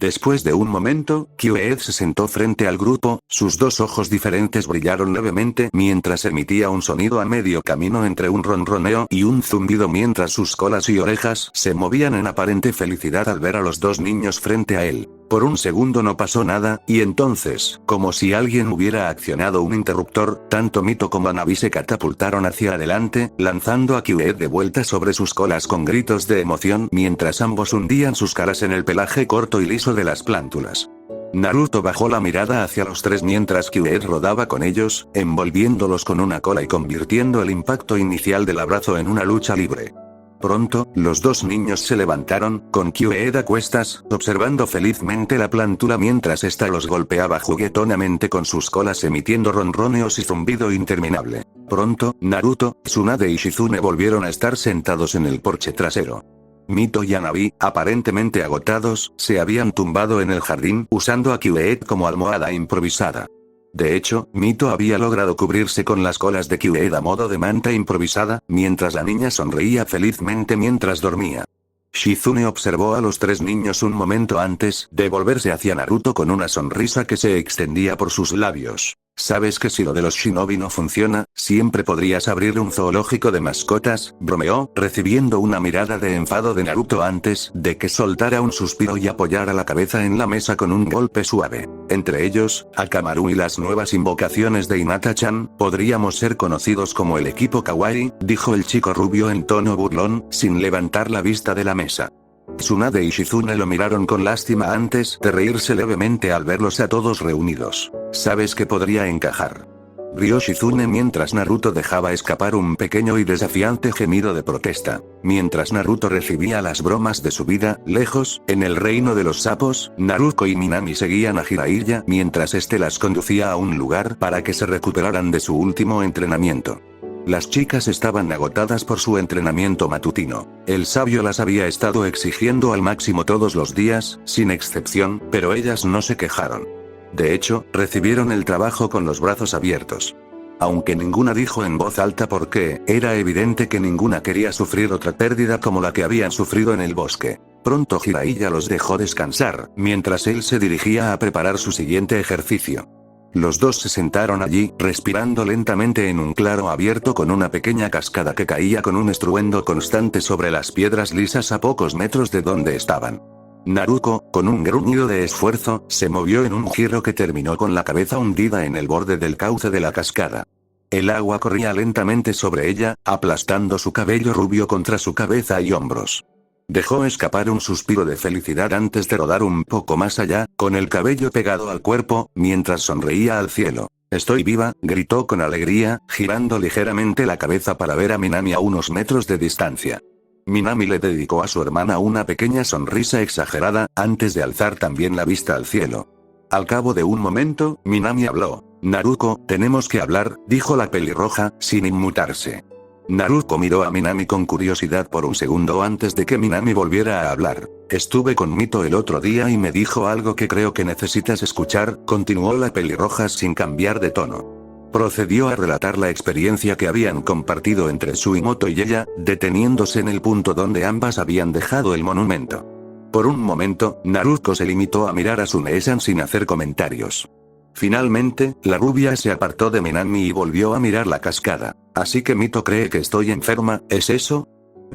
Speaker 1: Después de un momento, Kyuubi se sentó frente al grupo, sus 2 ojos diferentes brillaron levemente mientras emitía un sonido a medio camino entre un ronroneo y un zumbido mientras sus colas y orejas se movían en aparente felicidad al ver a los dos niños frente a él. Por un segundo no pasó nada, y entonces, como si alguien hubiera accionado un interruptor, tanto Mito como Hanabi se catapultaron hacia adelante, lanzando a Kyuubi de vuelta sobre sus colas con gritos de emoción mientras ambos hundían sus caras en el pelaje corto y liso de las plántulas. Naruto bajó la mirada hacia los 3 mientras Kyuubi rodaba con ellos, envolviéndolos con una cola y convirtiendo el impacto inicial del abrazo en una lucha libre. Pronto, los dos niños se levantaron, con Kyued a cuestas, observando felizmente la plantura mientras ésta los golpeaba juguetonamente con sus colas emitiendo ronroneos y zumbido interminable. Pronto, Naruto, Tsunade y Shizune volvieron a estar sentados en el porche trasero. Mito y Hanabi, aparentemente agotados, se habían tumbado en el jardín usando a Kyued como almohada improvisada. De hecho, Mito había logrado cubrirse con las colas de Kyued a modo de manta improvisada, mientras la niña sonreía felizmente mientras dormía. Shizune observó a los tres niños un momento antes de volverse hacia Naruto con una sonrisa que se extendía por sus labios. ¿Sabes que si lo de los shinobi no funciona, siempre podrías abrir un zoológico de mascotas? Bromeó, recibiendo una mirada de enfado de Naruto antes de que soltara un suspiro y apoyara la cabeza en la mesa con un golpe suave. Entre ellos, Akamaru y las nuevas invocaciones de Hinata-chan, podríamos ser conocidos como el equipo kawaii, dijo el chico rubio en tono burlón, sin levantar la vista de la mesa. Tsunade y Shizune lo miraron con lástima antes de reírse levemente al verlos a todos reunidos. ¿Sabes que podría encajar? Rió Shizune mientras Naruto dejaba escapar un pequeño y desafiante gemido de protesta. Mientras Naruto recibía las bromas de su vida, lejos, en el reino de los sapos, Naruto y Minami seguían a Jiraiya mientras este las conducía a un lugar para que se recuperaran de su último entrenamiento. Las chicas estaban agotadas por su entrenamiento matutino. El sabio las había estado exigiendo al máximo todos los días, sin excepción, pero ellas no se quejaron. De hecho, recibieron el trabajo con los brazos abiertos. Aunque ninguna dijo en voz alta por qué, era evidente que ninguna quería sufrir otra pérdida como la que habían sufrido en el bosque. Pronto Jiraiya los dejó descansar, mientras él se dirigía a preparar su siguiente ejercicio. Los dos se sentaron allí, respirando lentamente en un claro abierto con una pequeña cascada que caía con un estruendo constante sobre las piedras lisas a pocos metros de donde estaban. Naruto, con un gruñido de esfuerzo, se movió en un giro que terminó con la cabeza hundida en el borde del cauce de la cascada. El agua corría lentamente sobre ella, aplastando su cabello rubio contra su cabeza y hombros. Dejó escapar un suspiro de felicidad antes de rodar un poco más allá, con el cabello pegado al cuerpo, mientras sonreía al cielo. «Estoy viva», gritó con alegría, girando ligeramente la cabeza para ver a Minami a unos metros de distancia. Minami le dedicó a su hermana una pequeña sonrisa exagerada, antes de alzar también la vista al cielo. Al cabo de un momento, Minami habló. «Naruto, tenemos que hablar», dijo la pelirroja, sin inmutarse. Naruto miró a Minami con curiosidad por un segundo antes de que Minami volviera a hablar. «Estuve con Mito el otro día y me dijo algo que creo que necesitas escuchar», continuó la pelirroja sin cambiar de tono. Procedió a relatar la experiencia que habían compartido entre Tsuimoto y ella, deteniéndose en el punto donde ambas habían dejado el monumento. Por un momento, Naruto se limitó a mirar a Tsunade-san sin hacer comentarios. Finalmente, la rubia se apartó de Minami y volvió a mirar la cascada. «Así que Mito cree que estoy enferma, ¿es eso?»,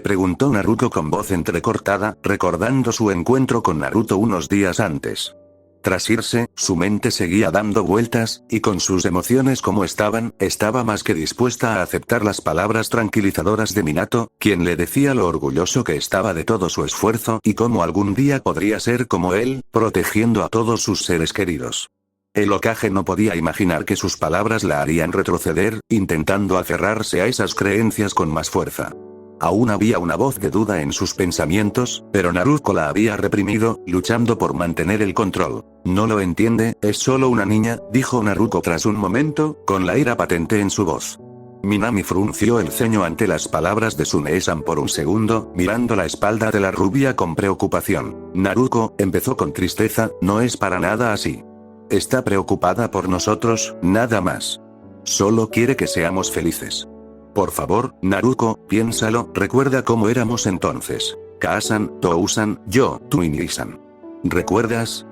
Speaker 1: preguntó Naruto con voz entrecortada, recordando su encuentro con Naruto unos días antes. Tras irse, su mente seguía dando vueltas, y con sus emociones como estaban, estaba más que dispuesta a aceptar las palabras tranquilizadoras de Minato, quien le decía lo orgulloso que estaba de todo su esfuerzo y cómo algún día podría ser como él, protegiendo a todos sus seres queridos. El Hokage no podía imaginar que sus palabras la harían retroceder, intentando aferrarse a esas creencias con más fuerza. Aún había una voz de duda en sus pensamientos, pero Naruto la había reprimido, luchando por mantener el control. «No lo entiende, es solo una niña», dijo Naruto tras un momento, con la ira patente en su voz. Minami frunció el ceño ante las palabras de Tsunade-san por un segundo, mirando la espalda de la rubia con preocupación. «Naruto», empezó con tristeza, «no es para nada así. Está preocupada por nosotros, nada más. Solo quiere que seamos felices. Por favor, Naruto, piénsalo, recuerda cómo éramos entonces. Kaa-san, Tou-san, yo, tú y Nii-san. ¿Recuerdas?»,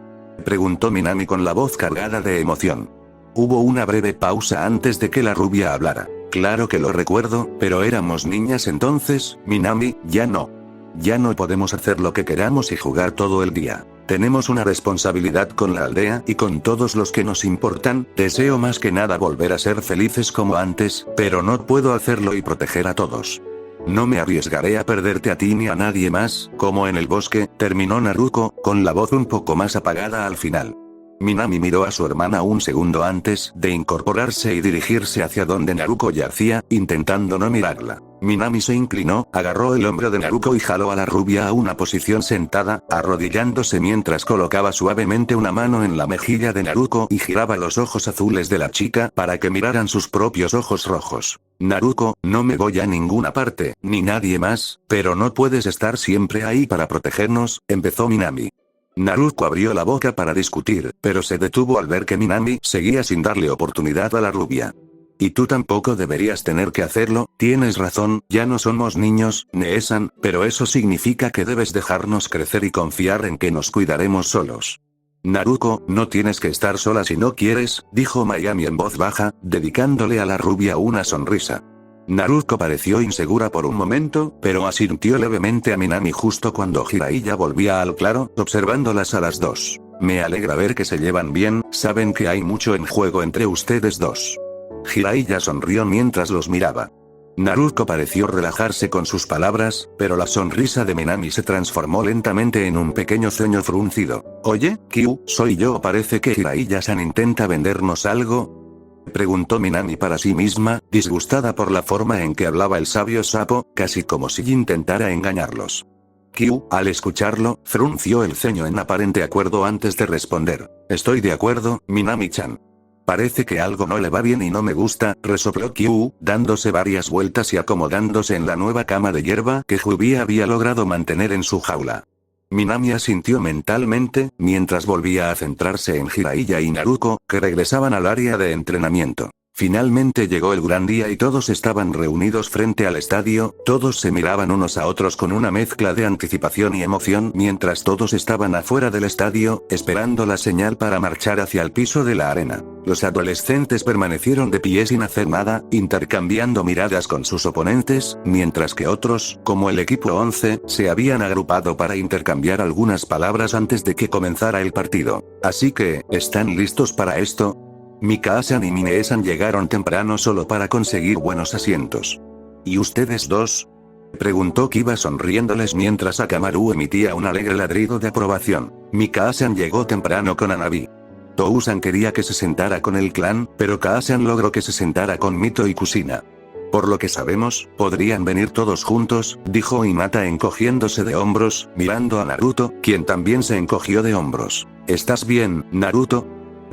Speaker 1: preguntó Minami con la voz cargada de emoción. Hubo una breve pausa antes de que la rubia hablara. «Claro que lo recuerdo, pero éramos niñas entonces, Minami, ya no. Ya no podemos hacer lo que queramos y jugar todo el día. Tenemos una responsabilidad con la aldea y con todos los que nos importan. Deseo más que nada volver a ser felices como antes, pero no puedo hacerlo y proteger a todos. No me arriesgaré a perderte a ti ni a nadie más», como en el bosque, terminó Naruto, con la voz un poco más apagada al final. Minami miró a su hermana un segundo antes de incorporarse y dirigirse hacia donde Naruto yacía, intentando no mirarla. Minami se inclinó, agarró el hombro de Naruko y jaló a la rubia a una posición sentada, arrodillándose mientras colocaba suavemente una mano en la mejilla de Naruko y giraba los ojos azules de la chica para que miraran sus propios ojos rojos. Naruko, no me voy a ninguna parte, ni nadie más, pero no puedes estar siempre ahí para protegernos, empezó Minami. Naruko abrió la boca para discutir, pero se detuvo al ver que Minami seguía sin darle oportunidad a la rubia. Y tú tampoco deberías tener que hacerlo, tienes razón, ya no somos niños, Nee-san, pero eso significa que debes dejarnos crecer y confiar en que nos cuidaremos solos. Naruko, no tienes que estar sola si no quieres, dijo Miami en voz baja, dedicándole a la rubia una sonrisa. Naruko pareció insegura por un momento, pero asintió levemente a Minami justo cuando Jiraiya volvía al claro, observándolas a las dos. Me alegra ver que se llevan bien, saben que hay mucho en juego entre ustedes dos. Jiraiya sonrió mientras los miraba. Naruko pareció relajarse con sus palabras, pero la sonrisa de Minami se transformó lentamente en un pequeño ceño fruncido. Oye, Kyu, soy yo. Parece que Jiraiya-san intenta vendernos algo, preguntó Minami para sí misma, disgustada por la forma en que hablaba el sabio sapo, casi como si intentara engañarlos. Kyu, al escucharlo, frunció el ceño en aparente acuerdo antes de responder. Estoy de acuerdo, Minami-chan. Parece que algo no le va bien y no me gusta, resopló Kyu, dándose varias vueltas y acomodándose en la nueva cama de hierba que Jubi había logrado mantener en su jaula. Minami asintió mentalmente, mientras volvía a centrarse en Jiraiya y Naruko, que regresaban al área de entrenamiento. Finalmente llegó el gran día y todos estaban reunidos frente al estadio, todos se miraban unos a otros con una mezcla de anticipación y emoción mientras todos estaban afuera del estadio, esperando la señal para marchar hacia el piso de la arena. Los adolescentes permanecieron de pie sin hacer nada, intercambiando miradas con sus oponentes, mientras que otros, como el equipo 11, se habían agrupado para intercambiar algunas palabras antes de que comenzara el partido. Así que, ¿están listos para esto? Mikasa-san y Minami-san llegaron temprano solo para conseguir buenos asientos. ¿Y ustedes dos?, preguntó Kiba sonriéndoles mientras Akamaru emitía un alegre ladrido de aprobación. Mikasa-san llegó temprano con Hanabi. Tou-san quería que se sentara con el clan, pero Kaa-san logró que se sentara con Mito y Kusina. Por lo que sabemos, podrían venir todos juntos, dijo Hinata encogiéndose de hombros, mirando a Naruto, quien también se encogió de hombros. ¿Estás bien, Naruto?,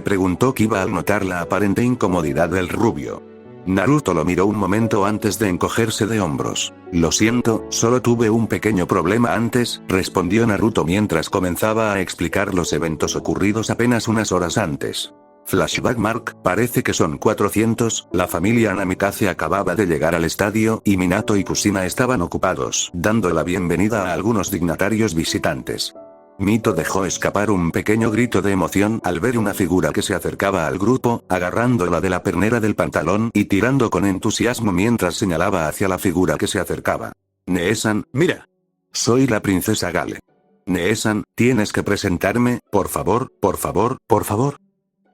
Speaker 1: preguntó Kiba al notar la aparente incomodidad del rubio. Naruto lo miró un momento antes de encogerse de hombros. Lo siento, solo tuve un pequeño problema antes, respondió Naruto mientras comenzaba a explicar los eventos ocurridos apenas unas horas antes. Flashback Mark, parece que son 400, la familia Namikaze acababa de llegar al estadio y Minato y Kusina estaban ocupados, dando la bienvenida a algunos dignatarios visitantes. Mito dejó escapar un pequeño grito de emoción al ver una figura que se acercaba al grupo, agarrándola de la pernera del pantalón y tirando con entusiasmo mientras señalaba hacia la figura que se acercaba. Nee-san, mira. Soy la princesa Gale. Nee-san, tienes que presentarme, por favor, por favor, por favor,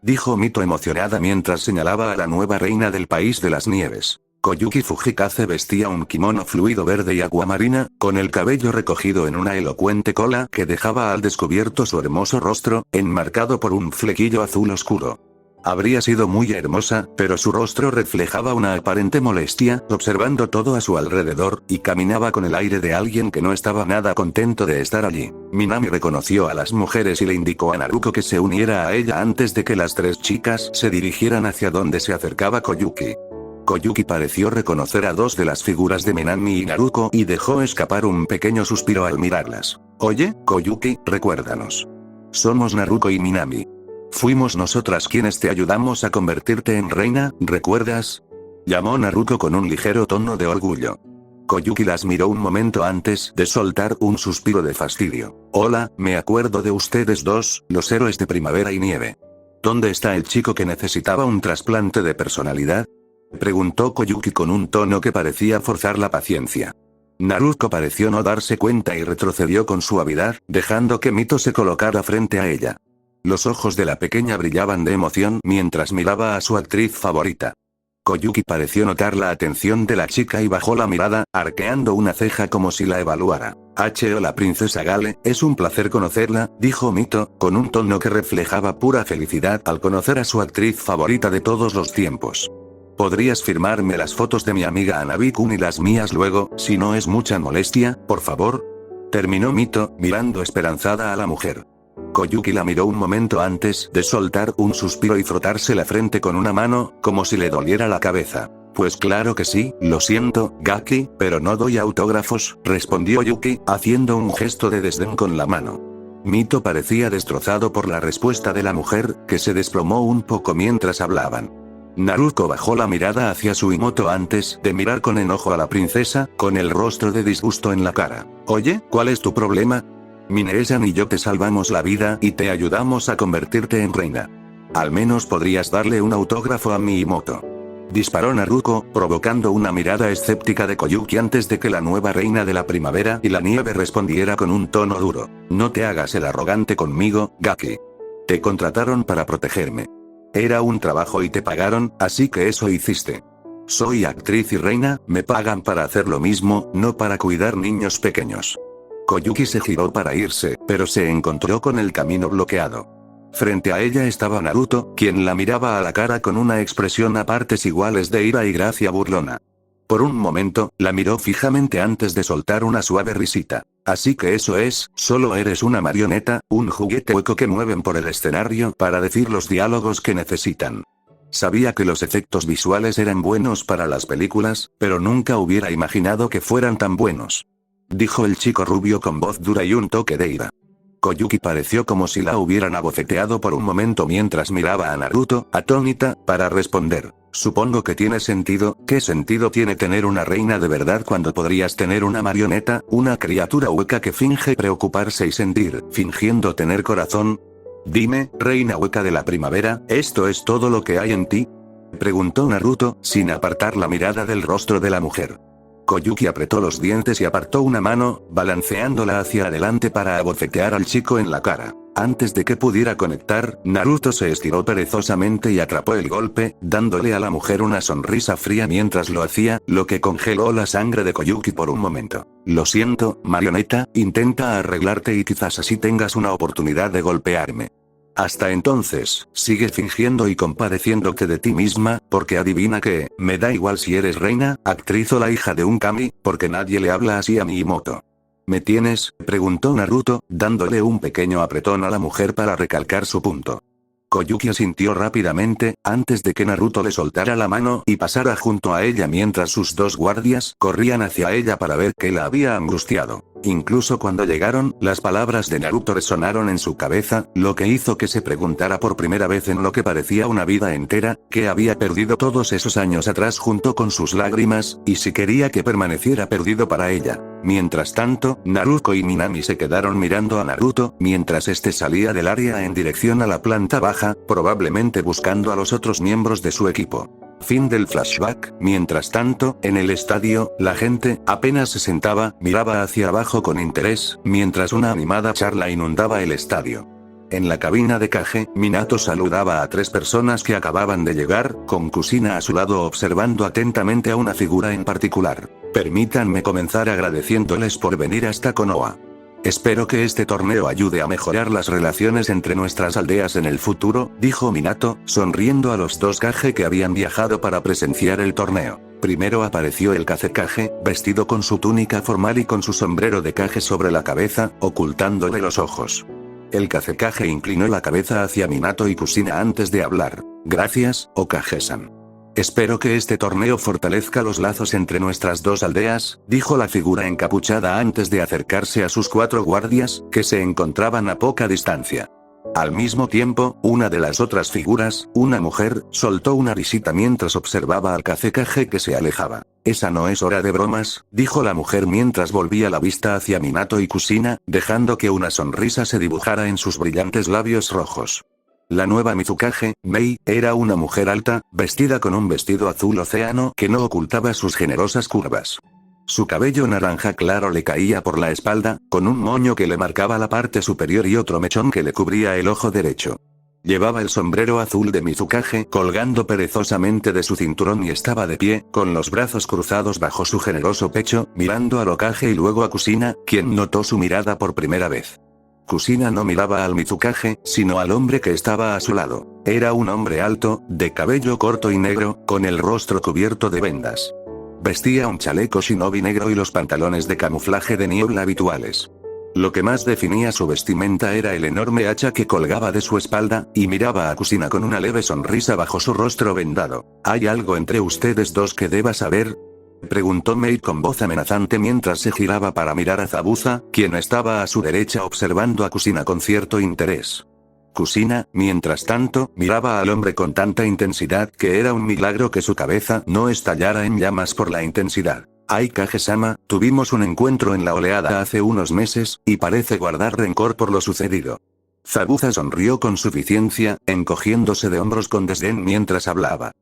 Speaker 1: dijo Mito emocionada mientras señalaba a la nueva reina del país de las nieves. Koyuki Fujikaze vestía un kimono fluido verde y aguamarina, con el cabello recogido en una elocuente cola que dejaba al descubierto su hermoso rostro, enmarcado por un flequillo azul oscuro. Habría sido muy hermosa, pero su rostro reflejaba una aparente molestia, observando todo a su alrededor, y caminaba con el aire de alguien que no estaba nada contento de estar allí. Minami reconoció a las mujeres y le indicó a Naruto que se uniera a ella antes de que las tres chicas se dirigieran hacia donde se acercaba Koyuki. Koyuki pareció reconocer a dos de las figuras de Minami y Naruto y dejó escapar un pequeño suspiro al mirarlas. Oye, Koyuki, recuérdanos. Somos Naruto y Minami. Fuimos nosotras quienes te ayudamos a convertirte en reina, ¿recuerdas?, llamó Naruto con un ligero tono de orgullo. Koyuki las miró un momento antes de soltar un suspiro de fastidio. Hola, me acuerdo de ustedes dos, los héroes de primavera y nieve. ¿Dónde está el chico que necesitaba un trasplante de personalidad?, preguntó Koyuki con un tono que parecía forzar la paciencia. Naruto pareció no darse cuenta y retrocedió con suavidad, dejando que Mito se colocara frente a ella. Los ojos de la pequeña brillaban de emoción mientras miraba a su actriz favorita. Koyuki pareció notar la atención de la chica y bajó la mirada, arqueando una ceja como si la evaluara. Hola princesa Gale, es un placer conocerla, dijo Mito, con un tono que reflejaba pura felicidad al conocer a su actriz favorita de todos los tiempos. ¿Podrías firmarme las fotos de mi amiga Hanabi-kun y las mías luego, si no es mucha molestia, por favor? Terminó Mito, mirando esperanzada a la mujer. Koyuki la miró un momento antes de soltar un suspiro y frotarse la frente con una mano, como si le doliera la cabeza. Pues claro que sí, lo siento, Gaki, pero no doy autógrafos, respondió Yuki, haciendo un gesto de desdén con la mano. Mito parecía destrozado por la respuesta de la mujer, que se desplomó un poco mientras hablaban. Naruto bajó la mirada hacia Suimoto antes de mirar con enojo a la princesa, con el rostro de disgusto en la cara. Oye, ¿cuál es tu problema? Minae-san y yo te salvamos la vida y te ayudamos a convertirte en reina. Al menos podrías darle un autógrafo a Miimoto. Disparó Naruto, provocando una mirada escéptica de Koyuki antes de que la nueva reina de la primavera y la nieve respondiera con un tono duro. No te hagas el arrogante conmigo, Gaki. Te contrataron para protegerme. Era un trabajo y te pagaron, así que eso hiciste. Soy actriz y reina, me pagan para hacer lo mismo, no para cuidar niños pequeños. Koyuki se giró para irse, pero se encontró con el camino bloqueado. Frente a ella estaba Naruto, quien la miraba a la cara con una expresión a partes iguales de ira y gracia burlona. Por un momento, la miró fijamente antes de soltar una suave risita. Así que eso es, solo eres una marioneta, un juguete hueco que mueven por el escenario para decir los diálogos que necesitan. Sabía que los efectos visuales eran buenos para las películas, pero nunca hubiera imaginado que fueran tan buenos. Dijo el chico rubio con voz dura y un toque de ira. Koyuki pareció como si la hubieran abofeteado por un momento mientras miraba a Naruto, atónita, para responder. Supongo que tiene sentido. ¿Qué sentido tiene tener una reina de verdad cuando podrías tener una marioneta, una criatura hueca que finge preocuparse y sentir, fingiendo tener corazón? Dime, reina hueca de la primavera, ¿esto es todo lo que hay en ti? Preguntó Naruto, sin apartar la mirada del rostro de la mujer. Koyuki apretó los dientes y apartó una mano, balanceándola hacia adelante para abofetear al chico en la cara. Antes de que pudiera conectar, Naruto se estiró perezosamente y atrapó el golpe, dándole a la mujer una sonrisa fría mientras lo hacía, lo que congeló la sangre de Koyuki por un momento. Lo siento, marioneta, intenta arreglarte y quizás así tengas una oportunidad de golpearme. Hasta entonces, sigue fingiendo y compadeciéndote de ti misma, porque adivina que, me da igual si eres reina, actriz o la hija de un kami, porque nadie le habla así a Miimoto. ¿Me tienes?, preguntó Naruto, dándole un pequeño apretón a la mujer para recalcar su punto. Koyuki asintió rápidamente, antes de que Naruto le soltara la mano y pasara junto a ella mientras sus dos guardias corrían hacia ella para ver qué la había angustiado. Incluso cuando llegaron, las palabras de Naruto resonaron en su cabeza, lo que hizo que se preguntara por primera vez en lo que parecía una vida entera, qué había perdido todos esos años atrás junto con sus lágrimas, y si quería que permaneciera perdido para ella. Mientras tanto, Naruto y Minami se quedaron mirando a Naruto, mientras este salía del área en dirección a la planta baja, probablemente buscando a los otros miembros de su equipo. Fin del flashback. Mientras tanto, en el estadio, la gente apenas se sentaba, miraba hacia abajo con interés, mientras una animada charla inundaba el estadio. En la cabina de Kage, Minato saludaba a 3 personas que acababan de llegar, con Kusina a su lado observando atentamente a una figura en particular. Permítanme comenzar agradeciéndoles por venir hasta Konoha. Espero que este torneo ayude a mejorar las relaciones entre nuestras aldeas en el futuro, dijo Minato, sonriendo a los 2 Kage que habían viajado para presenciar el torneo. Primero apareció el Kazekage, vestido con su túnica formal y con su sombrero de Kage sobre la cabeza, ocultándole los ojos. El Kazekage inclinó la cabeza hacia Minato y Kusina antes de hablar. Gracias, Okage-san. Espero que este torneo fortalezca los lazos entre nuestras 2 aldeas, dijo la figura encapuchada antes de acercarse a sus 4 guardias, que se encontraban a poca distancia. Al mismo tiempo, una de las otras figuras, una mujer, soltó una risita mientras observaba al Kazekage que se alejaba. Esa no es hora de bromas, dijo la mujer mientras volvía la vista hacia Minato y Kusina, dejando que una sonrisa se dibujara en sus brillantes labios rojos. La nueva Mizukage, Mei, era una mujer alta, vestida con un vestido azul océano que no ocultaba sus generosas curvas. Su cabello naranja claro le caía por la espalda, con un moño que le marcaba la parte superior y otro mechón que le cubría el ojo derecho. Llevaba el sombrero azul de Mizukage colgando perezosamente de su cinturón y estaba de pie, con los brazos cruzados bajo su generoso pecho, mirando al Hokage y luego a Kusina, quien notó su mirada por primera vez. Kusina no miraba al Mizukage, sino al hombre que estaba a su lado. Era un hombre alto, de cabello corto y negro, con el rostro cubierto de vendas. Vestía un chaleco shinobi negro y los pantalones de camuflaje de niebla habituales. Lo que más definía su vestimenta era el enorme hacha que colgaba de su espalda, y miraba a Kusina con una leve sonrisa bajo su rostro vendado. ¿Hay algo entre ustedes dos que deba saber?, preguntó Mei con voz amenazante mientras se giraba para mirar a Zabuza, quien estaba a su derecha observando a Kusina con cierto interés. Kusina, mientras tanto, miraba al hombre con tanta intensidad que era un milagro que su cabeza no estallara en llamas por la intensidad. Ai Kage-sama, tuvimos un encuentro en la oleada hace unos meses, y parece guardar rencor por lo sucedido. Zabuza sonrió con suficiencia, encogiéndose de hombros con desdén mientras hablaba.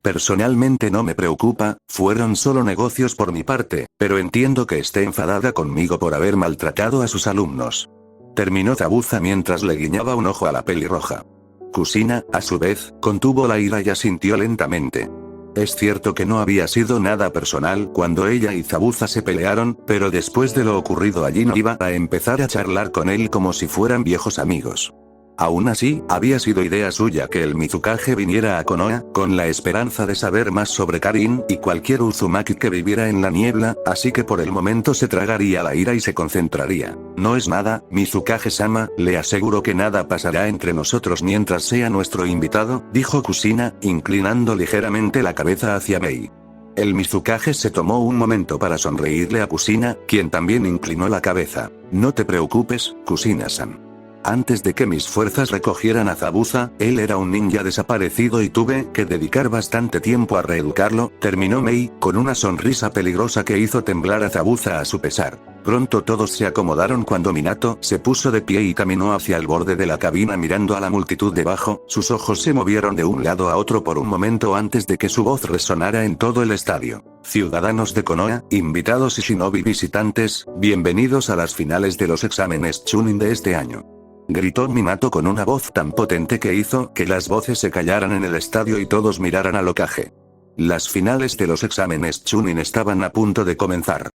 Speaker 1: Personalmente no me preocupa, fueron solo negocios por mi parte, pero entiendo que esté enfadada conmigo por haber maltratado a sus alumnos. Terminó Zabuza mientras le guiñaba un ojo a la pelirroja. Kusina, a su vez, contuvo la ira y asintió lentamente. Es cierto que no había sido nada personal cuando ella y Zabuza se pelearon, pero después de lo ocurrido allí no iba a empezar a charlar con él como si fueran viejos amigos. Aún así, había sido idea suya que el Mizukage viniera a Konoha, con la esperanza de saber más sobre Karin y cualquier Uzumaki que viviera en la niebla, así que por el momento se tragaría la ira y se concentraría. No es nada, Mizukage-sama, le aseguro que nada pasará entre nosotros mientras sea nuestro invitado, dijo Kusina, inclinando ligeramente la cabeza hacia Mei. El Mizukage se tomó un momento para sonreírle a Kusina, quien también inclinó la cabeza. No te preocupes, Kusina-san. Antes de que mis fuerzas recogieran a Zabuza, él era un ninja desaparecido y tuve que dedicar bastante tiempo a reeducarlo, terminó Mei, con una sonrisa peligrosa que hizo temblar a Zabuza a su pesar. Pronto todos se acomodaron cuando Minato se puso de pie y caminó hacia el borde de la cabina mirando a la multitud debajo, sus ojos se movieron de un lado a otro por un momento antes de que su voz resonara en todo el estadio. Ciudadanos de Konoha, invitados y shinobi visitantes, bienvenidos a las finales de los exámenes Chunin de este año. Gritó Minato con una voz tan potente que hizo que las voces se callaran en el estadio y todos miraran al Hokage. Las finales de los exámenes Chunin estaban a punto de comenzar.